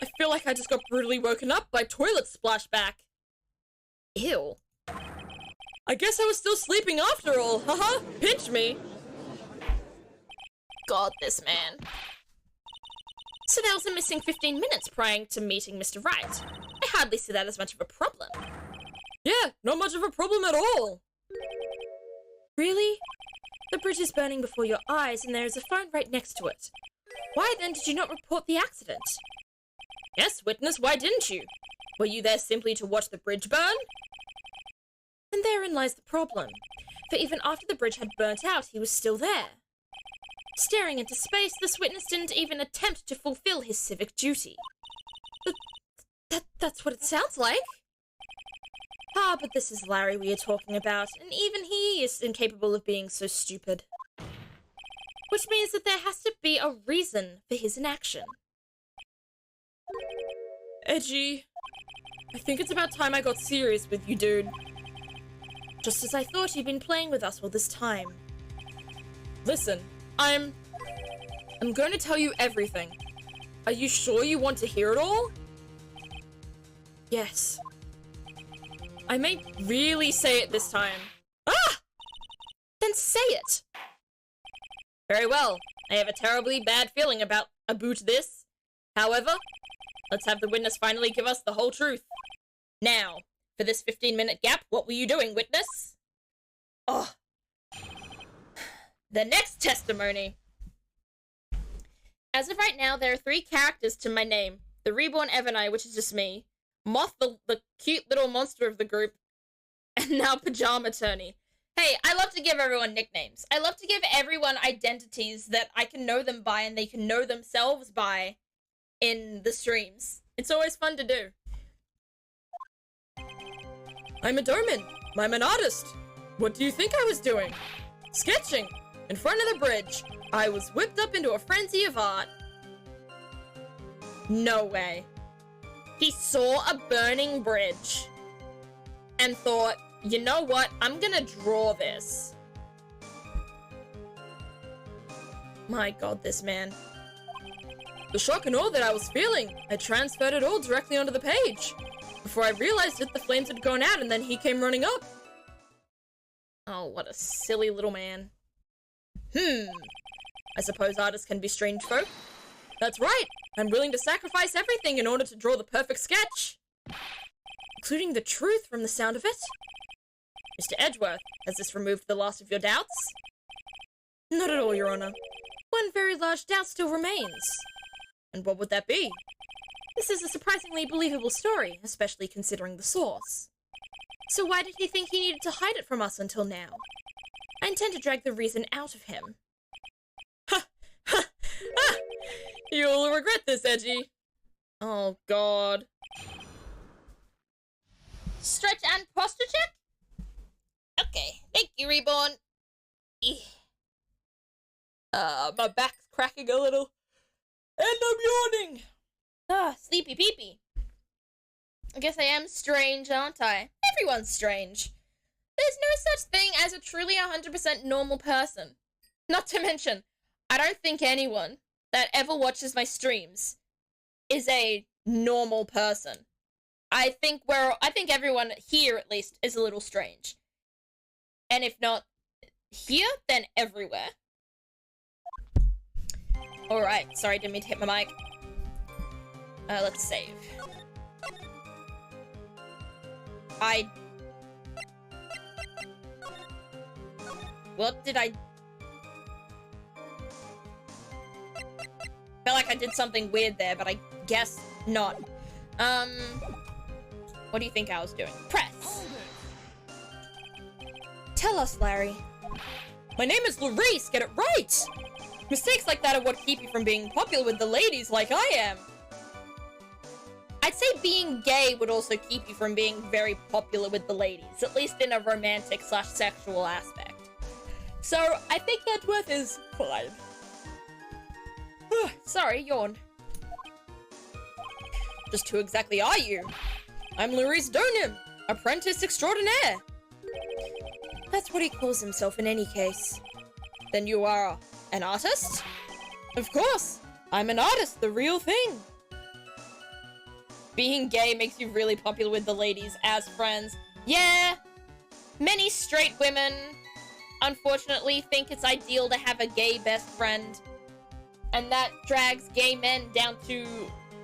I feel like I just got brutally woken up by toilet splashback. Ew. I guess I was still sleeping after all, haha, pinch me. God, this man. So there was a missing 15 minutes prior to meeting Mr. Wright. I hardly see that as much of a problem. Yeah, not much of a problem at all. Really? The bridge is burning before your eyes and there is a phone right next to it. Why then did you not report the accident? Yes, witness, why didn't you? Were you there simply to watch the bridge burn? And therein lies the problem. For even after the bridge had burnt out, he was still there. Staring into space, this witness didn't even attempt to fulfill his civic duty. That's what it sounds like. Ah, but this is Larry we are talking about, and even he is incapable of being so stupid. Which means that there has to be a reason for his inaction. Edgy, I think it's about time I got serious with you, dude. Just as I thought, you'd been playing with us all this time. Listen, I'm going to tell you everything. Are you sure you want to hear it all? Yes. I may really say it this time. Ah! Then say it! Very well. I have a terribly bad feeling about this. However, let's have the witness finally give us the whole truth. Now, for this 15-minute gap, what were you doing, witness? Oh. The next testimony. As of right now, there are 3 characters to my name. The reborn Everneye, which is just me. Moth, the cute little monster of the group. And now Pajama Attorney. Hey, I love to give everyone nicknames. I love to give everyone identities that I can know them by and they can know themselves by in the streams. It's always fun to do. I'm a doorman. I'm an artist. What do you think I was doing? Sketching. In front of the bridge. I was whipped up into a frenzy of art. No way. He saw a burning bridge and thought, you know what? I'm gonna draw this. My god, this man. The shock and awe that I was feeling, I transferred it all directly onto the page. Before I realized it, the flames had gone out and then he came running up. Oh, what a silly little man. I suppose artists can be strange folk. That's right. I'm willing to sacrifice everything in order to draw the perfect sketch. Including the truth from the sound of it. Mr. Edgeworth, has this removed the last of your doubts? Not at all, Your Honor. One very large doubt still remains. And what would that be? This is a surprisingly believable story, especially considering the source. So why did he think he needed to hide it from us until now? I intend to drag the reason out of him. Ha! Ha! Ha! You'll regret this, Edgy. Oh, God. Stretch and posture check? Okay, thank you, Reborn. My back's cracking a little. And I'm yawning. Sleepy peepee. I guess I am strange, aren't I? Everyone's strange. There's no such thing as a truly 100% normal person. Not to mention, I don't think anyone that ever watches my streams is a normal person. I think everyone here, at least, is a little strange. And if not here, then everywhere. Alright, sorry, didn't mean to hit my mic. Let's save. What did I... Felt like I did something weird there, but I guess not. What do you think I was doing? Press! Tell us, Larry. My name is Larice, get it right! Mistakes like that are what keep you from being popular with the ladies like I am. I'd say being gay would also keep you from being very popular with the ladies, at least in a romantic/sexual aspect. So, I think Edgeworth is fine. Sorry, yawn. Just who exactly are you? I'm Larice Donim, apprentice extraordinaire. That's what he calls himself in any case. Then you are an artist? Of course, I'm an artist, the real thing. Being gay makes you really popular with the ladies as friends. Yeah, many straight women, unfortunately, think it's ideal to have a gay best friend. And that drags gay men down to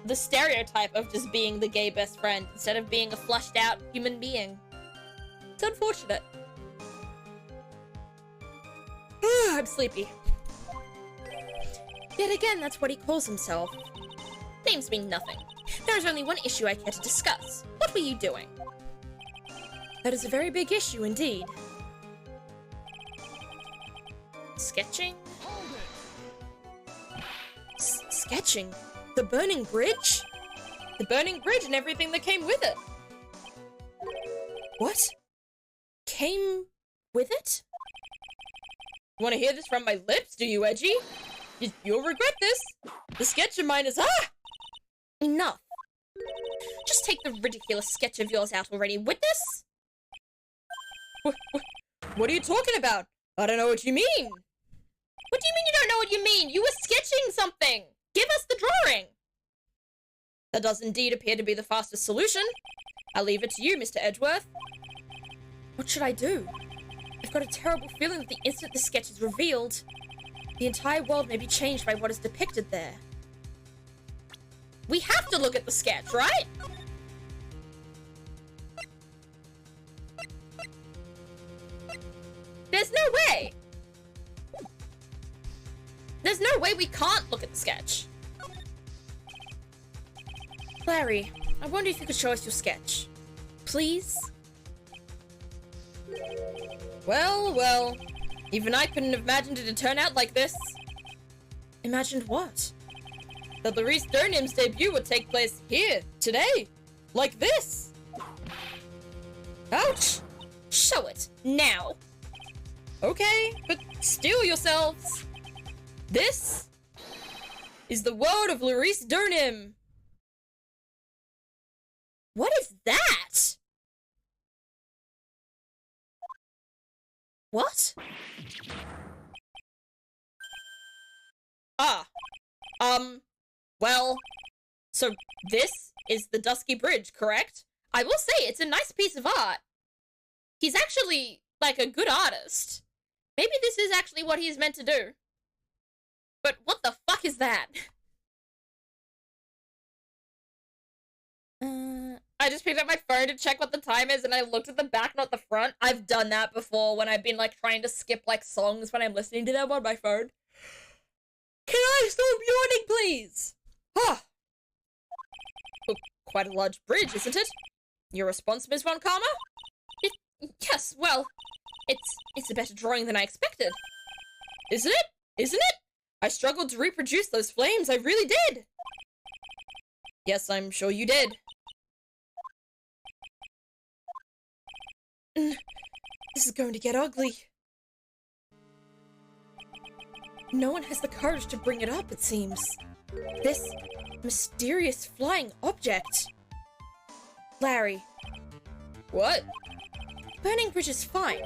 the stereotype of just being the gay best friend instead of being a flushed out human being. It's unfortunate. I'm sleepy. Yet again, that's what he calls himself. Names mean nothing. There is only one issue I care to discuss. What were you doing? That is a very big issue indeed. Sketching? Sketching? The burning bridge? The burning bridge and everything that came with it. What? Came with it? You want to hear this from my lips, do you, Edgy? You'll regret this. The sketch of mine is, Enough. Just take the ridiculous sketch of yours out already, witness? What are you talking about? I don't know what you mean. What do you mean you don't know what you mean? You were sketching something! Give us the drawing! That does indeed appear to be the fastest solution. I'll leave it to you, Mr. Edgeworth. What should I do? I've got a terrible feeling that the instant the sketch is revealed, the entire world may be changed by what is depicted there. We have to look at the sketch, right? There's no way! There's no way we can't look at the sketch. Larry, I wonder if you could show us your sketch. Please? Well, even I couldn't have imagined it to turn out like this. Imagined what? That Larice Durnim's debut would take place here, today, like this. Ouch! Show it, now! Okay, but steel yourselves. This is the world of Larice Durnim. What is that? What? Well, so this is the Dusky Bridge, correct? I will say, it's a nice piece of art. He's actually, like, a good artist. Maybe this is actually what he's meant to do. But what the fuck is that? I just picked up my phone to check what the time is, and I looked at the back, not the front. I've done that before when I've been, like, trying to skip, like, songs when I'm listening to them on my phone. Can I stop yawning, please? Ah. Oh, quite a large bridge, isn't it? Your response, Ms. Von Karma? Yes, well, it's a better drawing than I expected. Isn't it? Isn't it? I struggled to reproduce those flames, I really did. Yes, I'm sure you did. This is going to get ugly. No one has the courage to bring it up, it seems. This mysterious flying object. Larry. What? Burning Bridge is fine,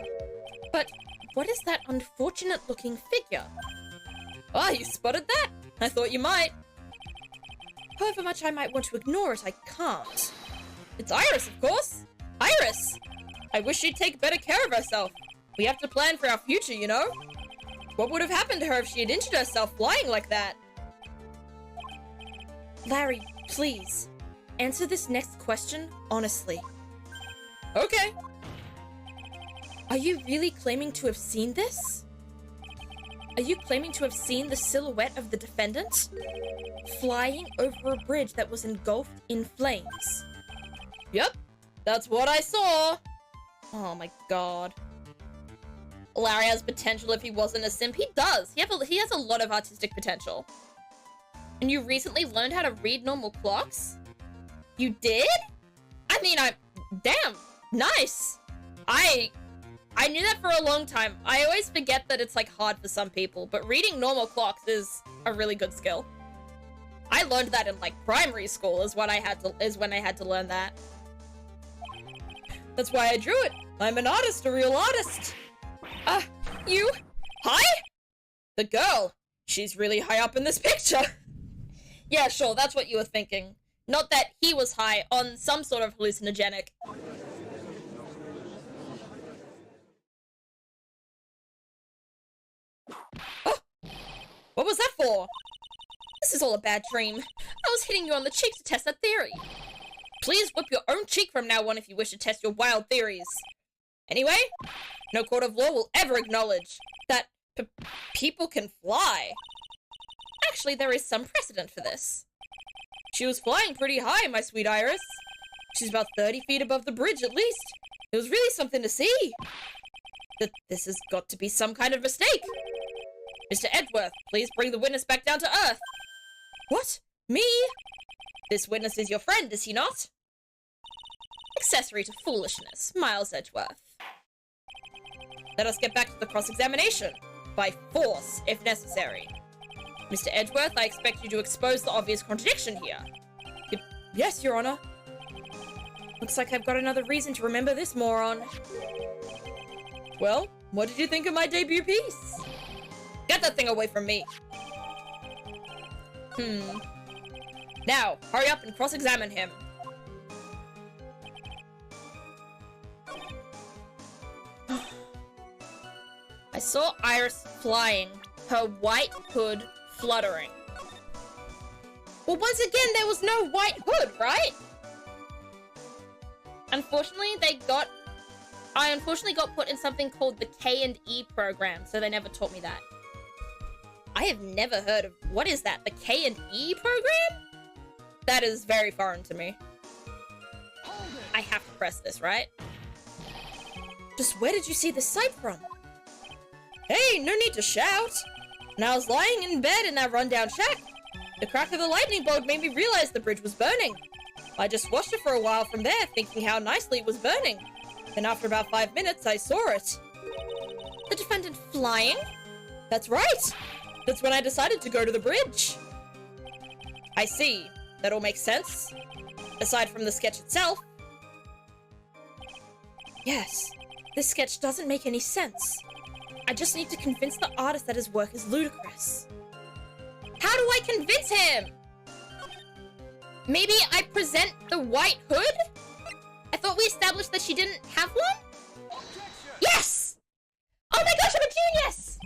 but what is that unfortunate-looking figure? Ah, you spotted that? I thought you might. However much I might want to ignore it, I can't. It's Iris, of course. Iris! I wish she'd take better care of herself. We have to plan for our future, you know? What would have happened to her if she had injured herself flying like that? Larry, please, answer this next question honestly. Okay. Are you really claiming to have seen this? Are you claiming to have seen the silhouette of the defendant? Flying over a bridge that was engulfed in flames? Yep, that's what I saw. Oh my god. Larry has potential if he wasn't a simp. He does. He has a lot of artistic potential. And you recently learned how to read normal clocks? You did? I mean, damn, nice. I knew that for a long time. I always forget that it's, like, hard for some people, but reading normal clocks is a really good skill. I learned that in, like, primary school is when I had to learn that. That's why I drew it. I'm an artist, a real artist. You? Hi? The girl. She's really high up in this picture. Yeah, sure, that's what you were thinking. Not that he was high on some sort of hallucinogenic. Oh! What was that for? This is all a bad dream. I was hitting you on the cheek to test that theory. Please whip your own cheek from now on if you wish to test your wild theories. Anyway, no court of law will ever acknowledge that people can fly. Actually, there is some precedent for this. She was flying pretty high, my sweet Iris. She's about 30 feet above the bridge, at least. It was really something to see. This has got to be some kind of mistake. Mr. Edgeworth, please bring the witness back down to Earth. What? Me? This witness is your friend, is he not? Accessory to foolishness, Miles Edgeworth. Let us get back to the cross-examination. By force, if necessary. Mr. Edgeworth, I expect you to expose the obvious contradiction here. Yes, Your Honor. Looks like I've got another reason to remember this moron. Well, what did you think of my debut piece? Get that thing away from me. Now, hurry up and cross-examine him. I saw Iris flying, her white hood fluttering. Well, once again, there was no white hood, right? Unfortunately, I unfortunately got put in something called the K&E program, so they never taught me that. I have never heard of, what is that, the K&E program? That is very foreign to me. I have to press this, right? Just where did you see the sight from? Hey, no need to shout. When I was lying in bed in that rundown shack, the crack of the lightning bolt made me realize the bridge was burning. I just watched it for a while from there, thinking how nicely it was burning. Then after about 5 minutes, I saw it. The defendant flying? That's right. That's when I decided to go to the bridge. I see. That all makes sense. Aside from the sketch itself. Yes, this sketch doesn't make any sense. I just need to convince the artist that his work is ludicrous. How do I convince him? Maybe I present the white hood? I thought we established that she didn't have one? Yes! Oh my gosh, I'm a genius!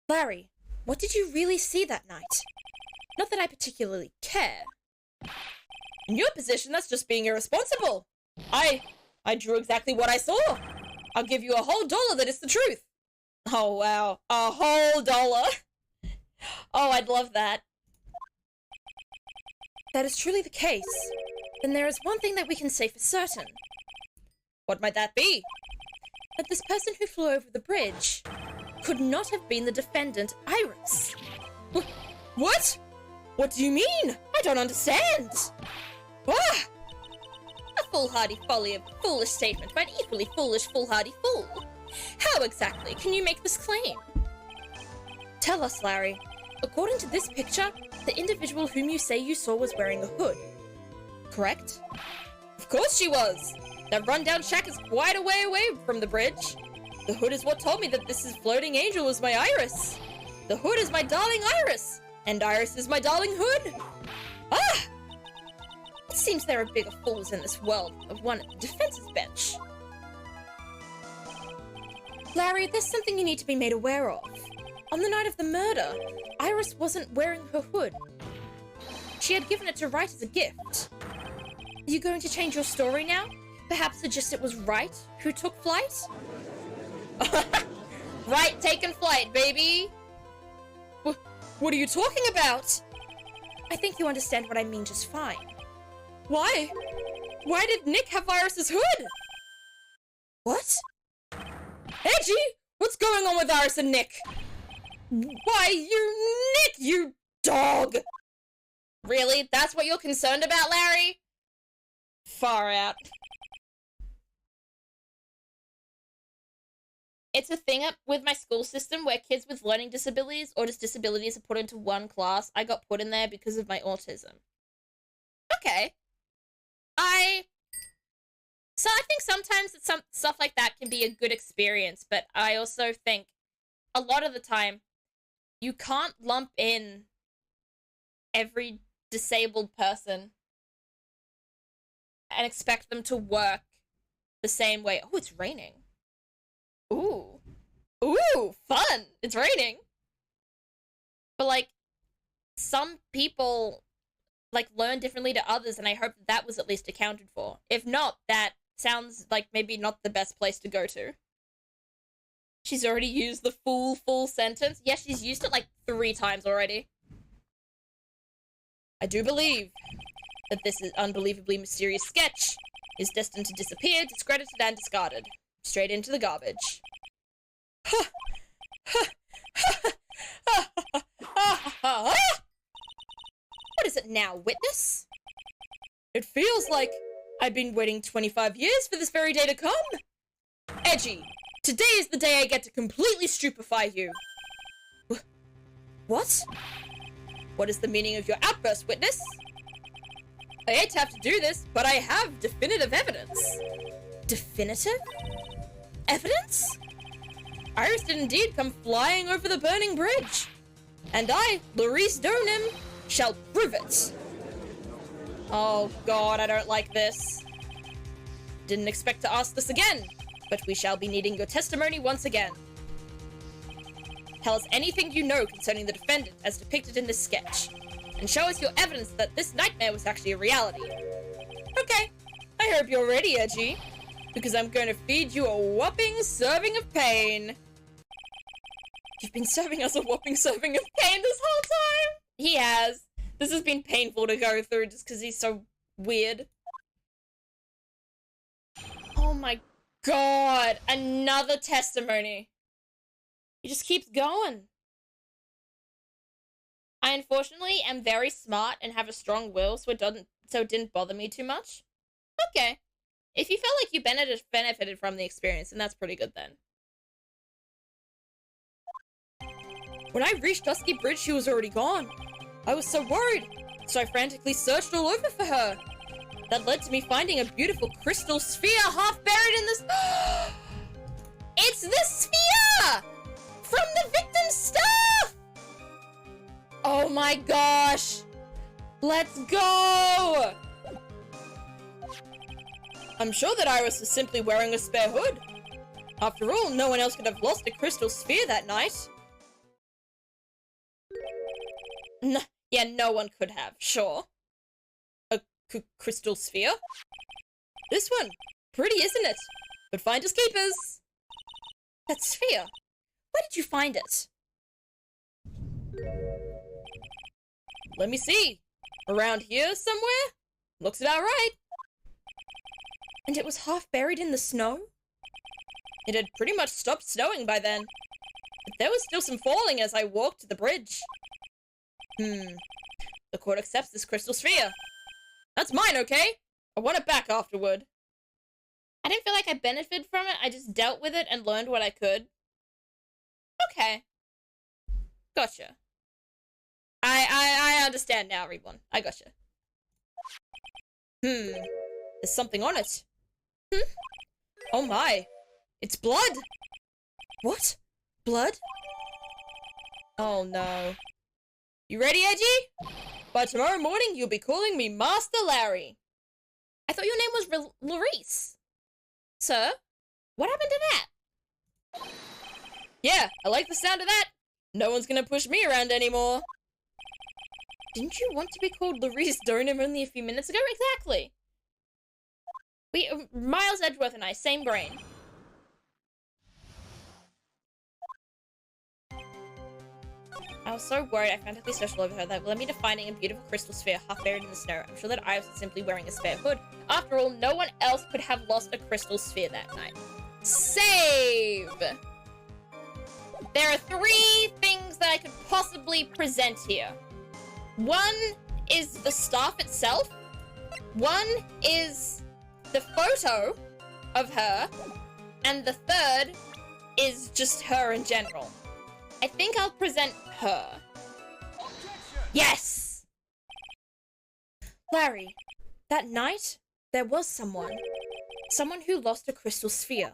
Larry, what did you really see that night? Not that I particularly care. In your position, that's just being irresponsible. I drew exactly what I saw. I'll give you a whole $1 that it's the truth. Oh, wow. A whole $1. Oh, I'd love that. That is truly the case. Then there is one thing that we can say for certain. What might that be? That this person who flew over the bridge could not have been the defendant, Iris. What? What do you mean? I don't understand. Ah! A foolhardy folly of a foolish statement by an equally foolish foolhardy fool. How exactly can you make this claim? Tell us, Larry. According to this picture, the individual whom you say you saw was wearing a hood. Correct? Of course she was! That rundown shack is quite a way away from the bridge. The hood is what told me that this floating angel was my Iris. The hood is my darling Iris, and Iris is my darling hood. Ah! It seems there are bigger fools in this world of one at the defense's bench. Larry, there's something you need to be made aware of. On the night of the murder, Iris wasn't wearing her hood. She had given it to Wright as a gift. Are you going to change your story now? Perhaps suggest it was Wright who took flight? Wright taking flight, baby! What are you talking about? I think you understand what I mean just fine. Why? Why did Nick have Iris's hood? What? Edgy, what's going on with Iris and Nick? Why, Nick, you dog! Really? That's what you're concerned about, Larry? Far out. It's a thing up with my school system where kids with learning disabilities or just disabilities are put into one class. I got put in there because of my autism. Okay. So I think sometimes some stuff like that can be a good experience, but I also think a lot of the time you can't lump in every disabled person and expect them to work the same way. Oh, it's raining. Ooh. Ooh, fun. It's raining. But, like, some people, like, learn differently to others, and I hope that was at least accounted for. If not, that sounds like maybe not the best place to go to. She's already used the full sentence. Yeah, she's used it, like, 3 times already. I do believe that this unbelievably mysterious sketch is destined to disappear, discredited, and discarded. Straight into the garbage. What is it now, witness? It feels like I've been waiting 25 years for this very day to come. Edgy, today is the day I get to completely stupefy you. What? What is the meaning of your outburst, witness? I hate to have to do this, but I have definitive evidence. Definitive? Evidence? Iris did indeed come flying over the burning bridge. And I, Larice Donim, shall prove it. Oh god, I don't like this. Didn't expect to ask this again, but we shall be needing your testimony once again. Tell us anything you know concerning the defendant as depicted in this sketch, and show us your evidence that this nightmare was actually a reality. Okay, I hope you're ready, Edgy, because I'm going to feed you a whopping serving of pain. You've been serving us a whopping serving of pain this whole time? He has. This has been painful to go through just because he's so weird. Oh my god, another testimony. He just keeps going. I unfortunately am very smart and have a strong will, so it didn't bother me too much. Okay. If you felt like you benefited from the experience, then that's pretty good then. When I reached Dusky Bridge, she was already gone. I was so worried, so I frantically searched all over for her. That led to me finding a beautiful crystal sphere half buried in this. It's the sphere! From the victim's stuff! Oh my gosh! Let's go! I'm sure that Iris was simply wearing a spare hood. After all, no one else could have lost a crystal sphere that night. Yeah, no one could have, sure. A crystal sphere? This one. Pretty, isn't it? But finders keepers. That sphere. Where did you find it? Let me see. Around here somewhere? Looks about right. And it was half buried in the snow? It had pretty much stopped snowing by then. But there was still some falling as I walked to the bridge. The court accepts this crystal sphere. That's mine, okay? I want it back afterward. I didn't feel like I benefited from it. I just dealt with it and learned what I could. Okay. Gotcha. I understand now, everyone. I gotcha. There's something on it. Oh my. It's blood. What? Blood? Oh no. You ready, Edgy? By tomorrow morning, you'll be calling me Master Larry. I thought your name was Larice. Sir? What happened to that? Yeah, I like the sound of that. No one's gonna push me around anymore. Didn't you want to be called Larice Donham only a few minutes ago? Exactly. Miles Edgeworth and I, same brain. I was so worried I frantically searched all over her that led me to finding a beautiful crystal sphere half buried in the snow. I'm sure that I was simply wearing a spare hood. After all, no one else could have lost a crystal sphere that night. Save! There are 3 things that I could possibly present here. One is the staff itself. One is the photo of her. And the third is just her in general. I think I'll present her. Yes! Larry, that night, there was someone. Someone who lost a crystal sphere.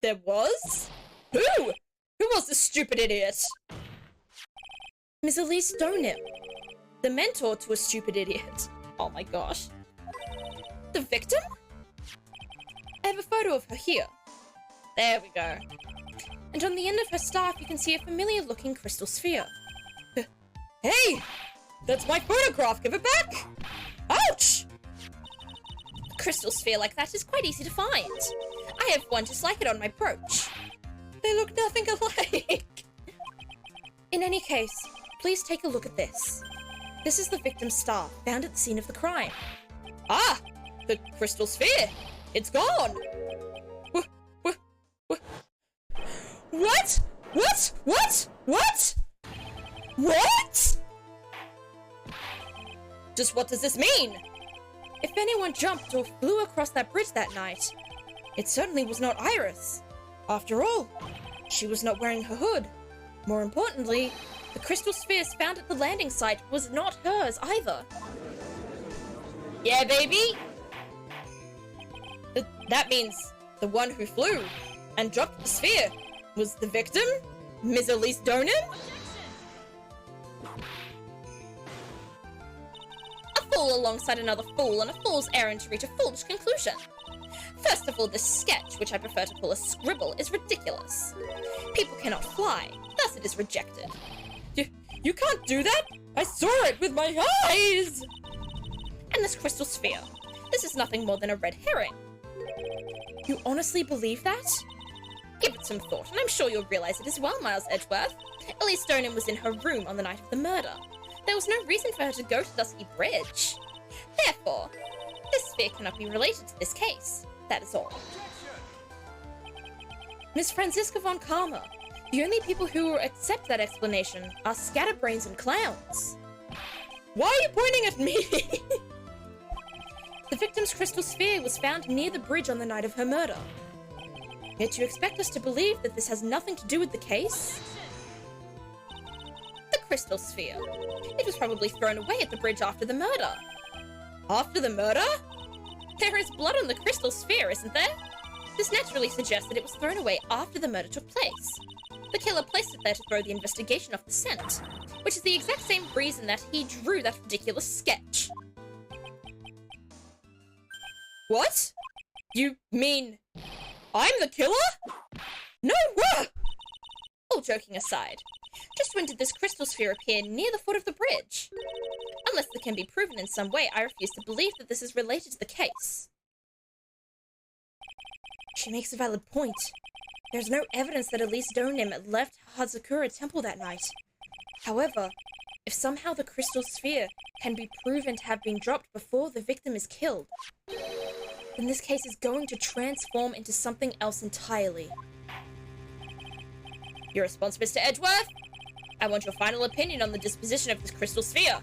There was? Who? Who was the stupid idiot? Miss Elise Donham, the mentor to a stupid idiot. Oh my gosh. The victim? I have a photo of her here. There we go. And on the end of her staff, you can see a familiar-looking crystal sphere. Hey! That's my photograph! Give it back! Ouch! A crystal sphere like that is quite easy to find. I have one just like it on my brooch. They look nothing alike. In any case, please take a look at this. This is the victim's staff, found at the scene of the crime. Ah! The crystal sphere! It's gone! What? What? What? What? What? Just what does this mean? If anyone jumped or flew across that bridge that night, it certainly was not Iris. After all, she was not wearing her hood. More importantly, the crystal spheres found at the landing site was not hers either. Yeah, baby? That means the one who flew and dropped the sphere was the victim? Ms. Elise Donan? A fool alongside another fool on a fool's errand to reach a foolish conclusion. First of all, this sketch, which I prefer to call a scribble, is ridiculous. People cannot fly, thus it is rejected. You can't do that? I saw it with my eyes! And this crystal sphere. This is nothing more than a red herring. You honestly believe that? Give it some thought, and I'm sure you'll realize it as well, Miles Edgeworth. Elise Donan was in her room on the night of the murder. There was no reason for her to go to Dusky Bridge. Therefore, this sphere cannot be related to this case. That is all. Miss Franziska von Karma, the only people who will accept that explanation are scatterbrains and clowns. Why are you pointing at me? The victim's crystal sphere was found near the bridge on the night of her murder. Yet you expect us to believe that this has nothing to do with the case? The crystal sphere. It was probably thrown away at the bridge after the murder. After the murder? There is blood on the crystal sphere, isn't there? This naturally suggests that it was thrown away after the murder took place. The killer placed it there to throw the investigation off the scent, which is the exact same reason that he drew that ridiculous sketch. What? You mean I'm the killer? No way! All joking aside, just when did this crystal sphere appear near the foot of the bridge? Unless it can be proven in some way, I refuse to believe that this is related to the case. She makes a valid point. There's no evidence that Elise Donim left Hazakura Temple that night. However, if somehow the crystal sphere can be proven to have been dropped before the victim is killed, then this case is going to transform into something else entirely. Your response, Mr. Edgeworth? I want your final opinion on the disposition of this crystal sphere.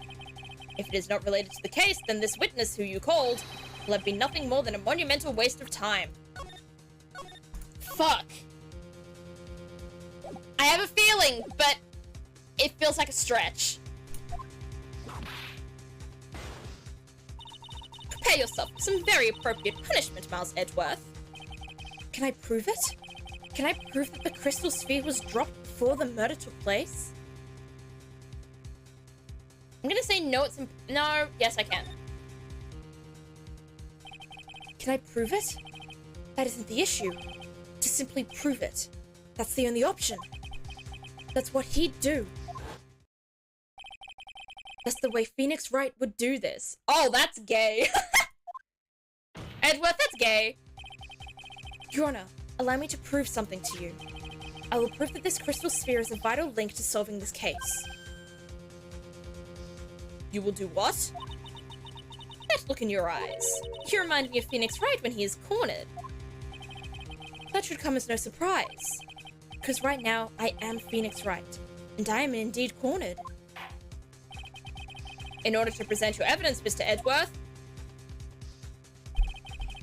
If it is not related to the case, then this witness who you called will have been nothing more than a monumental waste of time. Fuck. I have a feeling, but it feels like a stretch. Prepare yourself for some very appropriate punishment, Miles Edgeworth. Can I prove it? Can I prove that the crystal sphere was dropped before the murder took place? I'm gonna say no, no, yes I can. Can I prove it? That isn't the issue. To simply prove it. That's the only option. That's what he'd do. That's the way Phoenix Wright would do this. Oh, that's gay. Edgeworth, that's gay. Your Honor, allow me to prove something to you. I will prove that this crystal sphere is a vital link to solving this case. You will do what? That look in your eyes. You remind me of Phoenix Wright when he is cornered. That should come as no surprise. Because right now, I am Phoenix Wright, and I am indeed cornered. In order to present your evidence, Mr. Edgeworth,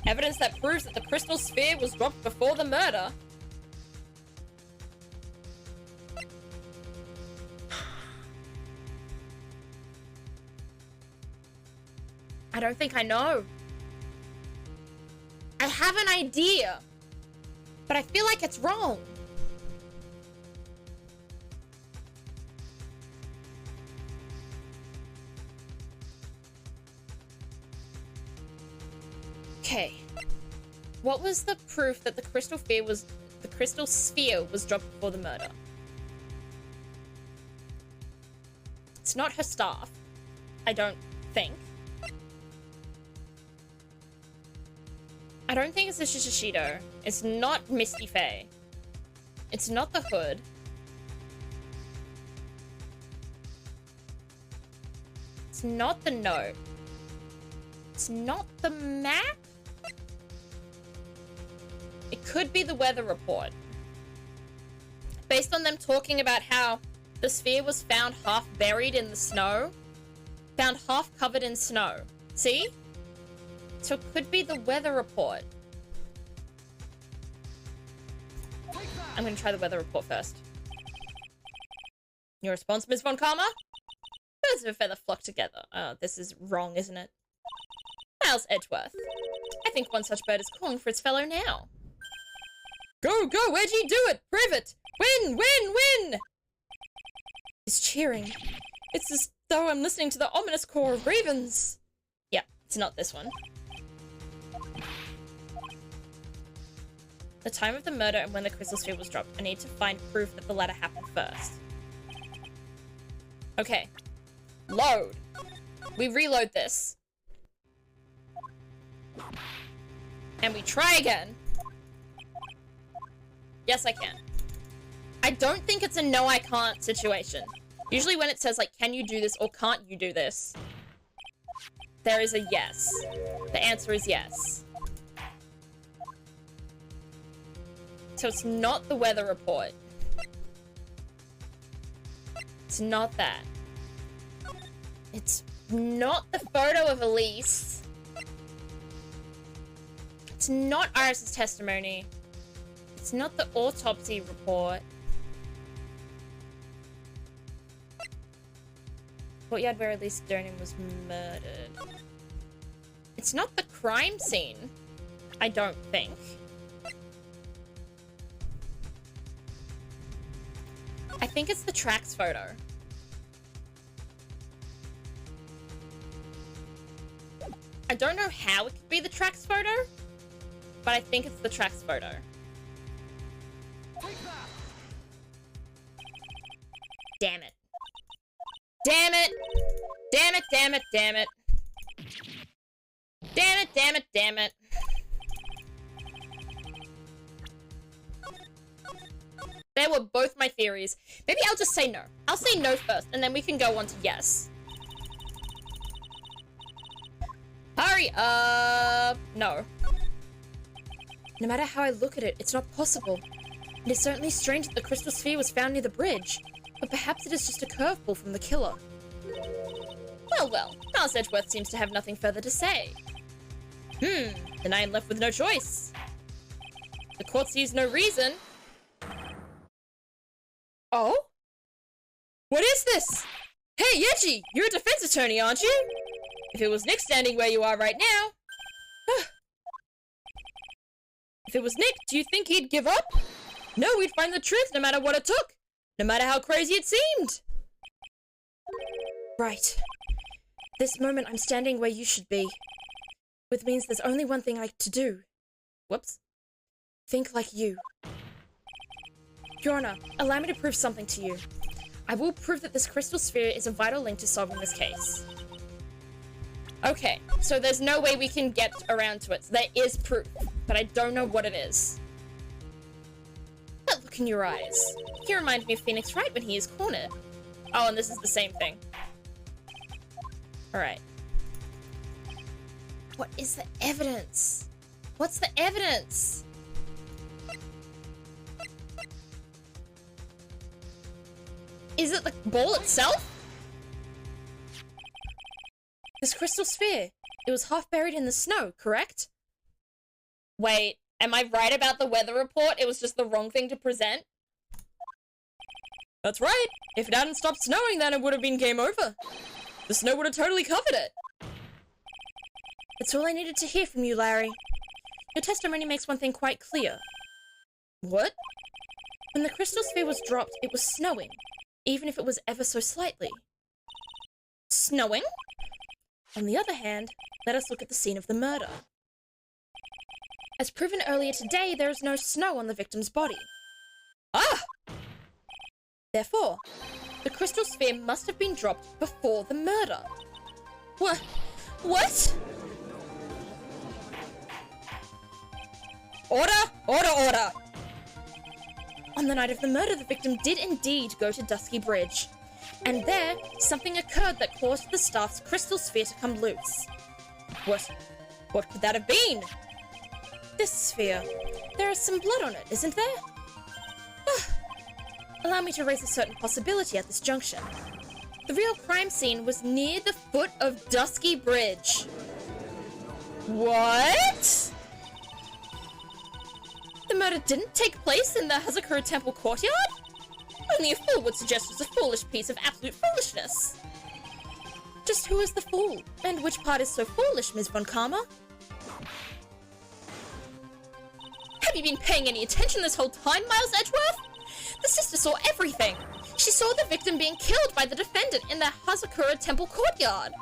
evidence that proves that the crystal sphere was dropped before the murder. I don't think I know. I have an idea, but I feel like it's wrong. Okay. What was the proof that the crystal sphere was dropped before the murder? It's not her staff. I don't think. I don't think it's the Shishido. It's not Misty Faye. It's not the hood. It's not the note. It's not the map. It could be the weather report. Based on them talking about how the sphere was found half buried in the snow. Found half covered in snow. See? So it could be the weather report. I'm going to try the weather report first. Your response, Ms. Von Karma? Birds of a feather flock together. Oh, this is wrong, isn't it? Miles Edgeworth. I think one such bird is calling for its fellow now. Go, go, Edgy, do it! Prove it! Win, win, win! He's cheering. It's as though I'm listening to the ominous call of ravens. Yeah, it's not this one. The time of the murder and when the crystal sphere was dropped. I need to find proof that the latter happened first. Okay. Load. We reload this. And we try again. Yes, I can. I don't think it's a no, I can't situation. Usually when it says, like, can you do this or can't you do this, there is a yes. The answer is yes. So it's not the weather report. It's not that. It's not the photo of Elise. It's not Iris's testimony. It's not the autopsy report. Courtyard where Elise Donan was murdered. It's not the crime scene. I don't think. I think it's the tracks photo. I don't know how it could be the tracks photo, but I think it's the tracks photo. Damn it. Damn it! Damn it, damn it, damn it. Damn it, damn it, damn it. They were both my theories. Maybe I'll just say no. I'll say no first, and then we can go on to yes. Hurry up! No. No matter how I look at it, it's not possible. It is certainly strange that the crystal sphere was found near the bridge, but perhaps it is just a curveball from the killer. Well, well, Miles Edgeworth seems to have nothing further to say. Then I am left with no choice. The court sees no reason. Oh? What is this? Hey, Yeji, you're a defense attorney, aren't you? If it was Nick standing where you are right now... If it was Nick, do you think he'd give up? No, we'd find the truth no matter what it took. No matter how crazy it seemed. Right. This moment I'm standing where you should be. Which means there's only one thing to do. Whoops. Think like you. Your Honor, allow me to prove something to you. I will prove that this crystal sphere is a vital link to solving this case. Okay, so there's no way we can get around to it. So there is proof, but I don't know what it is. That look in your eyes. You remind me of Phoenix Wright when he is cornered. Oh, and this is the same thing. Alright. What is the evidence? What's the evidence? Is it the ball itself? This crystal sphere. It was half buried in the snow, correct? Wait, am I right about the weather report? It was just the wrong thing to present? That's right. If it hadn't stopped snowing, then it would have been game over. The snow would have totally covered it. That's all I needed to hear from you, Larry. Your testimony makes one thing quite clear. What? When the crystal sphere was dropped, it was snowing. Even if it was ever so slightly. Snowing? On the other hand, let us look at the scene of the murder. As proven earlier today, there is no snow on the victim's body. Ah! Therefore, the crystal sphere must have been dropped before the murder. What? What? Order! Order! Order! On the night of the murder, the victim did indeed go to Dusky Bridge. And there, something occurred that caused the staff's crystal sphere to come loose. What could that have been? This sphere. There is some blood on it, isn't there? Allow me to raise a certain possibility at this junction. The real crime scene was near the foot of Dusky Bridge. What? The murder didn't take place in the Hazakura Temple courtyard? Only a fool would suggest it's a foolish piece of absolute foolishness. Just who is the fool? And which part is so foolish, Ms. Von Karma? Have you been paying any attention this whole time, Miles Edgeworth? The sister saw everything. She saw the victim being killed by the defendant in the Hazakura Temple courtyard.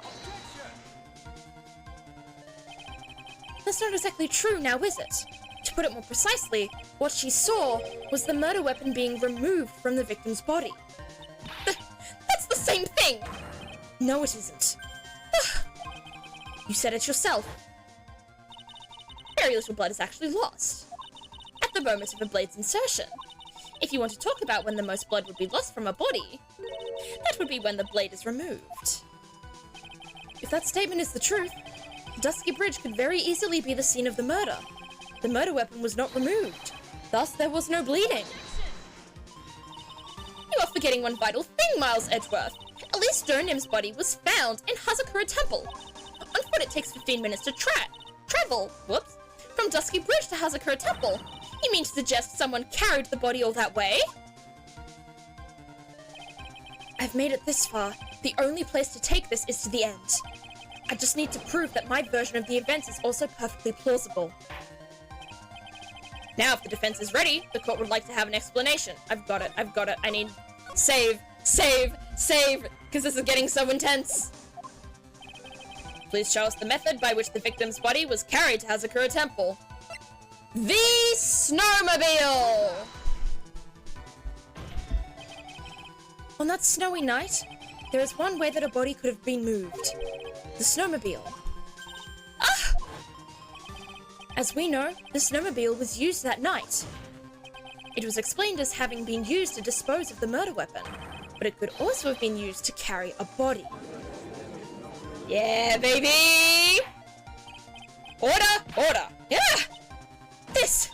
That's not exactly true now, is it? To put it more precisely, what she saw was the murder weapon being removed from the victim's body. That's the same thing! No, it isn't. You said it yourself. Very little blood is actually lost at the moment of a blade's insertion. If you want to talk about when the most blood would be lost from a body, that would be when the blade is removed. If that statement is the truth, the Dusky Bridge could very easily be the scene of the murder. The murder weapon was not removed, thus there was no bleeding. You are forgetting one vital thing, Miles Edgeworth. Elise Stonehim's body was found in Hazakura Temple. On foot it takes 15 minutes to travel from Dusky Bridge to Hazakura Temple. You mean to suggest someone carried the body all that way? I've made it this far. The only place to take this is to the end. I just need to prove that my version of the events is also perfectly plausible. Now, if the defense is ready, the court would like to have an explanation. I've got it. I need... Save, because this is getting so intense. Please show us the method by which the victim's body was carried to Hazakura Temple. The snowmobile! On that snowy night, there is one way that a body could have been moved. The snowmobile. Ah! As we know, the snowmobile was used that night. It was explained as having been used to dispose of the murder weapon, but it could also have been used to carry a body. Yeah, baby! Order! Yeah! This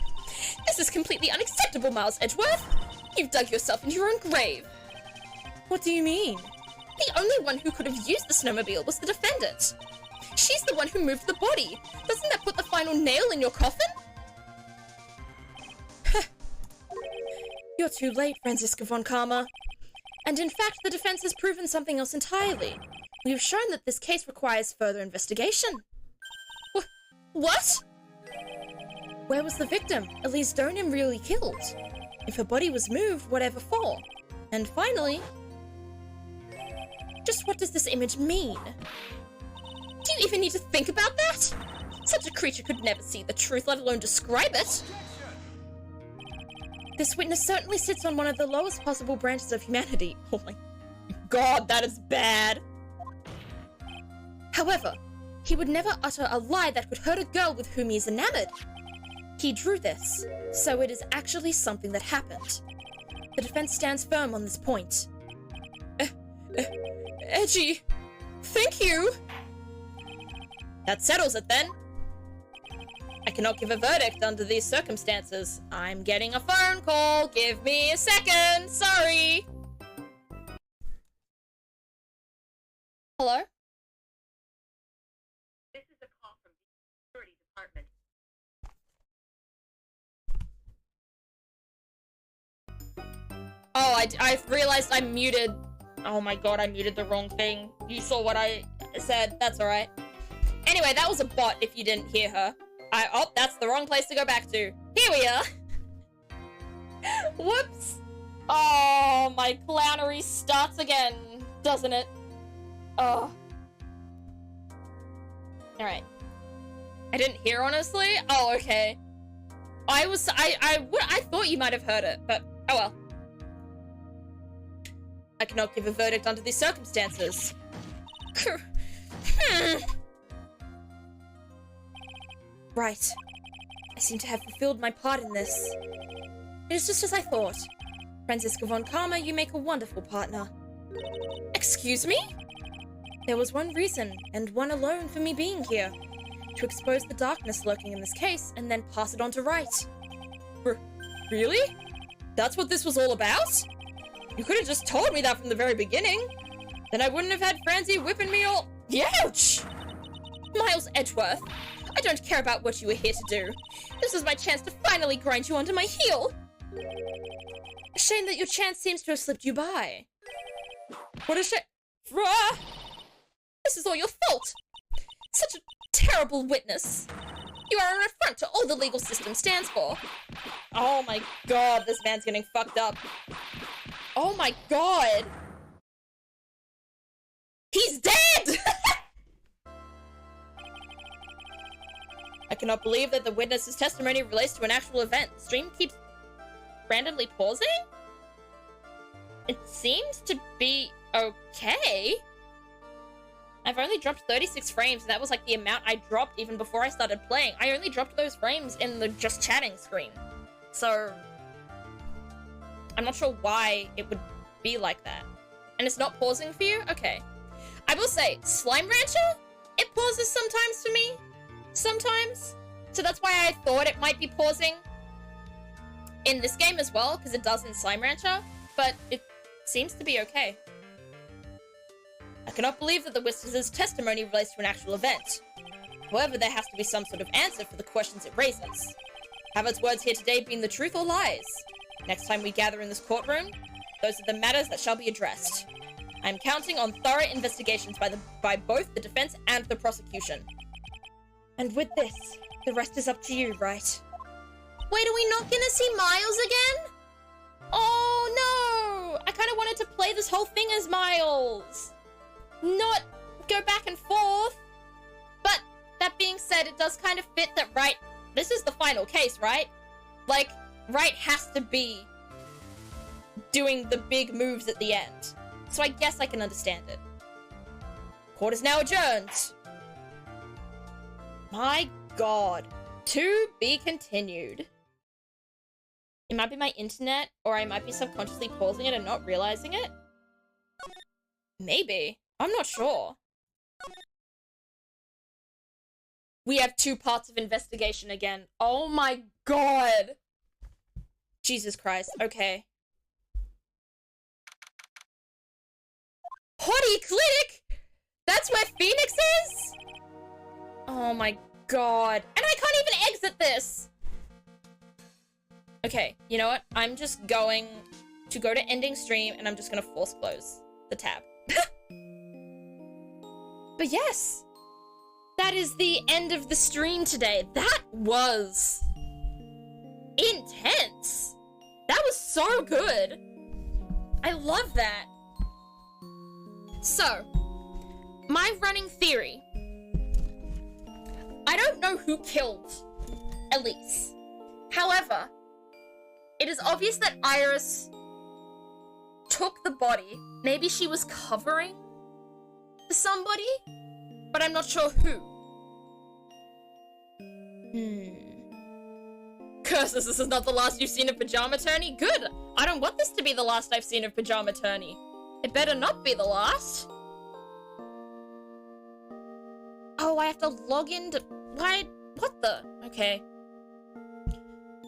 is completely unacceptable, Miles Edgeworth! You've dug yourself into your own grave! What do you mean? The only one who could have used the snowmobile was the defendant. She's the one who moved the body. Doesn't that put the final nail in your coffin? You're too late, Franziska von Karma. And in fact, the defense has proven something else entirely. We have shown that this case requires further investigation. What? Where was the victim, Elise Stonehim, really killed? If her body was moved, whatever for? And finally, just what does this image mean? Do you even need to think about that? Such a creature could never see the truth, let alone describe it. This witness certainly sits on one of the lowest possible branches of humanity. Oh my god, that is bad. However, he would never utter a lie that could hurt a girl with whom he is enamored. He drew this, so it is actually something that happened. The defense stands firm on this point. Edgy, thank you. That settles it then. I cannot give a verdict under these circumstances. I'm getting a phone call. Give me a second. Sorry. Hello? This is a call from the security department. Oh, I realized I muted. Oh my god, I muted the wrong thing. You saw what I said. That's alright. Anyway, that was a bot if you didn't hear her. Oh, that's the wrong place to go back to. Here we are. Whoops. Oh, my clownery starts again, doesn't it? Oh. Alright. I didn't hear, honestly. Oh, okay. I thought you might have heard it, but oh well. I cannot give a verdict under these circumstances. Right. I seem to have fulfilled my part in this. It is just as I thought. Franziska von Karma, you make a wonderful partner. Excuse me? There was one reason, and one alone, for me being here. To expose the darkness lurking in this case, and then pass it on to Wright. Really? That's what this was all about? You could have just told me that from the very beginning. Then I wouldn't have had Francie whipping me all... Ouch! Miles Edgeworth, I don't care about what you were here to do. This is my chance to finally grind you onto my heel. A shame that your chance seems to have slipped you by. What a shame. This is all your fault. Such a terrible witness. You are an affront to all the legal system stands for. Oh my god, this man's getting fucked up. Oh my god. He's dead! I cannot believe that the witness's testimony relates to an actual event. The stream keeps randomly pausing? It seems to be okay. I've only dropped 36 frames, and that was like the amount I dropped even before I started playing. I only dropped those frames in the just chatting screen. So, I'm not sure why it would be like that. And it's not pausing for you? Okay. I will say, Slime Rancher, it pauses sometimes for me. Sometimes. So that's why I thought it might be pausing in this game as well, because it does in Slime Rancher, but it seems to be okay. I cannot believe that the witness's testimony relates to an actual event. However, there has to be some sort of answer for the questions it raises. Have its words here today been the truth or lies? Next time we gather in this courtroom, those are the matters that shall be addressed. I am counting on thorough investigations by both the defense and the prosecution. And with this, the rest is up to you, right? Wait, are we not gonna see Miles again? Oh no! I kind of wanted to play this whole thing as Miles. Not go back and forth. But that being said, it does kind of fit that Wright, this is the final case, right? Like, Wright has to be doing the big moves at the end. So I guess I can understand it. Court is now adjourned. My god. To be continued. It might be my internet, or I might be subconsciously pausing it and not realizing it. Maybe. I'm not sure. We have 2 parts of investigation again. Oh my god. Jesus Christ. Okay. Hottie Clinic? That's where Phoenix is? Oh my god. And I can't even exit this. Okay, you know what? I'm just going to go to ending stream and I'm just gonna force close the tab. But yes, that is the end of the stream today. That was intense. That was so good. I love that. So, my running theory. I don't know who killed Elise. However, it is obvious that Iris took the body. Maybe she was covering somebody, but I'm not sure who. Curses, this is not the last you've seen of Pajama Tony? Good! I don't want this to be the last I've seen of Pajama Tony. It better not be the last. Oh, I have to log into... Why? What the? Okay.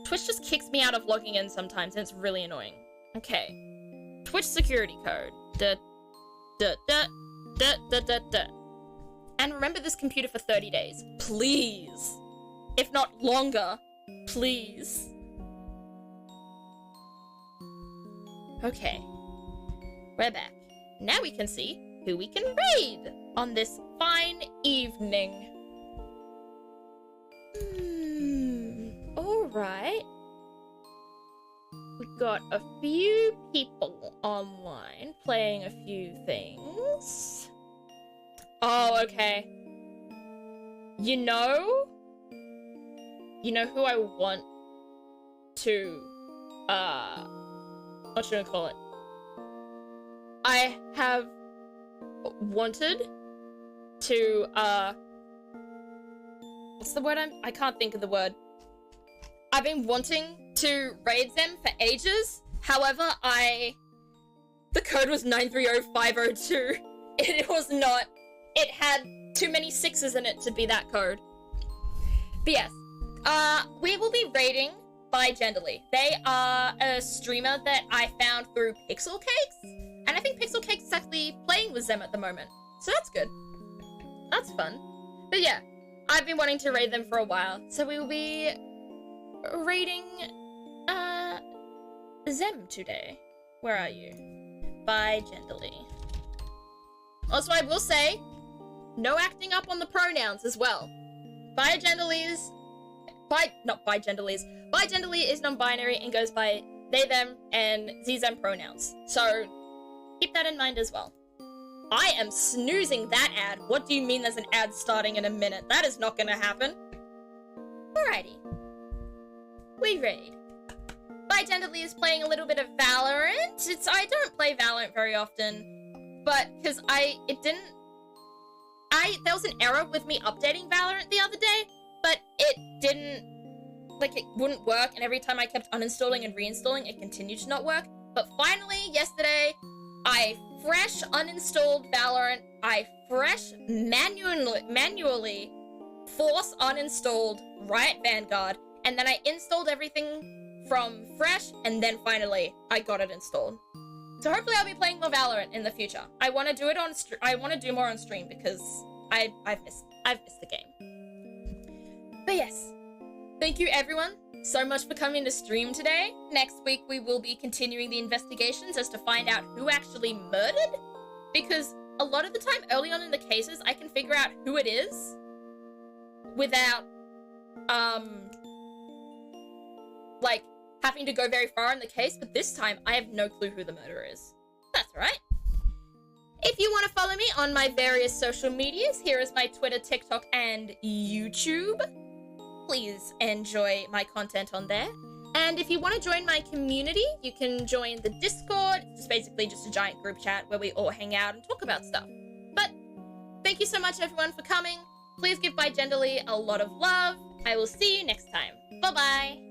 Twitch just kicks me out of logging in sometimes, and it's really annoying. Okay. Twitch security code. And remember this computer for 30 days. Please. If not longer. Please. Okay. We're back. Now we can see who we can raid on this fine evening. Alright. We've got a few people online playing a few things. Oh, okay. You know who I want to, what should I call it? I have wanted to, what's the word I can't think of the word. I've been wanting to raid them for ages. However, the code was 930502. It was not. It had too many 6s in it to be that code. But yes, we will be raiding by Genderly. They are a streamer that I found through Pixel Cakes, and I think Pixel Cakes is actually playing with them at the moment. So that's good. That's fun. But yeah, I've been wanting to raid them for a while, so we will be raiding Zem today. Where are you? By Genderly. Also, I will say, no acting up on the pronouns as well. Bigenderly is non-binary and goes by they, them, and ze, them pronouns. So keep that in mind as well. I am snoozing that ad. What do you mean there's an ad starting in a minute? That is not gonna happen. Alrighty. We read. Bigenderly is playing a little bit of Valorant. I don't play Valorant very often, but because there was an error with me updating Valorant the other day, but it wouldn't work, and every time I kept uninstalling and reinstalling, it continued to not work. But finally, yesterday, I fresh uninstalled Valorant. I fresh manually force uninstalled Riot Vanguard, and then I installed everything from fresh, and then finally I got it installed. So hopefully I'll be playing more Valorant in the future. I want to do it on I want to do more on stream because I've missed the game. But yes, thank you everyone so much for coming to stream today. Next week we will be continuing the investigations as to find out who actually murdered, because a lot of the time early on in the cases I can figure out who it is without having to go very far in the case, but this time I have no clue who the murderer is. That's alright. If you want to follow me on my various social medias, here is my Twitter, TikTok, and YouTube. Please enjoy my content on there. And if you want to join my community, you can join the Discord. It's basically just a giant group chat where we all hang out and talk about stuff. But thank you so much everyone for coming. Please give Bigenderly a lot of love. I will see you next time. Bye-bye.